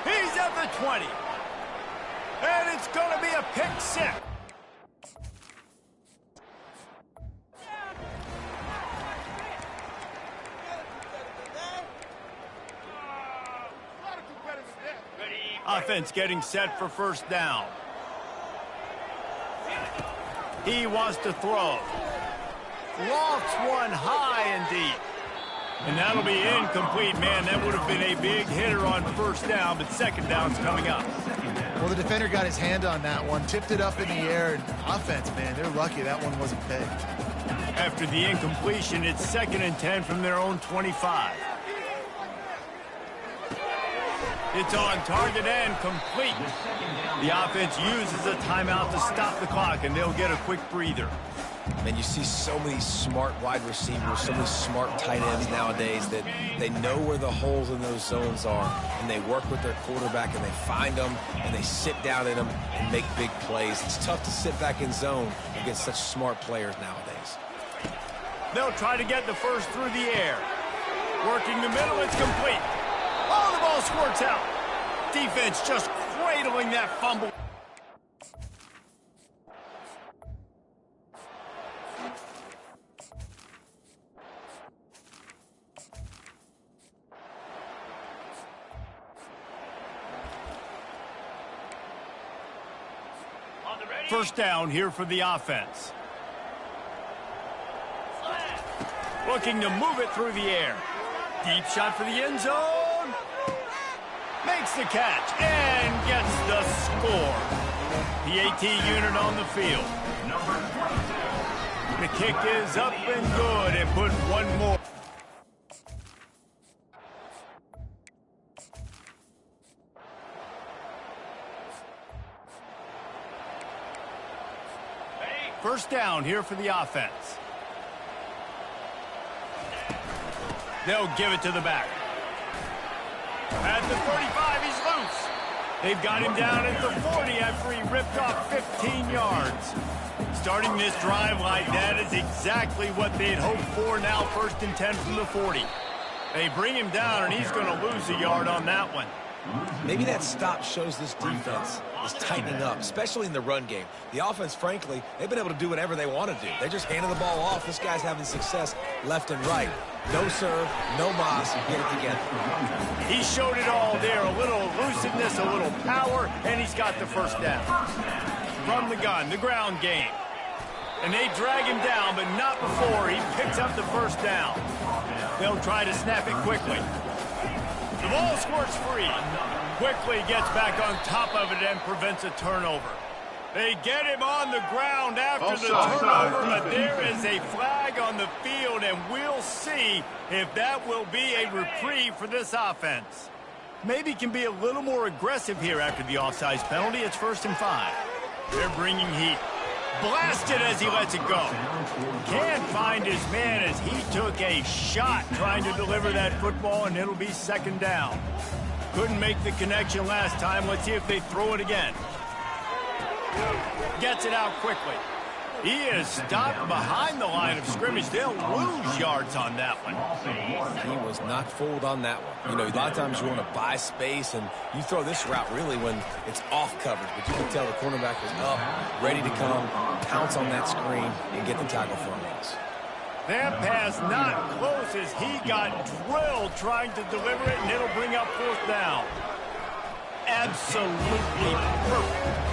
[SPEAKER 1] He's at the 20. And it's going to be a pick 6. Offense getting set for first down. He wants to throw. Lofts one high and deep. And that'll be incomplete, man. That would have been a big hitter on first down, but second down's coming up.
[SPEAKER 3] Well, the defender got his hand on that one, tipped it up in the air, and offense, man, they're lucky that one wasn't pegged.
[SPEAKER 1] After the incompletion, it's 2nd and 10 from their own 25. It's on target and complete. The offense uses a timeout to stop the clock, and they'll get a quick breather.
[SPEAKER 2] And you see so many smart wide receivers, so many smart tight ends nowadays that they know where the holes in those zones are, and they work with their quarterback, and they find them, and they sit down in them and make big plays. It's tough to sit back in zone against such smart players nowadays.
[SPEAKER 1] They'll try to get the first through the air. Working the middle, it's complete. Oh, the ball squirts out. Defense just cradling that fumble. First down here for the offense. Looking to move it through the air. Deep shot for the end zone. Makes the catch and gets the score. The AT unit on the field. The kick is up and good, and put one more. First down here for the offense. They'll give it to the back. At the 35, he's loose. They've got him down at the 40 after he ripped off 15 yards. Starting this drive like that is exactly what they'd hoped for. Now 1st and 10 from the 40. They bring him down, and he's going to lose a yard on that one.
[SPEAKER 2] Maybe that stop shows this defense is tightening up, especially in the run game. The offense, frankly, they've been able to do whatever they want to do. They're just handing the ball off. This guy's having success left and right. No serve, no moss, get it together.
[SPEAKER 1] He showed it all there. A little elusiveness, a little power, and he's got the first down. From the gun, the ground game. And they drag him down, but not before he picks up the first down. They'll try to snap it quickly. The ball squirts free. Quickly gets back on top of it and prevents a turnover. They get him on the ground after the turnover, but there is a flag on the field, and we'll see if that will be a reprieve for this offense. Maybe can be a little more aggressive here after the offsides penalty. It's 1st and 5. They're bringing heat. Blasted as he lets it go. Can't find his man as he took a shot trying to deliver that football, and it'll be 2nd down. Couldn't make the connection last time. Let's see if they throw it again. Gets it out quickly. He is stopped behind the line of scrimmage. They'll lose yards on that one.
[SPEAKER 2] He was not fooled on that one. You know, a lot of times you want to buy space, and you throw this route really when it's off coverage. But you can tell the cornerback was up, ready to come, pounce on that screen, and get the tackle for a loss.
[SPEAKER 1] That pass not close as he got drilled trying to deliver it, and it'll bring up 4th down. Absolutely perfect.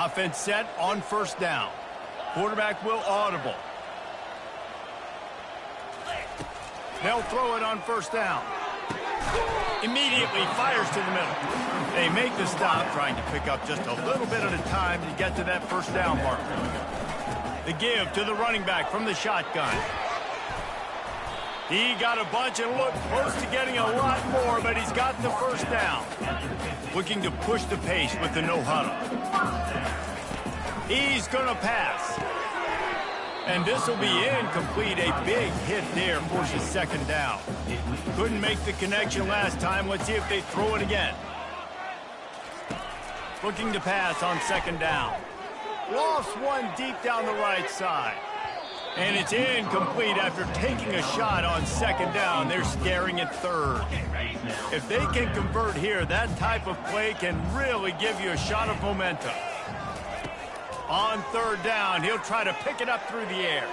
[SPEAKER 1] Offense set on 1st down. Quarterback will audible. They'll throw it on 1st down. Immediately fires to the middle. They make the stop, trying to pick up just a little bit at a time to get to that 1st down mark. The give to the running back from the shotgun. He got a bunch and looked close to getting a lot more, but he's got the 1st down. Looking to push the pace with the no huddle. He's going to pass. And this will be incomplete. A big hit there forces 2nd down. Couldn't make the connection last time. Let's see if they throw it again. Looking to pass on 2nd down. Lofts one deep down the right side. And it's incomplete after taking a shot on 2nd down. They're staring at 3rd. If they can convert here, that type of play can really give you a shot of momentum. On 3rd down, he'll try to pick it up through the air.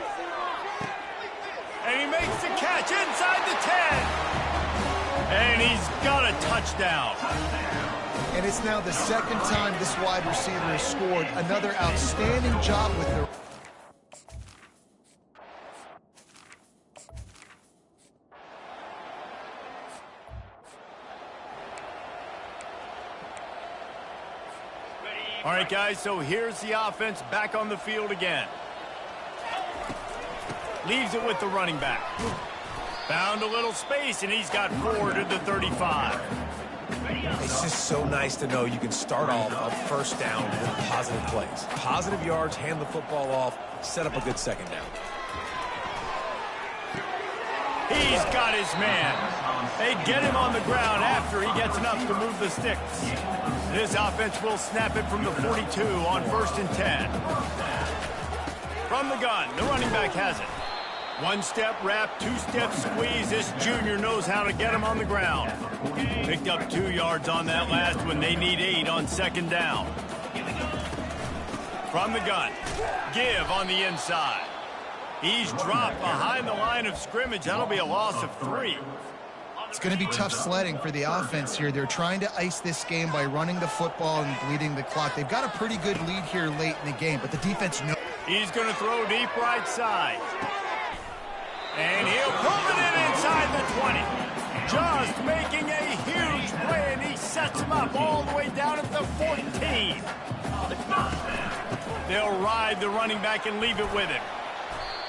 [SPEAKER 1] And he makes the catch inside the 10. And he's got a touchdown.
[SPEAKER 3] And it's now the 2nd time this wide receiver has scored. Another outstanding job with the...
[SPEAKER 1] All right, guys, so here's the offense back on the field again. Leaves it with the running back. Found a little space, and he's got 4 to the 35.
[SPEAKER 2] It's just so nice to know you can start off a first down with positive plays. Positive yards, hand the football off, set up a good second down.
[SPEAKER 1] He's got his man. They get him on the ground after he gets enough to move the sticks. This offense will snap it from the 42 on 1st and 10. From the gun, the running back has it. 1-step wrap, 2-step squeeze. This junior knows how to get him on the ground. Picked up 2 yards on that last one. They need 8 on 2nd down. From the gun, give on the inside. He's dropped behind the line of scrimmage. That'll be a loss of 3.
[SPEAKER 3] It's going to be tough sledding for the offense here. They're trying to ice this game by running the football and bleeding the clock. They've got a pretty good lead here late in the game, but the defense knows.
[SPEAKER 1] He's going to throw deep right side. And he'll pull it in inside the 20. Just making a huge play, and he sets him up all the way down at the 14. They'll ride the running back and leave it with him.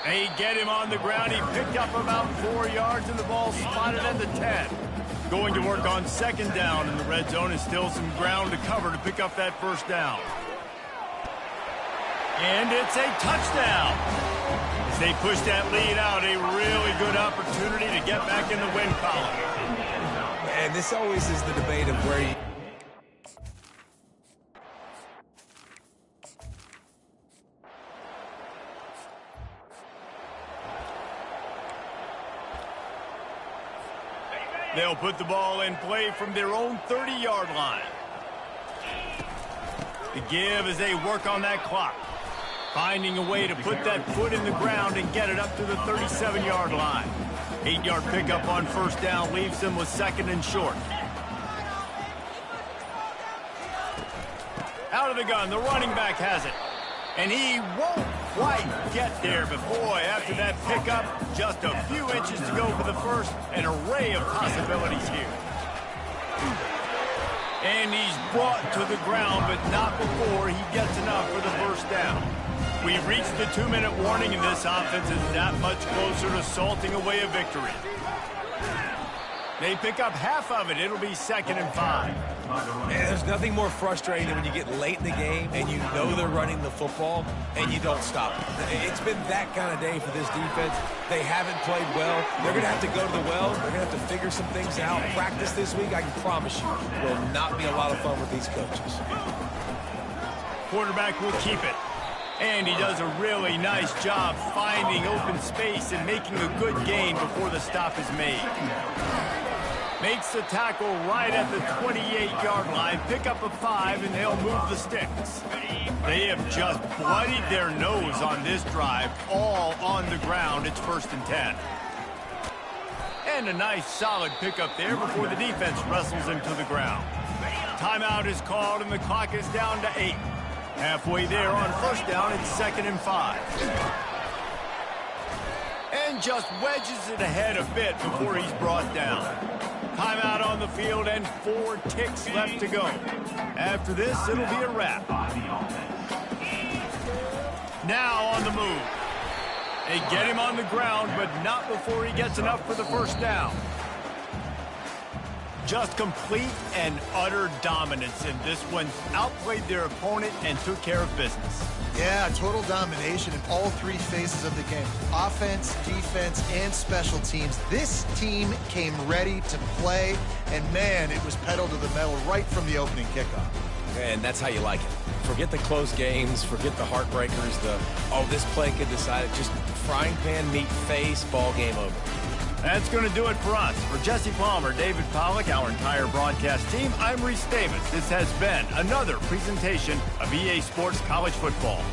[SPEAKER 1] They get him on the ground. He picked up about 4 yards, and the ball spotted at the 10. Going to work on 2nd down in the red zone, and still some ground to cover to pick up that 1st down. And it's a touchdown. As they push that lead out, a really good opportunity to get back in the win column.
[SPEAKER 2] And this always is the debate of where you...
[SPEAKER 1] They'll put the ball in play from their own 30-yard line. The give as they work on that clock. Finding a way to put that foot in the ground and get it up to the 37-yard line. 8-yard pickup on 1st down leaves them with 2nd and short. Out of the gun, the running back has it. And he won't quite get there, but boy, after that pickup, just a few inches to go for the first. An array of possibilities here. And he's brought to the ground, but not before he gets enough for the 1st down. We've reached the 2-minute warning, and this offense is that much closer to salting away a victory. They pick up half of it. It'll be 2nd and 5.
[SPEAKER 2] And there's nothing more frustrating than when you get late in the game and you know they're running the football and you don't stop it. It's been that kind of day for this defense. They haven't played well. They're going to have to go to the well. They're going to have to figure some things out. Practice this week, I can promise you, will not be a lot of fun with these coaches.
[SPEAKER 1] Quarterback will keep it. And he does a really nice job finding open space and making a good gain before the stop is made. Makes the tackle right at the 28-yard line. Pick up a 5, and they'll move the sticks. They have just bloodied their nose on this drive, all on the ground. It's 1st and 10. And a nice solid pickup there before the defense wrestles him to the ground. Timeout is called, and the clock is down to 8. Halfway there on 1st down, it's 2nd and 5. And just wedges it ahead a bit before he's brought down. Timeout on the field and 4 ticks left to go. After this, it'll be a wrap. Now on the move. They get him on the ground, but not before he gets enough for the 1st down. Just complete and utter dominance in this one. Outplayed their opponent and took care of business.
[SPEAKER 3] Yeah, total domination in all 3 phases of the game. Offense, defense, and special teams. This team came ready to play, and man, it was pedal to the metal right from the opening kickoff.
[SPEAKER 2] And that's how you like it. Forget the close games, forget the heartbreakers, this play could decide it. Just frying pan, meat face, ball game over.
[SPEAKER 1] That's going to do it for us. For Jesse Palmer, David Pollack, our entire broadcast team, I'm Reese Davis. This has been another presentation of EA Sports College Football.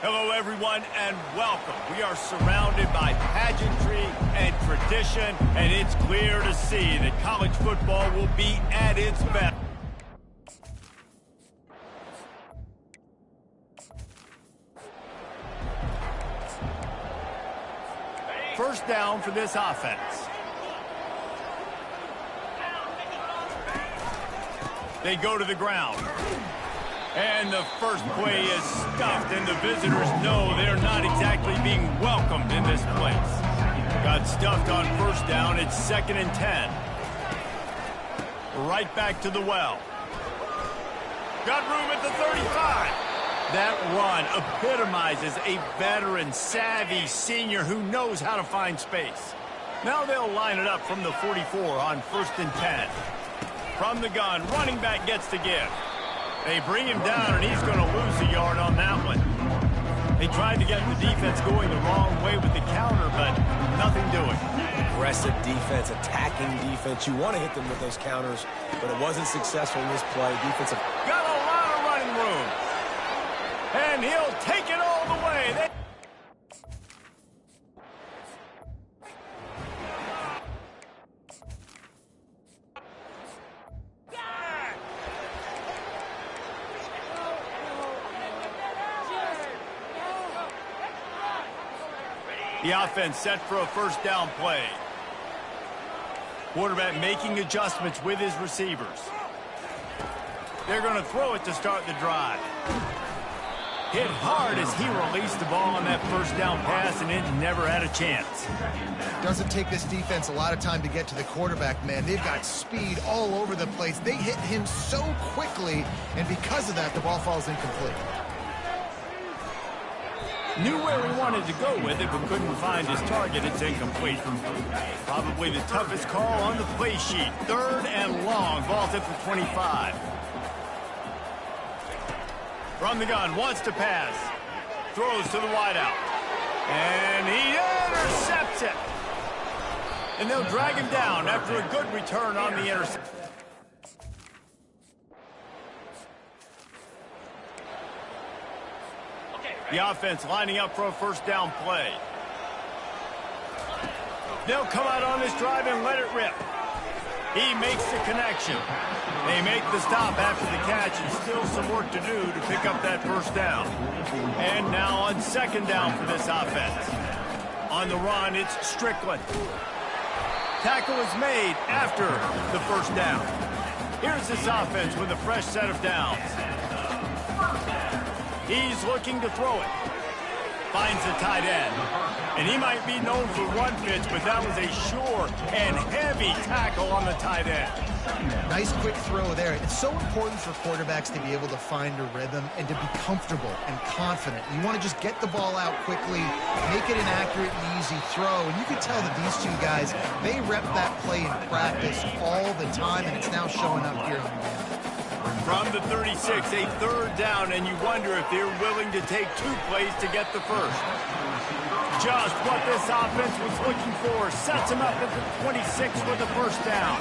[SPEAKER 1] Hello, everyone, and welcome. We are surrounded by pageantry and tradition, and it's clear to see that college football will be at its best. First down for this offense. They go to the ground. And the first play is stuffed, and the visitors know they're not exactly being welcomed in this place. Got stuffed on first down. It's 2nd and 10. Right back to the well. Got room at the 35. That run epitomizes a veteran, savvy senior who knows how to find space. Now they'll line it up from the 44 on 1st and 10. From the gun, running back gets the give. They bring him down, and he's going to lose a yard on that one. They tried to get the defense going the wrong way with the counter, but nothing doing.
[SPEAKER 2] Aggressive defense, attacking defense. You want to hit them with those counters, but it wasn't successful in this play. Defensive.
[SPEAKER 1] Got a lot of running room. And he'll take it all the way. The offense set for a first down play. Quarterback making adjustments with his receivers. They're going to throw it to start the drive. Hit hard as he released the ball on that first down pass, and it never had a chance.
[SPEAKER 3] Doesn't take this defense a lot of time to get to the quarterback, man. They've got speed all over the place. They hit him so quickly, and because of that, the ball falls incomplete.
[SPEAKER 1] Knew where he wanted to go with it, but couldn't find his target. It's incomplete. Probably the toughest call on the play sheet. 3rd and long. Ball's at the 25. From the gun, wants to pass. Throws to the wideout. And he intercepts it. And they'll drag him down after a good return on the interception. The offense lining up for a first down play. They'll come out on this drive and let it rip. He makes the connection. They make the stop after the catch, and still some work to do to pick up that first down. And now on 2nd down for this offense. On the run, it's Strickland. Tackle is made after the first down. Here's this offense with a fresh set of downs. He's looking to throw it. Finds the tight end. And he might be known for run fits, but that was a sure and heavy tackle on the tight end.
[SPEAKER 3] Nice quick throw there. It's so important for quarterbacks to be able to find a rhythm and to be comfortable and confident. You want to just get the ball out quickly, make it an accurate and easy throw. And you can tell that these two guys, they rep that play in practice all the time, and it's now showing up here on the game.
[SPEAKER 1] From the 36, a 3rd down, and you wonder if they're willing to take 2 plays to get the first. Just what this offense was looking for. Sets him up at the 26 with the first down.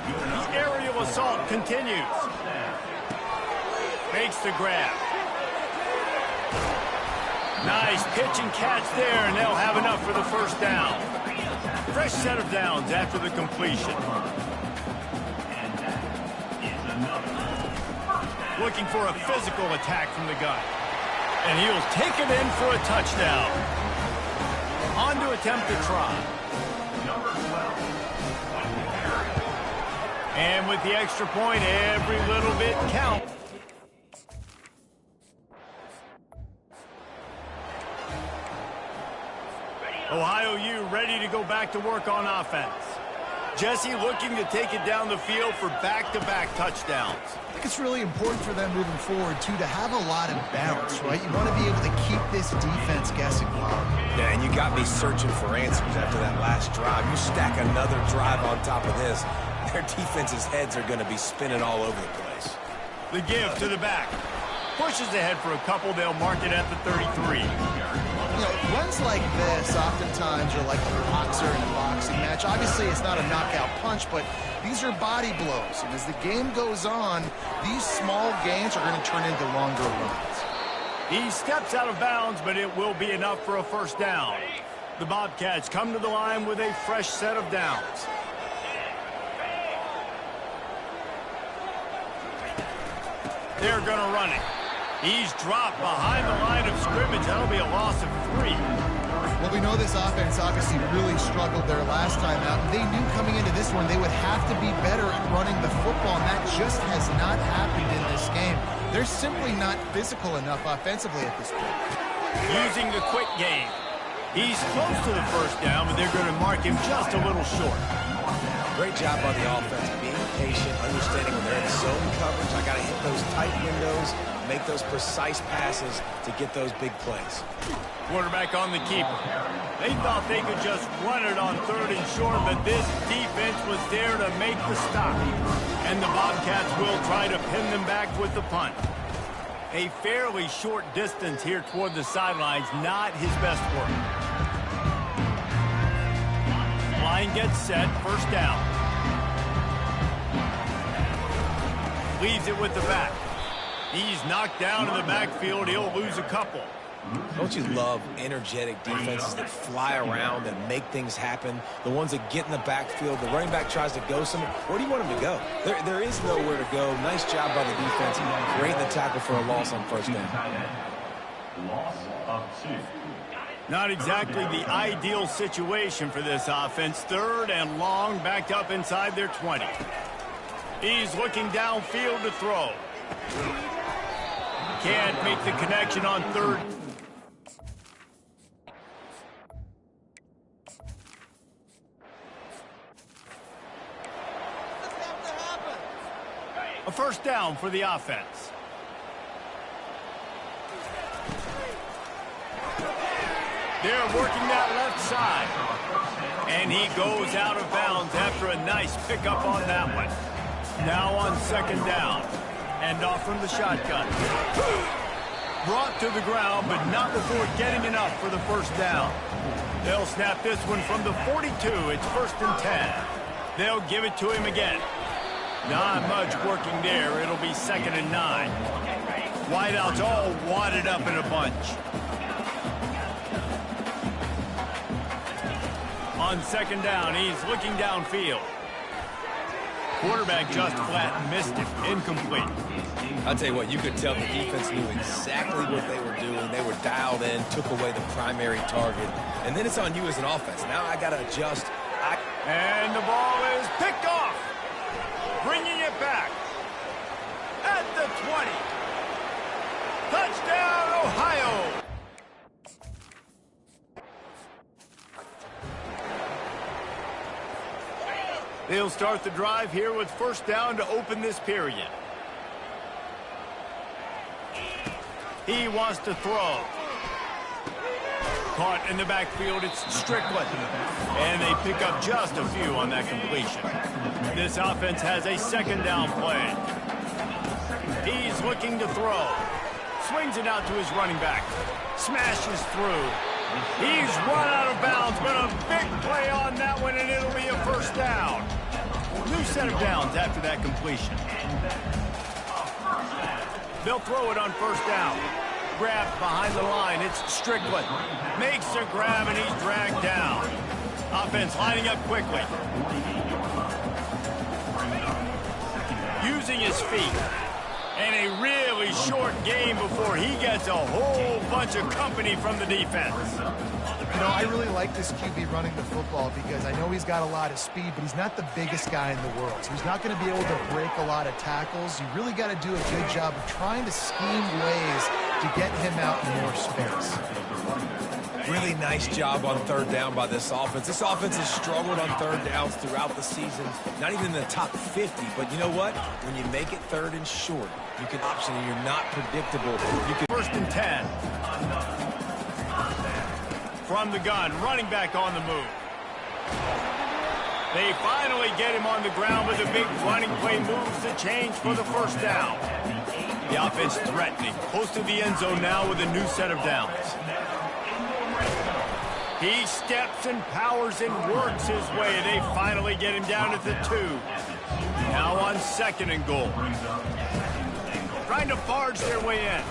[SPEAKER 1] The aerial assault continues. Makes the grab. Nice pitch and catch there, and they'll have enough for the first down. Fresh set of downs after the completion. Looking for a physical attack from the gun. And he'll take it in for a touchdown. On to attempt the try. And with the extra point, every little bit counts. Ohio U ready to go back to work on offense. Jesse looking to take it down the field for back-to-back touchdowns.
[SPEAKER 3] I think it's really important for them moving forward, too, to have a lot of balance, right? You want to be able to keep this defense guessing.
[SPEAKER 2] Yeah, and you got me searching for answers after that last drive. You stack another drive on top of this, their defense's heads are going to be spinning all over the place.
[SPEAKER 1] The give to the back. Pushes ahead for a couple. They'll mark it at the 33.
[SPEAKER 3] You know, runs like this oftentimes are like a boxer in a boxing match. Obviously, it's not a knockout punch, but these are body blows. And as the game goes on, these small gains are going to turn into longer runs.
[SPEAKER 1] He steps out of bounds, but it will be enough for a first down. The Bobcats come to the line with a fresh set of downs. They're going to run it. He's dropped behind the line of scrimmage. That'll be a loss of 3.
[SPEAKER 3] Well, we know this offense obviously really struggled there last time out. They knew coming into this one they would have to be better at running the football, and that just has not happened in this game. They're simply not physical enough offensively at this point.
[SPEAKER 1] Using the quick game. He's close to the first down, but they're going to mark him just a little short.
[SPEAKER 2] Great job by the offense, being patient, understanding when they're in zone coverage. I got to hit those tight windows, make those precise passes to get those big plays.
[SPEAKER 1] Quarterback on the keeper. They thought they could just run it on 3rd and short, but this defense was there to make the stop. And the Bobcats will try to pin them back with the punt. A fairly short distance here toward the sidelines, not his best work. Line gets set, first down. Leaves it with the back. He's knocked down in the backfield. He'll lose a couple.
[SPEAKER 2] Don't you love energetic defenses that fly around and make things happen? The ones that get in the backfield, the running back tries to go somewhere. Where do you want him to go? There is nowhere to go. Nice job by the defense. Great in the tackle for a loss on first down.
[SPEAKER 4] Loss of 2.
[SPEAKER 1] Not exactly the ideal situation for this offense. 3rd and long, backed up inside their 20. He's looking downfield to throw. Can't make the connection on 3rd. A first down for the offense. They're working that left side. And he goes out of bounds after a nice pickup on that one. Now on 2nd down. And off from the shotgun. Brought to the ground, but not before getting enough for the first down. They'll snap this one from the 42. It's 1st and 10. They'll give it to him again. Not much working there. It'll be 2nd and 9. Wideouts all wadded up in a bunch. On 2nd down, he's looking downfield. Quarterback just flat missed it. Incomplete.
[SPEAKER 2] I'll tell you what, you could tell the defense knew exactly what they were doing. They were dialed in, took away the primary target. And then it's on you as an offense. Now I got to adjust.
[SPEAKER 1] And the ball is picked off. Bringing it back. At the 20. Touchdown, Ohio. They'll start the drive here with first down to open this period. He wants to throw. Caught in the backfield, it's Strickland. And they pick up just a few on that completion. This offense has a 2nd down play. He's looking to throw. Swings it out to his running back. Smashes through. He's run out of bounds, but a big play on that one, and it'll be a first down. New set of downs after that completion. They'll throw it on first down. Grabbed behind the line. It's Strickland. Makes a grab, and he's dragged down. Offense lining up quickly. Using his feet. And a really short game before he gets a whole bunch of company from the defense.
[SPEAKER 3] You know, I really like this QB running the football because I know he's got a lot of speed, but he's not the biggest guy in the world. So he's not going to be able to break a lot of tackles. You really got to do a good job of trying to scheme ways to get him out in more space.
[SPEAKER 2] Really nice job on 3rd down by this offense. This offense has struggled on 3rd downs throughout the season. Not even in the top 50, but you know what? When you make it 3rd and short, you can option and you're not predictable. You can
[SPEAKER 1] 1st and 10. From the gun, running back on the move. They finally get him on the ground with a big running play moves the change for the first down. The offense threatening, close to the end zone now with a new set of downs. He steps and powers and works his way. They finally get him down at the 2. Now on 2nd and goal. Trying to barge their way in.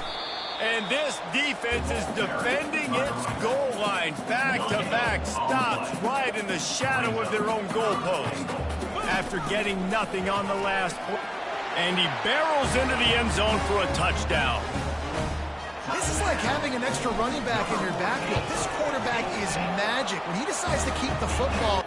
[SPEAKER 1] And this defense is defending its goal line. Back-to-back stops right in the shadow of their own goalpost. After getting nothing on the last play. And he barrels into the end zone for a touchdown.
[SPEAKER 3] This is like having an extra running back in your backfield. This quarterback is magic. When he decides to keep the football.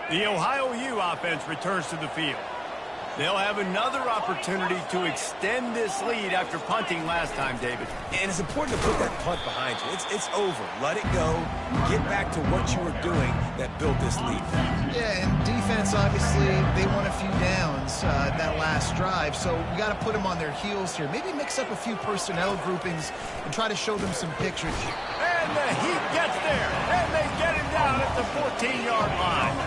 [SPEAKER 1] The Ohio U offense returns to the field. They'll have another opportunity to extend this lead after punting last time, David.
[SPEAKER 2] And it's important to put that punt behind you. It's over. Let it go. Get back to what you were doing that built this lead.
[SPEAKER 3] Yeah, and defense, obviously, they won a few downs that last drive, so we got to put them on their heels here. Maybe mix up a few personnel groupings and try to show them some pictures.
[SPEAKER 1] And the Heat gets there, and they get him down at the 14-yard line.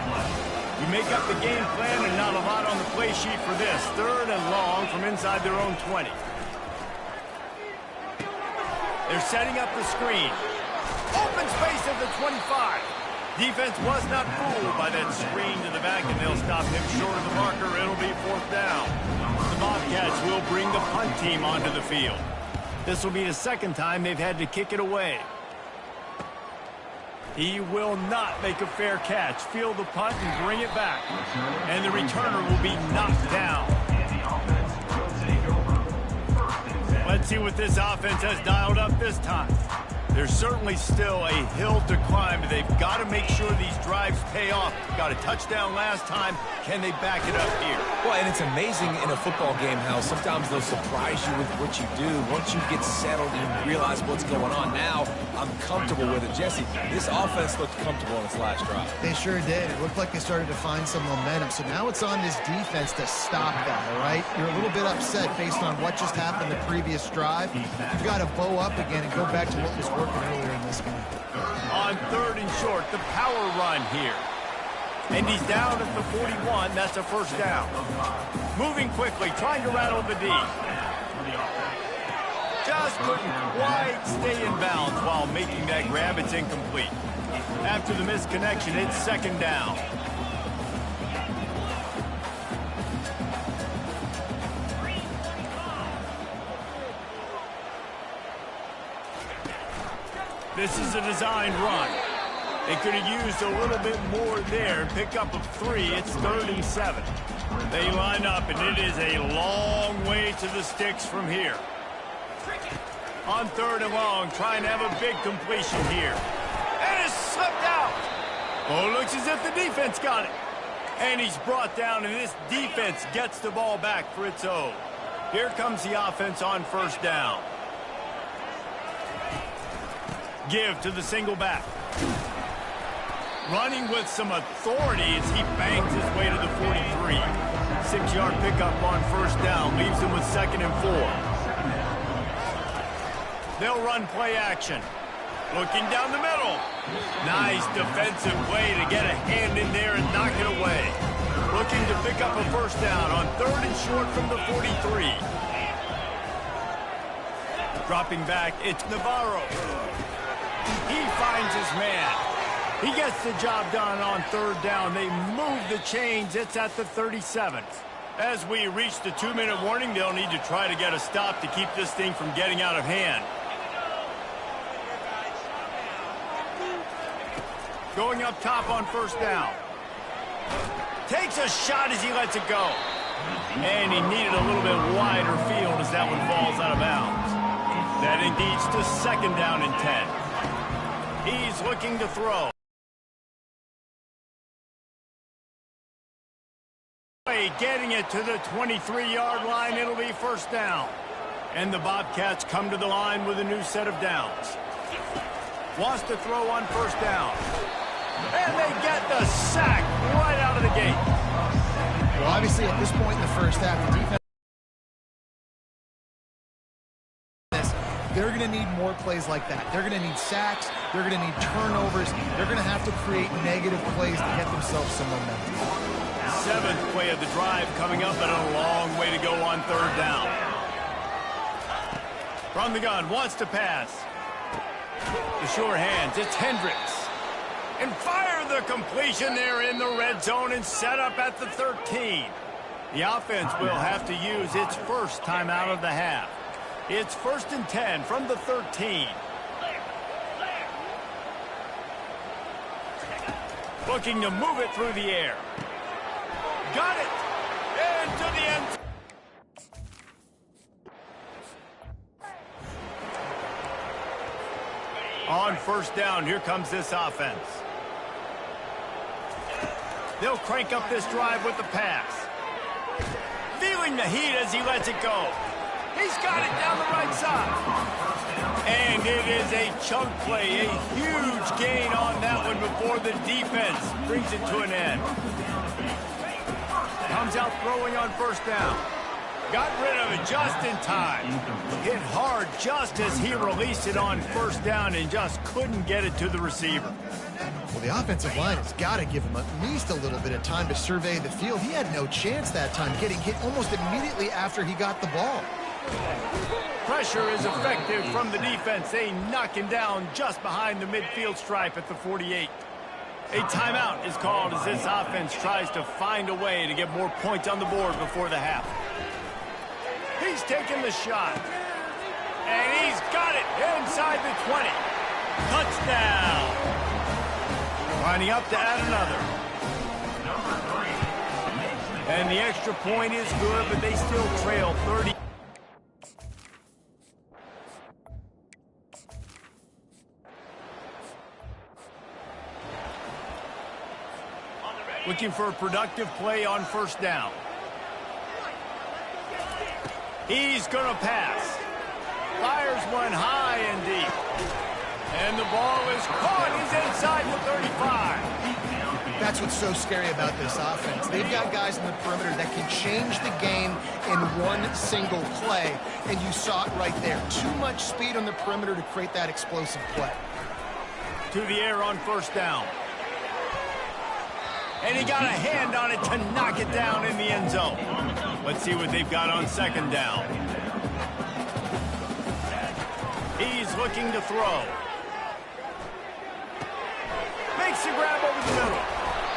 [SPEAKER 1] You make up the game plan and not a lot on the play sheet for this. 3rd and long from inside their own 20. They're setting up the screen. Open space at the 25. Defense was not fooled by that screen to the back, and they'll stop him short of the marker. It'll be 4th down. The Bobcats will bring the punt team onto the field. This will be the 2nd time they've had to kick it away. He will not make a fair catch. Field the punt and bring it back. And the returner will be knocked down. Let's see what this offense has dialed up this time. There's certainly still a hill to climb, but they've got to make sure these drives pay off. Got a touchdown last time. Can they back it up here?
[SPEAKER 2] Well, and it's amazing in a football game how sometimes they'll surprise you with what you do. Once you get settled and you realize what's going on, now I'm comfortable with it. Jesse, this offense looked comfortable in its last drive.
[SPEAKER 3] They sure did. It looked like they started to find some momentum. So now it's on this defense to stop that, all right? You're a little bit upset based on what just happened the previous drive. You've got to bow up again and go back to what was working earlier in this game.
[SPEAKER 1] On 3rd and short, the power run here. And he's down at the 41. That's a 1st down. Moving quickly, trying to rattle the D. Just couldn't quite stay in bounds while making that grab. It's incomplete. After the misconnection, it's 2nd down. This is a designed run. They could have used a little bit more there and pick up a 3. It's 3rd and 7. They line up, and it is a long way to the sticks from here. On 3rd and long, trying to have a big completion here. And it's slipped out. Oh, looks as if the defense got it. And he's brought down, and this defense gets the ball back for its own. Here comes the offense on 1st down. Give to the single back. Running with some authority as he bangs his way to the 43. 6-yard pickup on 1st down. Leaves him with 2nd and 4. They'll run play action. Looking down the middle. Nice defensive play to get a hand in there and knock it away. Looking to pick up a 1st down on 3rd and short from the 43. Dropping back, it's Navarro. He finds his man. He gets the job done on 3rd down. They move the chains. It's at the 37th. As we reach the 2-minute warning, they'll need to try to get a stop to keep this thing from getting out of hand. Going up top on 1st down. Takes a shot as he lets it go. And he needed a little bit wider field as that one falls out of bounds. That leads to 2nd down and 10. He's looking to throw. Getting it to the 23-yard line. It'll be 1st down. And the Bobcats come to the line with a new set of downs. Wants to throw on 1st down. And they get the sack right out of the gate.
[SPEAKER 3] Well, obviously, at this point in the 1st half, the defense, they're going to need more plays like that. They're going to need sacks. They're going to need turnovers. They're going to have to create negative plays to get themselves some momentum.
[SPEAKER 1] 7th play of the drive coming up, but a long way to go on 3rd down. From the gun, wants to pass. The sure hands, it's Hendricks. And fire the completion there in the red zone and set up at the 13. The offense will have to use its first timeout of the half. It's 1st and 10 from the 13. Looking to move it through the air. Got it! Into the end. On 1st down, here comes this offense. They'll crank up this drive with the pass. Feeling the heat as he lets it go. He's got it down the right side. And it is a chunk play, a huge gain on that one before the defense brings it to an end. Comes out throwing on 1st down. Got rid of it just in time. Hit hard just as he released it on 1st down and just couldn't get it to the receiver.
[SPEAKER 3] Well, the offensive line has got to give him at least a little bit of time to survey the field. He had no chance that time, getting hit almost immediately after he got the ball.
[SPEAKER 1] Pressure is effective from the defense. They knock him down just behind the midfield stripe at the 48. A timeout is called as this offense tries to find a way to get more points on the board before the half. He's taking the shot. And he's got it inside the 20. Touchdown. Lining up to add another. And the extra point is good, but they still trail 30. Looking for a productive play on 1st down. He's going to pass. Fires one high and deep. And the ball is caught. He's inside the 35.
[SPEAKER 3] That's what's so scary about this offense. They've got guys in the perimeter that can change the game in one single play. And you saw it right there. Too much speed on the perimeter to create that explosive play.
[SPEAKER 1] To the air on 1st down. And he got a hand on it to knock it down in the end zone. Let's see what they've got on 2nd down. He's looking to throw. Makes the grab over the middle.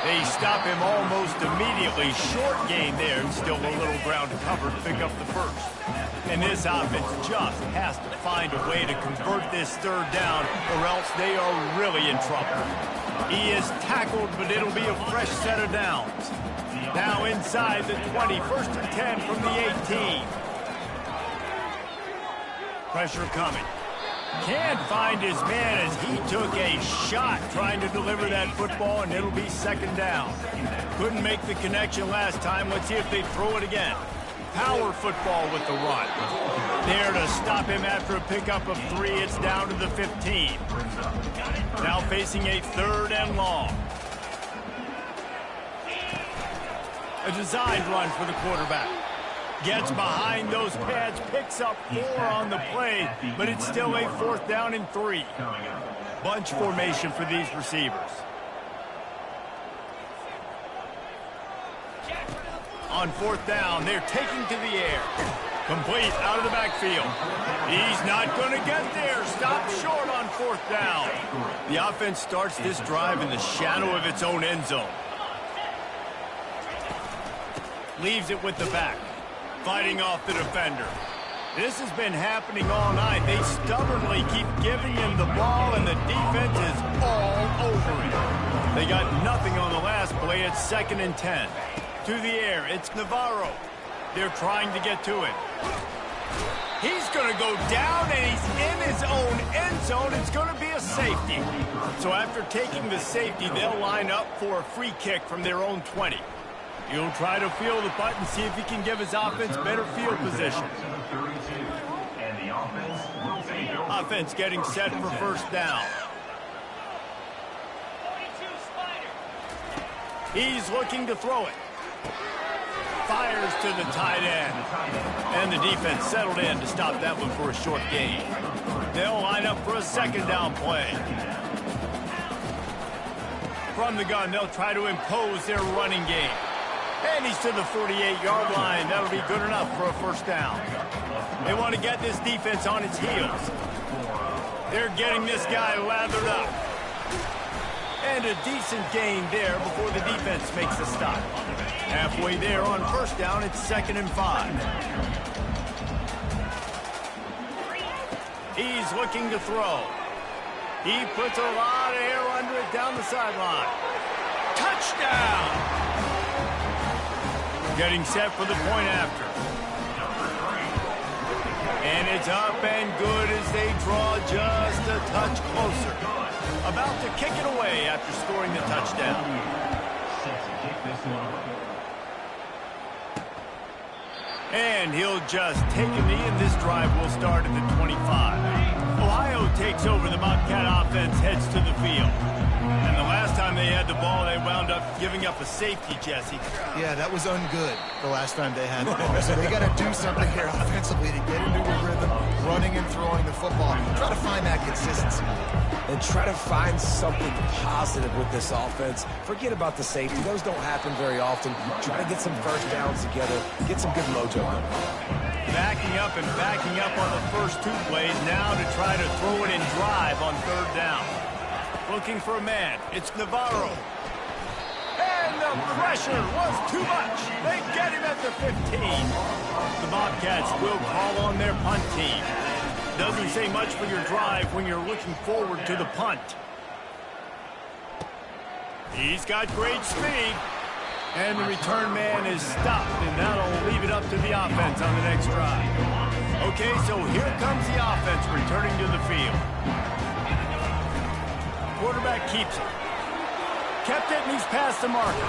[SPEAKER 1] They stop him almost immediately. Short gain there, and still a little ground to cover to pick up the 1st. And this offense just has to find a way to convert this 3rd down, or else they are really in trouble. He is tackled, but it'll be a fresh set of downs. Now inside the 20, 1st and 10 from the 18. Pressure coming. Can't find his man as he took a shot trying to deliver that football, and it'll be 2nd down. Couldn't make the connection last time. Let's see if they throw it again. Power football with the run. There to stop him after a pickup of 3. It's down to the 15. Now facing a 3rd and long. A designed run for the quarterback. Gets behind those pads, picks up 4 on the play, but it's still a 4th down and 3. Bunch formation for these receivers. On 4th down, they're taking to the air. Complete out of the backfield. He's not going to get there. Stopped short on 4th down. The offense starts this drive in the shadow of its own end zone. Leaves it with the back. Fighting off the defender. This has been happening all night. They stubbornly keep giving him the ball, and the defense is all over it. They got nothing on the last play. It's 2nd and 10. To the air, it's Navarro. They're trying to get to it. He's going to go down, and he's in his own end zone. It's going to be a safety. So after taking the safety, they'll line up for a free kick from their own 20. He'll try to feel the putt and see if he can give his offense better field position. Offense getting set for 1st down. He's looking to throw it. Fires to the tight end. And the defense settled in to stop that one for a short gain. They'll line up for a 2nd down play. From the gun, they'll try to impose their running game. And he's to the 48-yard line. That'll be good enough for a 1st down. They want to get this defense on its heels. They're getting this guy lathered up. And a decent gain there before the defense makes the stop. Halfway there on first down, it's 2nd and 5. He's looking to throw. He puts a lot of air under it down the sideline. Touchdown! Getting set for the point after. And it's up and good as they draw just a touch closer. About to kick it away after scoring the touchdown. And he'll just take a knee, and this drive will start at the 25. Ohio takes over. The Bobcat offense heads to the field. And the last time they had the ball, they wound up giving up a safety, Jesse.
[SPEAKER 3] Yeah, that was ungood the last time they had the ball. So they got to do something here offensively to get into a rhythm, running and throwing the football. Try to find that consistency.
[SPEAKER 2] And try to find something positive with this offense. Forget about the safety. Those don't happen very often. Try to get some first downs together. Get some good mojo going.
[SPEAKER 1] Backing up and backing up on the first 2 plays. Now to try to throw it and drive on 3rd down. Looking for a man. It's Navarro. And the pressure was too much. They get him at the 15. The Bobcats will call on their punt team. Doesn't say much for your drive when you're looking forward to the punt. He's got great speed. And the return man is stopped, and that'll leave it up to the offense on the next drive. Okay, so here comes the offense returning to the field. Quarterback keeps it. Kept it, and he's past the marker.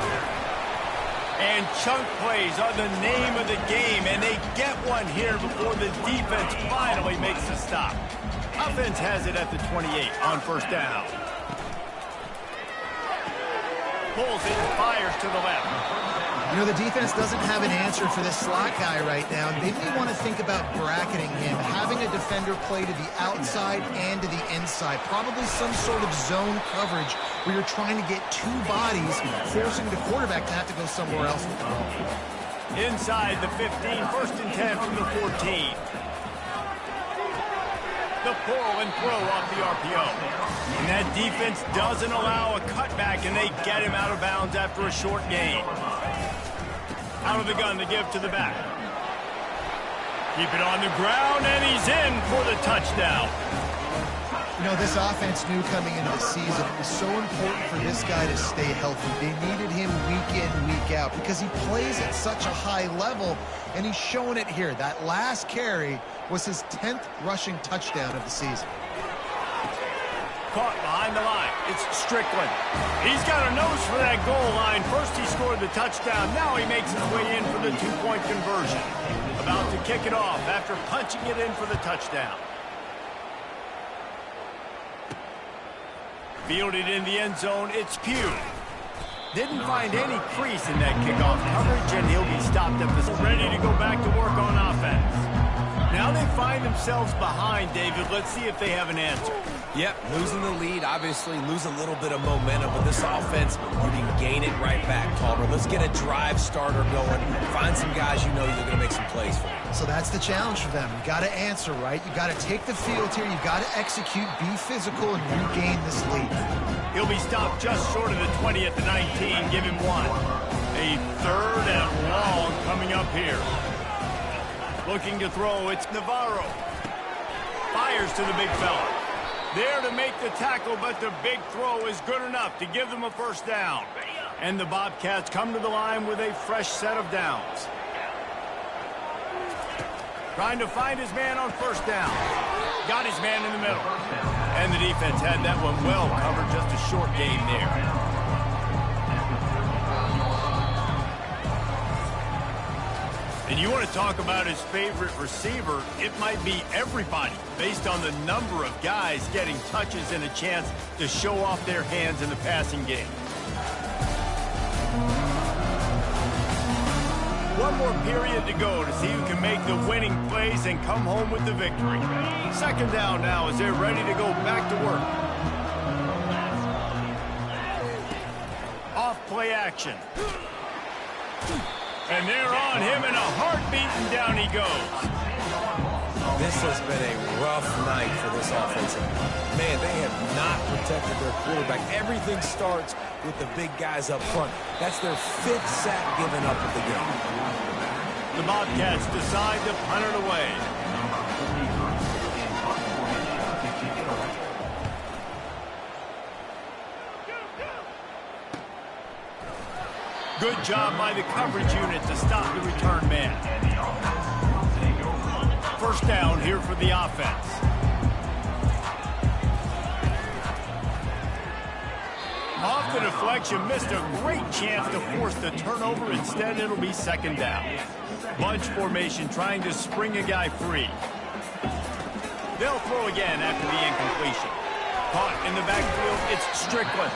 [SPEAKER 1] And chunk plays are the name of the game, and they get one here before the defense finally makes the stop. Offense has it at the 28 on first down. Pulls it and fires to the left.
[SPEAKER 3] You know, the defense doesn't have an answer for this slot guy right now. They may want to think about bracketing him, having a defender play to the outside and to the inside. Probably some sort of zone coverage where you're trying to get 2 bodies, forcing the quarterback to have to go somewhere else with the ball.
[SPEAKER 1] Inside the 15, 1st and 10 from the 14. The pull and throw off the RPO. And that defense doesn't allow a cutback, and they get him out of bounds after a short gain. Out of the gun to give to the back. Keep it on the ground, and he's in for the touchdown.
[SPEAKER 3] You know, this offense knew coming into the season it was so important for this guy to stay healthy. They needed him week in, week out because he plays at such a high level, and he's showing it here. That last carry was his 10th rushing touchdown of the season.
[SPEAKER 1] Caught behind the line. It's Strickland. He's got a nose for that goal line. First he scored the touchdown. Now he makes his way in for the 2-point conversion. About to kick it off after punching it in for the touchdown. Fielded in the end zone, it's Pugh. Didn't find any crease in that kickoff coverage, and he'll be stopped at the... Ready to go back to work on offense. Now they find themselves behind, David. Let's see if they have an answer.
[SPEAKER 2] Yep, losing the lead, obviously lose a little bit of momentum, but this offense, you can gain it right back, Palmer. Let's get a drive starter going. Find some guys you know you're going to make some plays for.
[SPEAKER 3] So that's the challenge for them. You got to answer, right? You got to take the field here. You got to execute, be physical, and regain this lead.
[SPEAKER 1] He'll be stopped just short of the 20 at the 19. Give him 1. A 3rd and long coming up here. Looking to throw, it's Navarro. Fires to the big fella. There to make the tackle, but the big throw is good enough to give them a first down. And the Bobcats come to the line with a fresh set of downs. Trying to find his man on first down. Got his man in the middle. And the defense had that one well covered, just a short gain there. And you want to talk about his favorite receiver, it might be everybody based on the number of guys getting touches and a chance to show off their hands in the passing game. One more period to go to see who can make the winning plays and come home with the victory. 2nd down now as they're ready to go back to work. Off play action. And they're on him in a heartbeat, and down he goes.
[SPEAKER 2] This has been a rough night for this offensive line. Man, they have not protected their quarterback. Everything starts with the big guys up front. That's their 5th sack given up of the game.
[SPEAKER 1] The Bobcats decide to punt it away. Good job by the coverage unit to stop the return man. First down here for the offense. Off the deflection, missed a great chance to force the turnover. Instead, it'll be second down. Bunch formation trying to spring a guy free. They'll throw again after the incompletion. Caught in the backfield, it's Strickland.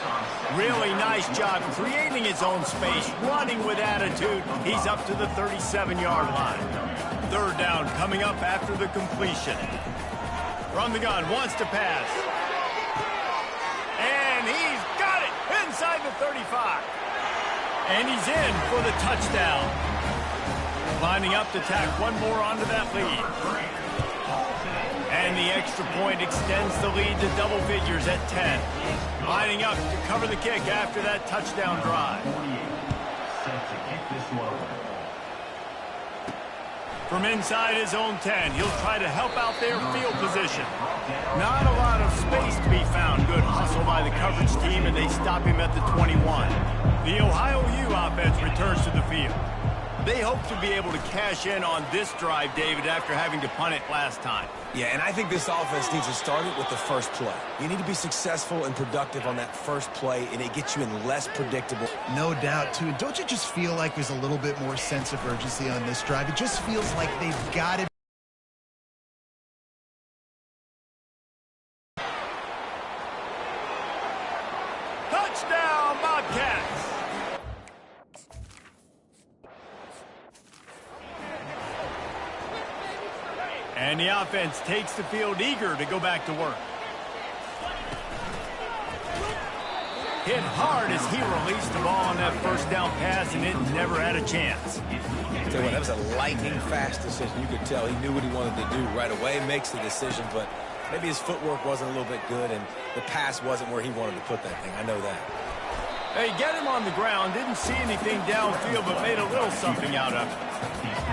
[SPEAKER 1] Really nice job creating his own space, running with attitude. He's up to the 37-yard line. Third down coming up after the completion. From the gun, wants to pass. And he's got it inside the 35. And he's in for the touchdown. Lining up to tack one more onto that lead. And the extra point extends the lead to double figures at 10. Lining up to cover the kick after that touchdown drive. From inside his own 10, he'll try to help out their field position. Not a lot of space to be found. Good hustle by the coverage team, and they stop him at the 21. The Ohio U offense returns to the field. They hope to be able to cash in on this drive, David, after having to punt it last time.
[SPEAKER 2] Yeah, and I think this offense needs to start it with the first play. You need to be successful and productive on that first play, and it gets you in less predictable.
[SPEAKER 3] No doubt, too. And don't you just feel like there's a little bit more sense of urgency on this drive? It just feels like they've got it.
[SPEAKER 1] Touchdown, Bobcats! And the offense takes the field eager to go back to work. Hit hard as he released the ball on that first down pass, and it never had a chance.
[SPEAKER 2] I'll tell you what, that was a lightning-fast decision. You could tell he knew what he wanted to do right away, makes the decision, but maybe his footwork wasn't a little bit good, and the pass wasn't where he wanted to put that thing. I know that.
[SPEAKER 1] Hey, get him on the ground. Didn't see anything downfield, but made a little something out of it.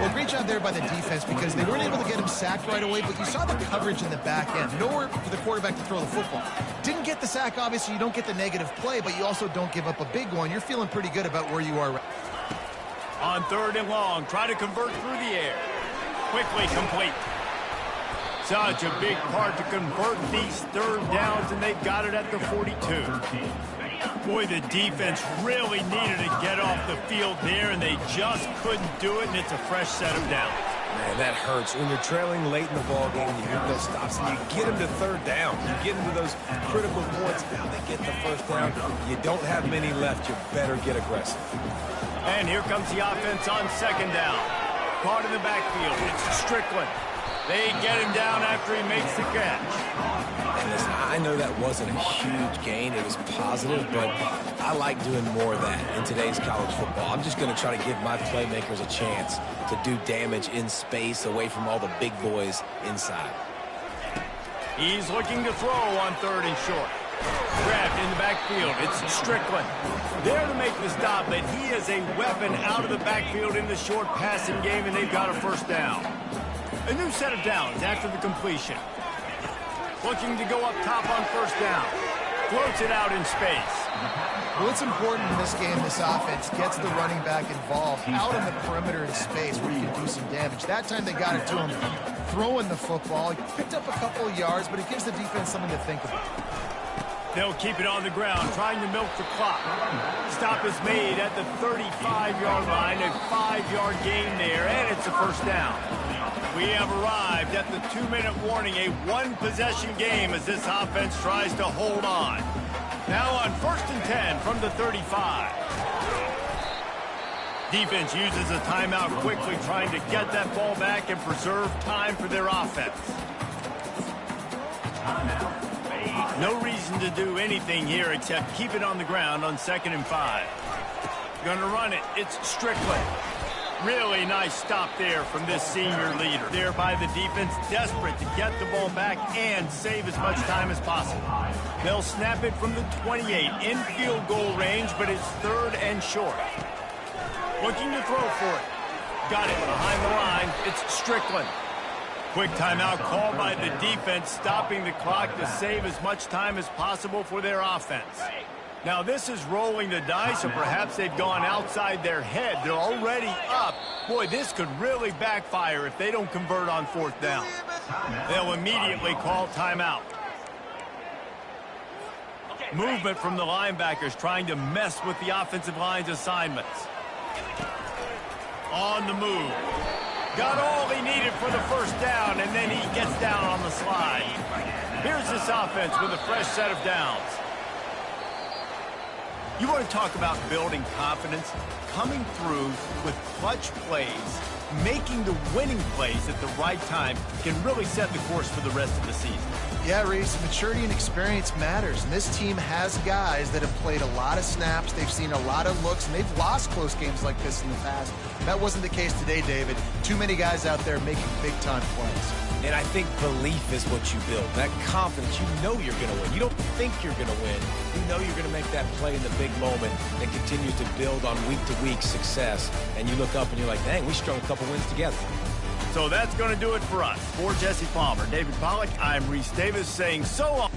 [SPEAKER 3] Well, great job there by the defense because they weren't able to get him sacked right away, but you saw the coverage in the back end. Nowhere for the quarterback to throw the football. Didn't get the sack, obviously. You don't get the negative play, but you also don't give up a big one. You're feeling pretty good about where you are.
[SPEAKER 1] On third and long, try to convert through the air. Quickly complete. Such a big part to convert these third downs, and they've got it at the 42. Boy, the defense really needed to get off the field there, and they just couldn't do it, and it's a fresh set of downs.
[SPEAKER 2] Man, that hurts. When you're trailing late in the ballgame, you hit those stops, and you get them to third down. You get them to those critical points. Now they get the first down. You don't have many left. You better get aggressive.
[SPEAKER 1] And here comes the offense on second down. Caught in the backfield. It's Strickland. They get him down after he makes the catch.
[SPEAKER 2] And listen, I know that wasn't a huge gain. It was positive, but I like doing more of that in today's college football. I'm just going to try to give my playmakers a chance to do damage in space away from all the big boys inside.
[SPEAKER 1] He's looking to throw on third and short. Grabbed in the backfield. It's Strickland. There to make the stop, but he is a weapon out of the backfield in the short passing game, and they've got a first down. A new set of downs after the completion. Looking to go up top on first down. Floats it out in space.
[SPEAKER 3] Well, it's important in this game, this offense gets the running back involved out on the perimeter in space where you can do some damage. That time they got it to him throwing the football. He picked up a couple of yards, but it gives the defense something to think about.
[SPEAKER 1] They'll keep it on the ground, trying to milk the clock. Stop is made at the 35-yard line, a 5-yard gain there, and it's a first down. We have arrived at the 2-minute warning, a one-possession game as this offense tries to hold on. Now on 1st and 10 from the 35. Defense uses a timeout quickly, trying to get that ball back and preserve time for their offense. No reason to do anything here except keep it on the ground on 2nd and 5. Gonna run it. It's Strickland. Really nice stop there from this senior leader. There by the defense, desperate to get the ball back and save as much time as possible. They'll snap it from the 28 in field goal range, but it's third and short. Looking to throw for it. Got it behind the line. It's Strickland. Quick timeout called by the defense, stopping the clock to save as much time as possible for their offense. Now, this is rolling the dice, or perhaps they've gone outside their head. They're already up. Boy, this could really backfire if they don't convert on fourth down. They'll immediately call timeout. Movement from the linebackers trying to mess with the offensive line's assignments. On the move. Got all he needed for the first down, and then he gets down on the slide. Here's this offense with a fresh set of downs. You want to talk about building confidence? Coming through with clutch plays, making the winning plays at the right time can really set the course for the rest of the season.
[SPEAKER 3] Yeah, Reese, maturity and experience matters, and this team has guys that have played a lot of snaps, they've seen a lot of looks, and they've lost close games like this in the past. That wasn't the case today, David. Too many guys out there making big-time plays.
[SPEAKER 2] And I think belief is what you build. That confidence, you know you're going to win. You don't think you're going to win. You know you're going to make that play in the big moment that continues to build on week-to-week success. And you look up and you're like, dang, we strung a couple wins together.
[SPEAKER 1] So that's going to do it for us. For Jesse Palmer, David Pollack, I'm Reese Davis saying so long.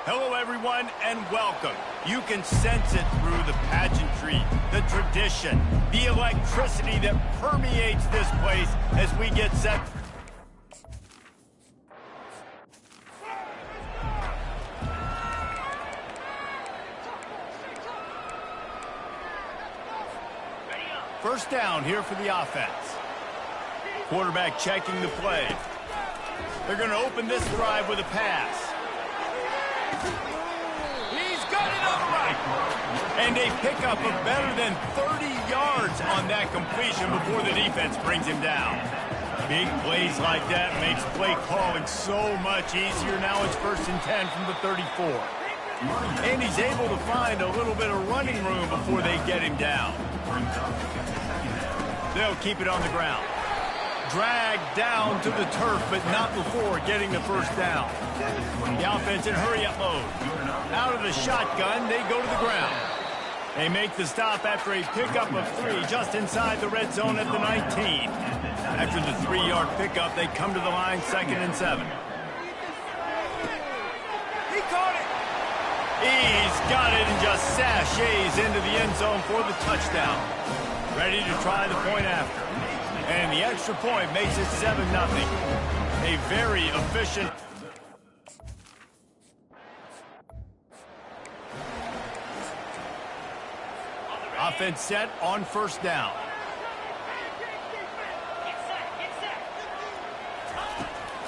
[SPEAKER 1] Hello, everyone, and welcome. You can sense it through the pageantry, the tradition, the electricity that permeates this place as we get set. First down here for the offense. Quarterback checking the play. They're going to open this drive with a pass. He's got it on the right. And a pickup of better than 30 yards on that completion before the defense brings him down. Big plays like that makes play calling so much easier. Now it's 1st and 10 from the 34. And he's able to find a little bit of running room before they get him down. They'll keep it on the ground. Dragged down to the turf, but not before getting the first down. The offense in hurry-up mode. Out of the shotgun, they go to the ground. They make the stop after a pickup of 3 just inside the red zone at the 19. After the 3-yard pickup, they come to the line 2nd and 7. He caught it. He's got it and just sashays into the end zone for the touchdown. Ready to try the point after. And the extra point makes it 7-0. A very efficient. Offense set on 1st down.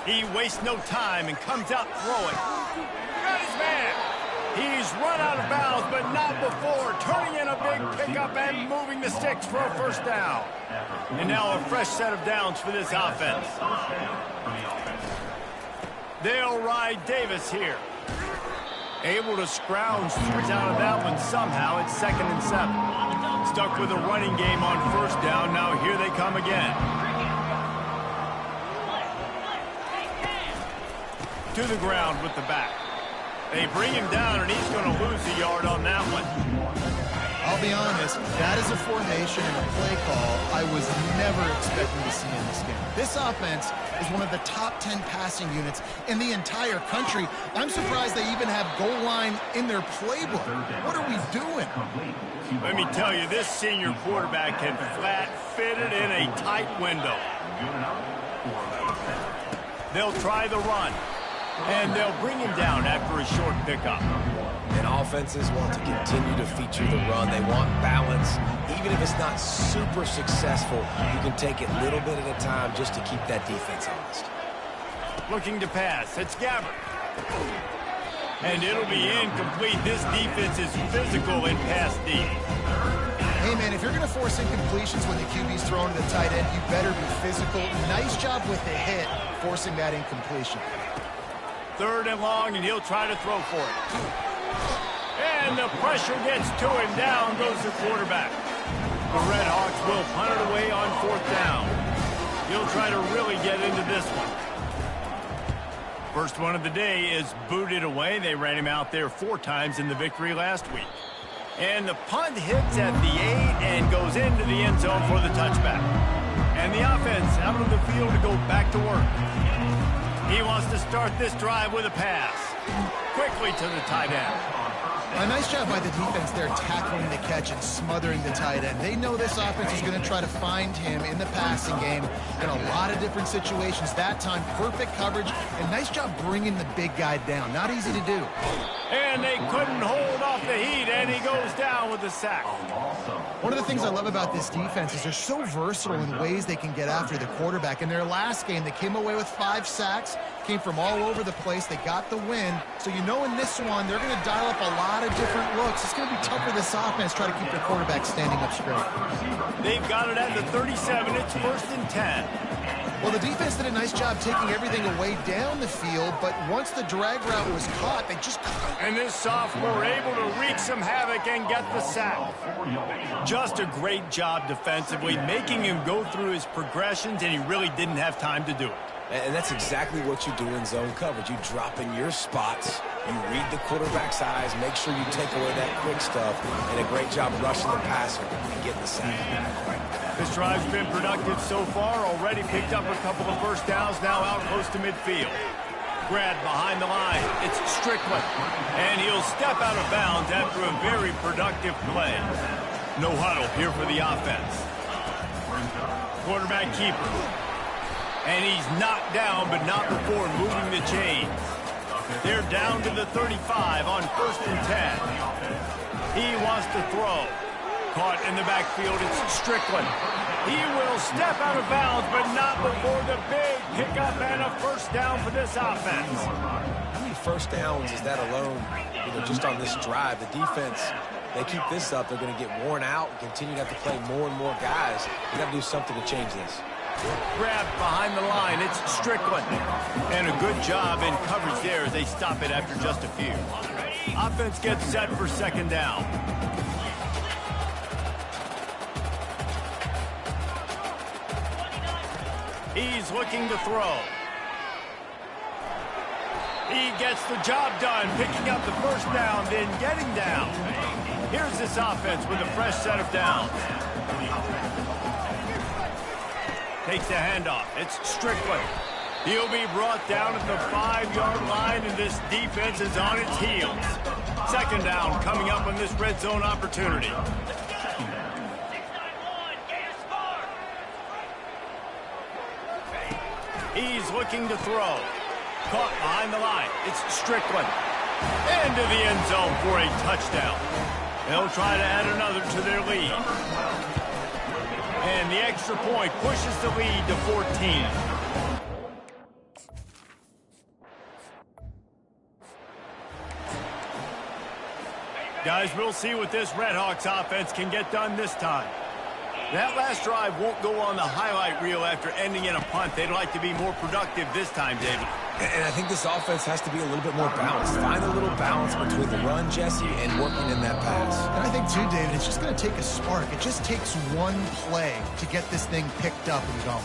[SPEAKER 1] He wastes no time and comes out throwing. Got his man. He's run out of bounds, but not before turning in a big pickup and moving the sticks for a 1st down. And now a fresh set of downs for this offense. They'll ride Davis here. Able to scrounge out of that one somehow. It's 2nd and 7. Stuck with a running game on 1st down. Now here they come again. To the ground with the back. They bring him down, and he's going to lose a yard on that one.
[SPEAKER 3] I'll be honest, that is a formation and a play call I was never expecting to see in this game. This offense is one of the top 10 passing units in the entire country. I'm surprised they even have goal line in their playbook. What are we doing?
[SPEAKER 1] Let me tell you, this senior quarterback can flat fit it in a tight window. They'll try the run. And they'll bring him down after a short pickup.
[SPEAKER 2] And offenses want to continue to feature the run. They want balance. Even if it's not super successful, you can take it little bit at a time just to keep that defense honest.
[SPEAKER 1] Looking to pass. It's Gabbard. And it'll be incomplete. This defense is physical in pass D.
[SPEAKER 3] Hey, man, if you're going to force incompletions when the QB's thrown to the tight end, you better be physical. Nice job with the hit, forcing that incompletion.
[SPEAKER 1] 3rd and long, and he'll try to throw for it. And the pressure gets to him. Down goes the quarterback. The Red Hawks will punt it away on 4th down. He'll try to really get into this one. First one of the day is booted away. They ran him out there 4 times in the victory last week. And the punt hits at the 8 and goes into the end zone for the touchback. And the offense out of the field to go back to work. He wants to start this drive with a pass. Quickly to the tight end.
[SPEAKER 3] A nice job by the defense there tackling the catch and smothering the tight end. They know this offense is going to try to find him in the passing game in a lot of different situations. That time, perfect coverage, and nice job bringing the big guy down. Not easy to do.
[SPEAKER 1] And they couldn't hold off the heat, and he goes down with the sack.
[SPEAKER 3] One of the things I love about this defense is they're so versatile in ways they can get after the quarterback. In their last game, they came away with 5 sacks, came from all over the place. They got the win. So you know in this one, they're going to dial up a lot of different looks. It's going to be tough for this offense try to keep their quarterback standing up straight.
[SPEAKER 1] They've got it at the 37. It's 1st and 10.
[SPEAKER 3] Well, the defense did a nice job taking everything away down the field, but once the drag route was caught, they just couldn't.
[SPEAKER 1] And this sophomore able to wreak some havoc and get the sack. Just a great job defensively, making him go through his progressions, and he really didn't have time to do it.
[SPEAKER 2] And that's exactly what you do in zone coverage. You drop in your spots, you read the quarterback's eyes, make sure you take away that quick stuff, and a great job rushing the passer and getting the sack.
[SPEAKER 1] This drive's been productive so far, already picked up a couple of first downs, now out close to midfield. Grab behind the line. It's Strickland. And he'll step out of bounds after a very productive play. No huddle here for the offense. Quarterback keeper. And he's knocked down, but not before moving the chains. They're down to the 35 on 1st and 10. He wants to throw. Caught in the backfield, it's Strickland. He will step out of bounds, but not before the big pickup and a first down for this offense.
[SPEAKER 2] How many first downs is that alone, just on this drive? The defense, they keep this up, they're going to get worn out and continue to have to play more and more guys. You got to do something to change this.
[SPEAKER 1] Grabbed behind the line, it's Strickland. And a good job in coverage there as they stop it after just a few. Offense gets set for 2nd down. He's looking to throw. He gets the job done, picking up the first down, then getting down. Here's this offense with a fresh set of downs. Takes the handoff. It's Strickland. He'll be brought down at the 5-yard line, and this defense is on its heels. 2nd down coming up on this red zone opportunity. He's looking to throw. Caught behind the line. It's Strickland. Into the end zone for a touchdown. They'll try to add another to their lead. And the extra point pushes the lead to 14. Guys, we'll see what this Redhawks offense can get done this time. That last drive won't go on the highlight reel after ending in a punt. They'd like to be more productive this time, David.
[SPEAKER 2] And I think this offense has to be a little bit more balanced. Find a little balance between the run, Jesse, and working in that pass.
[SPEAKER 3] And I think, too, David, it's just going to take a spark. It just takes one play to get this thing picked up and going.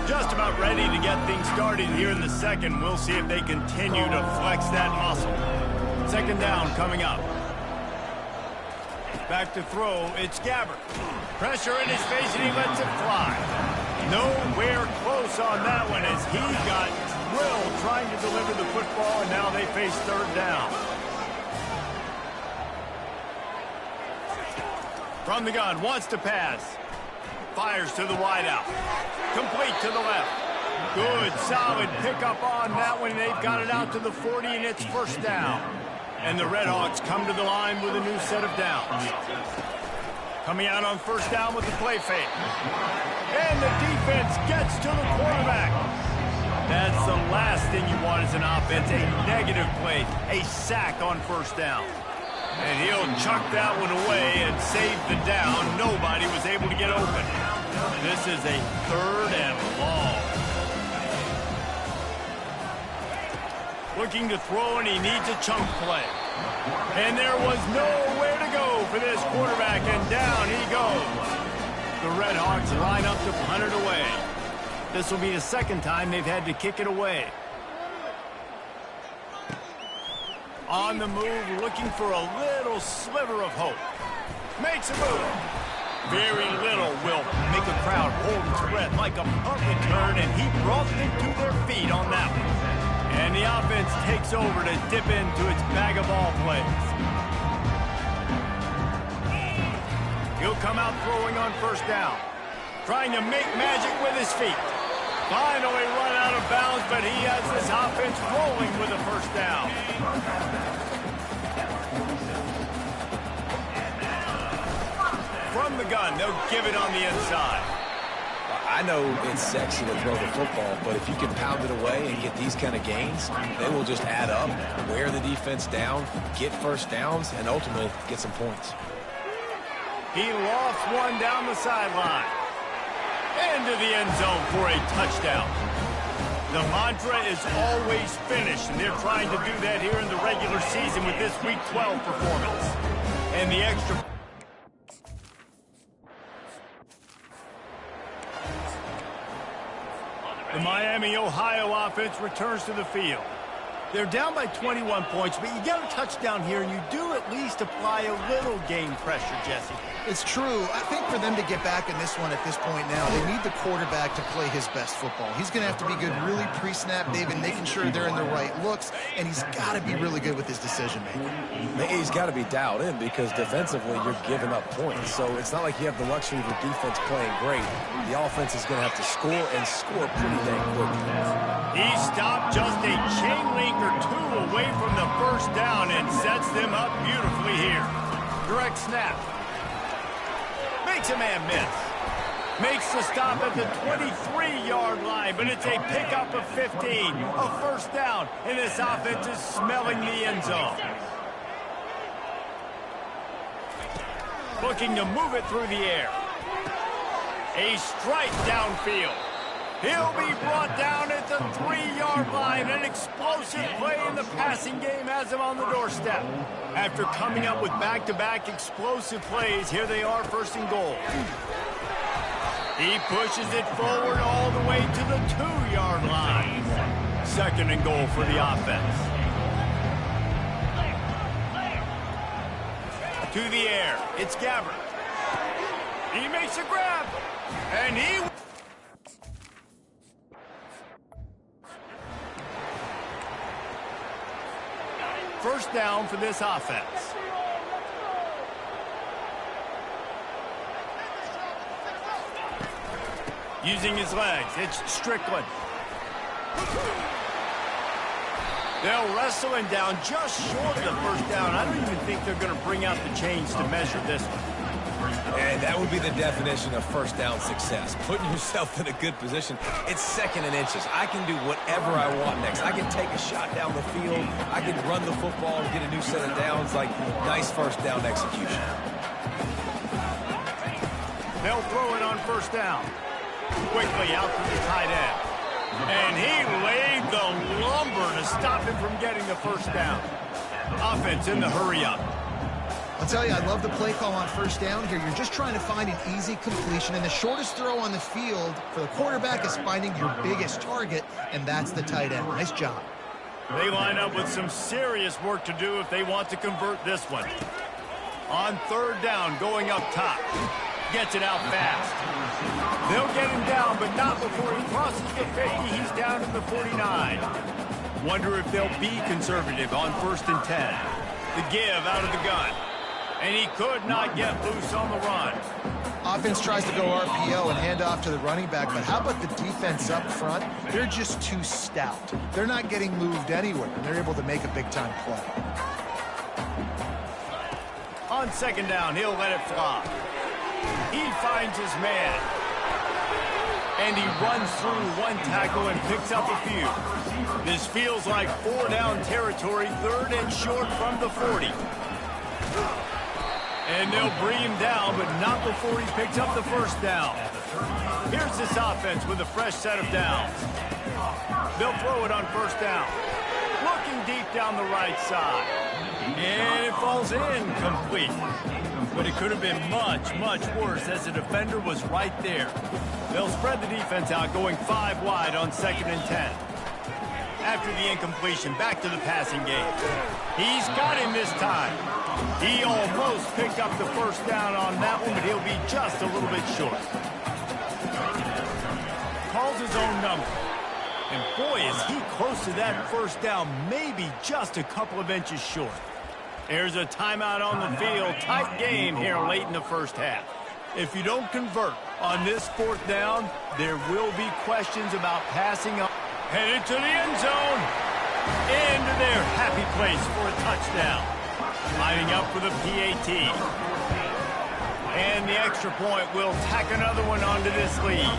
[SPEAKER 1] Just about ready to get things started here in the second. We'll see if they continue to flex that muscle. 2nd down coming up. Back to throw, it's Gabbert. Pressure in his face, and he lets it fly. Nowhere close on that one as he got drilled trying to deliver the football, and now they face 3rd down. From the gun, wants to pass. Fires to the wideout. Complete to the left. Good, solid pickup on that one. They've got it out to the 40, and it's 1st down. And the Redhawks come to the line with a new set of downs. Coming out on 1st down with the play fake. And the defense gets to the quarterback. That's the last thing you want as an offense, a negative play, a sack on 1st down. And he'll chuck that one away and save the down. Nobody was able to get open. This is a 3rd and long. Looking to throw, and he needs a chunk play. And there was nowhere to go for this quarterback, and down he goes. The Redhawks line up to punt it away. This will be the 2nd time they've had to kick it away. On the move, looking for a little sliver of hope. Makes a move. Very little will make a crowd hold its breath like a punt return, and he brought them to their feet on that one. And the offense takes over to dip into its bag of ball plays. He'll come out throwing on 1st down. Trying to make magic with his feet. Finally run out of bounds, but he has this offense rolling with a 1st down. From the gun, they'll give it on the inside.
[SPEAKER 2] I know it's sexy to throw the football, but if you can pound it away and get these kind of gains, they will just add up, wear the defense down, get 1st downs, and ultimately get some points.
[SPEAKER 1] He lost one down the sideline. Into the end zone for a touchdown. The mantra is always finish, and they're trying to do that here in the regular season with this Week 12 performance. And the extra... The Miami, Ohio offense returns to the field. They're down by 21 points, but you get a touchdown here, and you do at least apply a little game pressure, Jesse.
[SPEAKER 3] It's true. I think for them to get back in this one at this point now, they need the quarterback to play his best football. He's going to have to be good really pre-snap, David, making sure they're in the right looks, and he's got to be really good with his decision-making.
[SPEAKER 2] He's got to be dialed in because defensively you're giving up points. So it's not like you have the luxury of your defense playing great. The offense is going to have to score and score pretty dang quickly.
[SPEAKER 1] He stopped just a chain link or two away from the first down and sets them up beautifully here. Direct snap. Makes a man miss. Makes the stop at the 23-yard line, but it's a pickup of 15. A first down, and this offense is smelling the end zone. Looking to move it through the air. A strike downfield. He'll be brought down at the 3-yard line. An explosive play in the passing game has him on the doorstep. After coming up with back-to-back explosive plays, here they are, first and goal. He pushes it forward all the way to the 2-yard line. Second and goal for the offense. To the air, it's Gabbert. He makes a grab, and he... First down for this offense. Using his legs, it's Strickland. They'll wrestle him down just short of the first down. I don't even think they're going to bring out the chains to measure this one.
[SPEAKER 2] And that would be the definition of first down success. Putting yourself in a good position. It's second and inches. I can do whatever I want next. I can take a shot down the field. I can run the football and get a new set of downs. Like, nice first down execution.
[SPEAKER 1] They'll throw it on first down. Quickly out to the tight end. And he laid the lumber to stop him from getting the first down. Offense in the hurry-up.
[SPEAKER 3] I'll tell you, I love the play call on first down here. You're just trying to find an easy completion, and the shortest throw on the field for the quarterback is finding your biggest target, and that's the tight end. Nice job.
[SPEAKER 1] They line up with some serious work to do if they want to convert this one. On third down, going up top. Gets it out fast. They'll get him down, but not before he crosses the 50. He's down to the 49. Wonder if they'll be conservative on first and 10. The give out of the gun. And he could not get loose on the run.
[SPEAKER 3] Offense tries to go RPO and hand off to the running back, but how about the defense up front? They're just too stout. They're not getting moved anywhere, and they're able to make a big-time play.
[SPEAKER 1] On second down, he'll let it fly. He finds his man. And he runs through one tackle and picks up a few. This feels like 4-down territory, third and short from the 40. And they'll bring him down, but not before he picks up the first down. Here's this offense with a fresh set of downs. They'll throw it on first down. Looking deep down the right side. And it falls in complete. But it could have been much, much worse as the defender was right there. They'll spread the defense out, going 5 wide on second and 10. After the incompletion, back to the passing game. He's got him this time. He almost picked up the first down on that one, but he'll be just a little bit short. Calls his own number. And boy, is he close to that first down, maybe just a couple of inches short. There's a timeout on the field. Tight game here late in the first half. If you don't convert on this fourth down, there will be questions about passing up. Headed to the end zone. Into their happy place for a touchdown. Lining up for the PAT. And the extra point will tack another one onto this lead.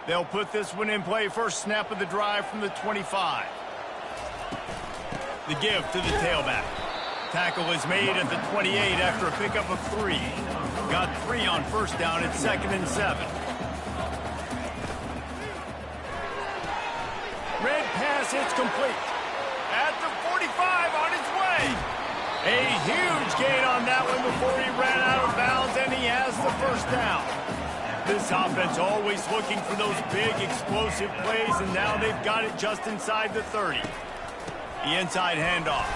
[SPEAKER 1] They'll put this one in play. First snap of the drive from the 25. The give to the tailback. Tackle is made at the 28 after a pickup of 3. got 3 on first down. It's 2nd and 7. Red pass hits complete. At the 45 on his way. A huge gain on that one before he ran out of bounds, and he has the first down. This offense always looking for those big, explosive plays, and now they've got it just inside the 30. The inside handoff.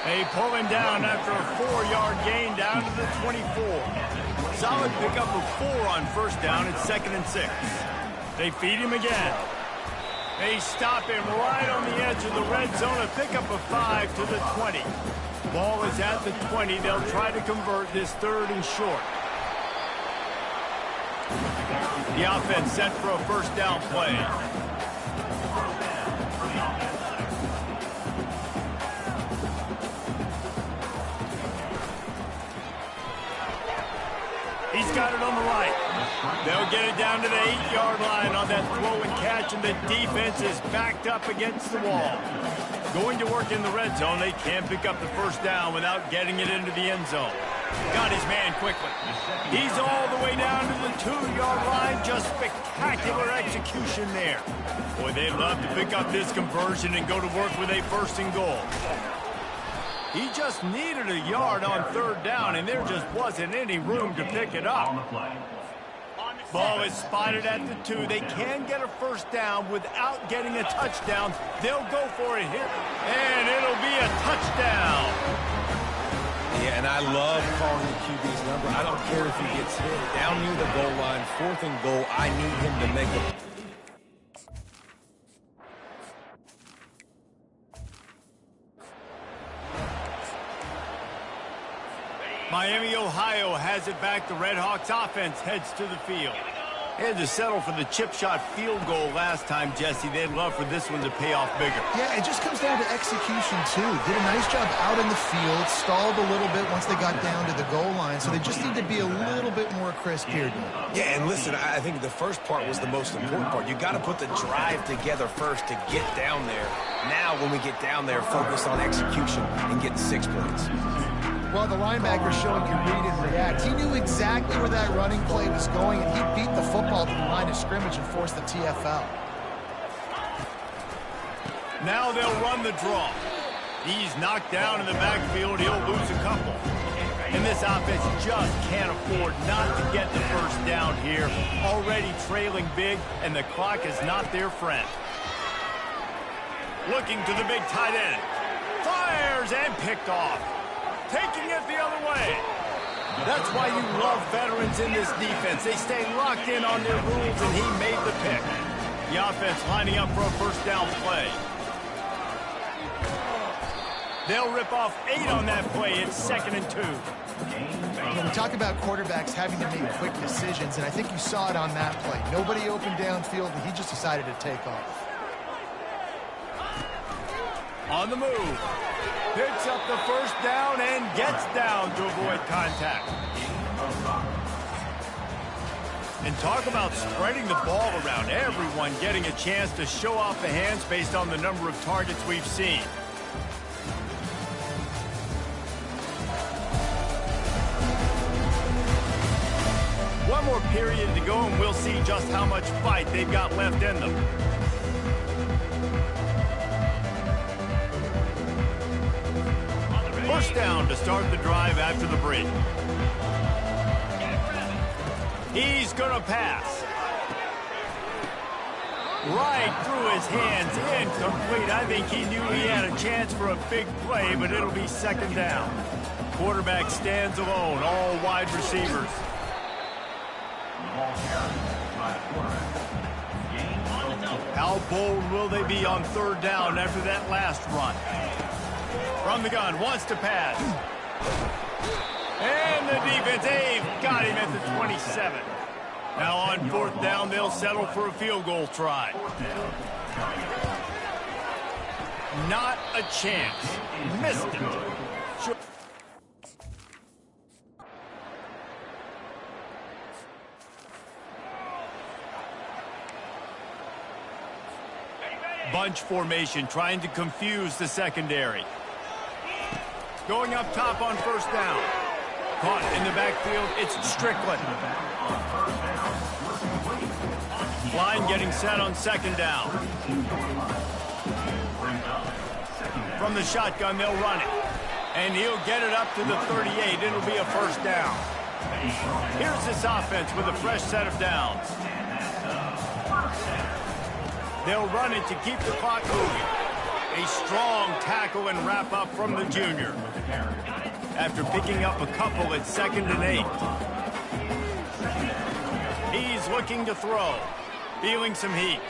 [SPEAKER 1] They pull him down after a 4-yard gain down to the 24. Solid pickup of 4 on first down. It's 2nd and 6. They feed him again. They stop him right on the edge of the red zone. A pickup of 5 to the 20. Ball is at the 20. They'll try to convert this 3rd and short. The offense set for a first down play. He's got it on the right. They'll get it down to the 8-yard line on that throw and catch, and the defense is backed up against the wall. Going to work in the red zone. They can't pick up the first down without getting it into the end zone. Got his man quickly. He's all the way down to the 2-yard line. Just spectacular execution there. Boy, they'd love to pick up this conversion and go to work with a 1st and goal. He just needed a yard on 3rd down, and there just wasn't any room to pick it up. Ball is spotted at the 2. They can get a first down without getting a touchdown. They'll go for it here, and it'll be a touchdown.
[SPEAKER 2] Yeah, and I love calling the QB's number. I don't care if he gets hit down near the goal line, 4th and goal. I need him to make a...
[SPEAKER 1] Miami, Ohio has it back. The Red Hawks offense heads to the field. They had to settle for the chip shot field goal last time, Jesse. They'd love for this one to pay off bigger.
[SPEAKER 3] Yeah, it just comes down to execution, too. Did a nice job out in the field, stalled a little bit once they got down to the goal line, so they just need to be a little bit more crisp here.
[SPEAKER 2] Yeah, and listen, I think the first part was the most important part. You got to put the drive together first to get down there. Now, when we get down there, focus on execution and getting 6 points.
[SPEAKER 3] Well, the linebacker showing you read and react. He knew exactly where that running play was going, and he beat the football to the line of scrimmage and forced the TFL.
[SPEAKER 1] Now they'll run the draw. He's knocked down in the backfield. He'll lose a couple. And this offense just can't afford not to get the first down here. Already trailing big, and the clock is not their friend. Looking to the big tight end. Fires and picked off. Taking it the other way. That's why you love veterans in this defense. They stay locked in on their rules, and he made the pick. The offense lining up for a first down play. They'll rip off 8 on that play. It's 2nd and 2.
[SPEAKER 3] We talk about quarterbacks having to make quick decisions, and I think you saw it on that play. Nobody opened downfield, and he just decided to take off.
[SPEAKER 1] On the move. Picks up the first down and gets down to avoid contact. And talk about spreading the ball around. Everyone getting a chance to show off the hands based on the number of targets we've seen. One more period to go, and we'll see just how much fight they've got left in them. First down to start the drive after the break. He's going to pass. Right through his hands, incomplete. I think he knew he had a chance for a big play, but it'll be 2nd down. Quarterback stands alone, all wide receivers. How bold will they be on 3rd down after that last run? From the gun, wants to pass. And the defense, they've got him at the 27. Now on 4th down, they'll settle for a field goal try. Not a chance. Missed it. Bunch formation, trying to confuse the secondary. Going up top on 1st down. Caught in the backfield, it's Strickland. Line getting set on second down. From the shotgun, they'll run it. And he'll get it up to the 38. It'll be a first down. Here's this offense with a fresh set of downs. They'll run it to keep the clock moving. A strong tackle and wrap up from the junior. After picking up a couple at 2nd and 8. He's looking to throw. Feeling some heat.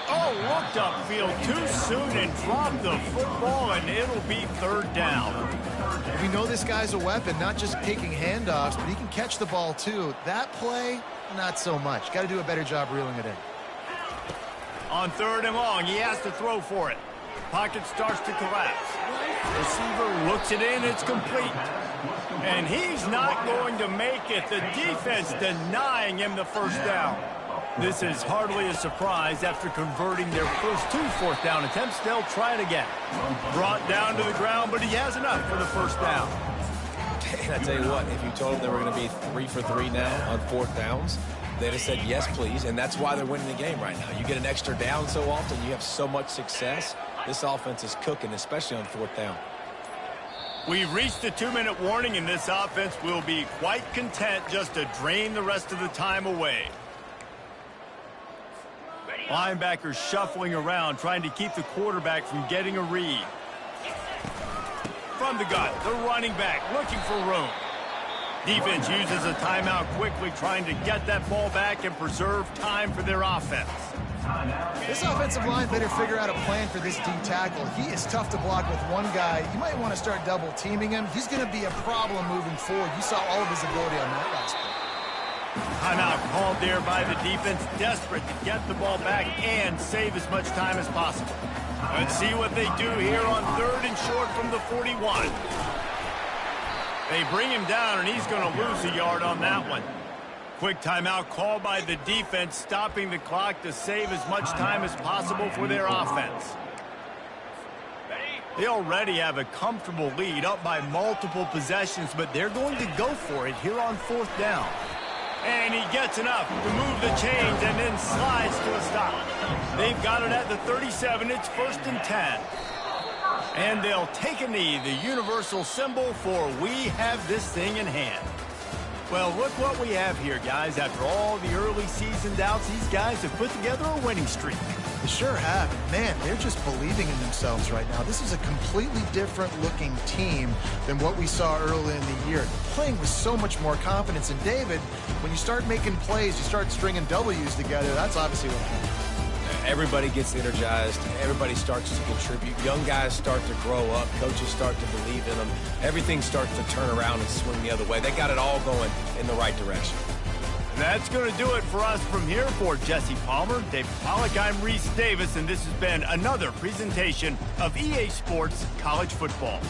[SPEAKER 1] Oh, looked upfield too soon and dropped the football, and it'll be 3rd down.
[SPEAKER 3] We know this guy's a weapon, not just taking handoffs, but he can catch the ball too. That play, not so much. Got to do a better job reeling it in.
[SPEAKER 1] On 3rd and long, he has to throw for it. Pocket starts to collapse. Receiver looks it in, it's complete. And he's not going to make it. The defense denying him the first down. This is hardly a surprise after converting their first 2 4th down attempts. They'll try it again. Brought down to the ground, but he has enough for the first down.
[SPEAKER 2] And I tell you what, if you told them they were going to be 3 for 3 now on 4th downs, they'd have said yes, please, and that's why they're winning the game right now. You get an extra down so often, you have so much success. This offense is cooking, especially on 4th down.
[SPEAKER 1] We've reached the 2-minute warning, and this offense will be quite content just to drain the rest of the time away. Linebackers shuffling around, trying to keep the quarterback from getting a read. From the gun, the running back looking for room. Defense uses a timeout quickly, trying to get that ball back and preserve time for their offense.
[SPEAKER 3] This offensive line better figure out a plan for this D tackle. He is tough to block with one guy. You might want to start double teaming him. He's going to be a problem moving forward. You saw all of his ability on that last play.
[SPEAKER 1] Timeout called there by the defense, desperate to get the ball back and save as much time as possible. Let's see what they do here on 3rd and short from the 41. They bring him down, and he's going to lose a yard on that one. Quick timeout called by the defense, stopping the clock to save as much time as possible for their offense. They already have a comfortable lead, up by multiple possessions, but they're going to go for it here on 4th down. And he gets enough to move the chains and then slides to a stop. They've got it at the 37. It's 1st and 10. And they'll take a knee, the universal symbol for we have this thing in hand. Well, look what we have here, guys. After all the early season doubts, these guys have put together a winning streak.
[SPEAKER 3] They sure have. Man, they're just believing in themselves right now. This is a completely different looking team than what we saw early in the year. Playing with so much more confidence. And David, when you start making plays, you start stringing W's together, that's obviously what happens.
[SPEAKER 2] Everybody gets energized. Everybody starts to contribute. Young guys start to grow up. Coaches start to believe in them. Everything starts to turn around and swing the other way. They got it all going in the right direction.
[SPEAKER 1] And that's going to do it for us from here. For Jesse Palmer, David Pollack, I'm Reese Davis, and this has been another presentation of EA Sports College Football.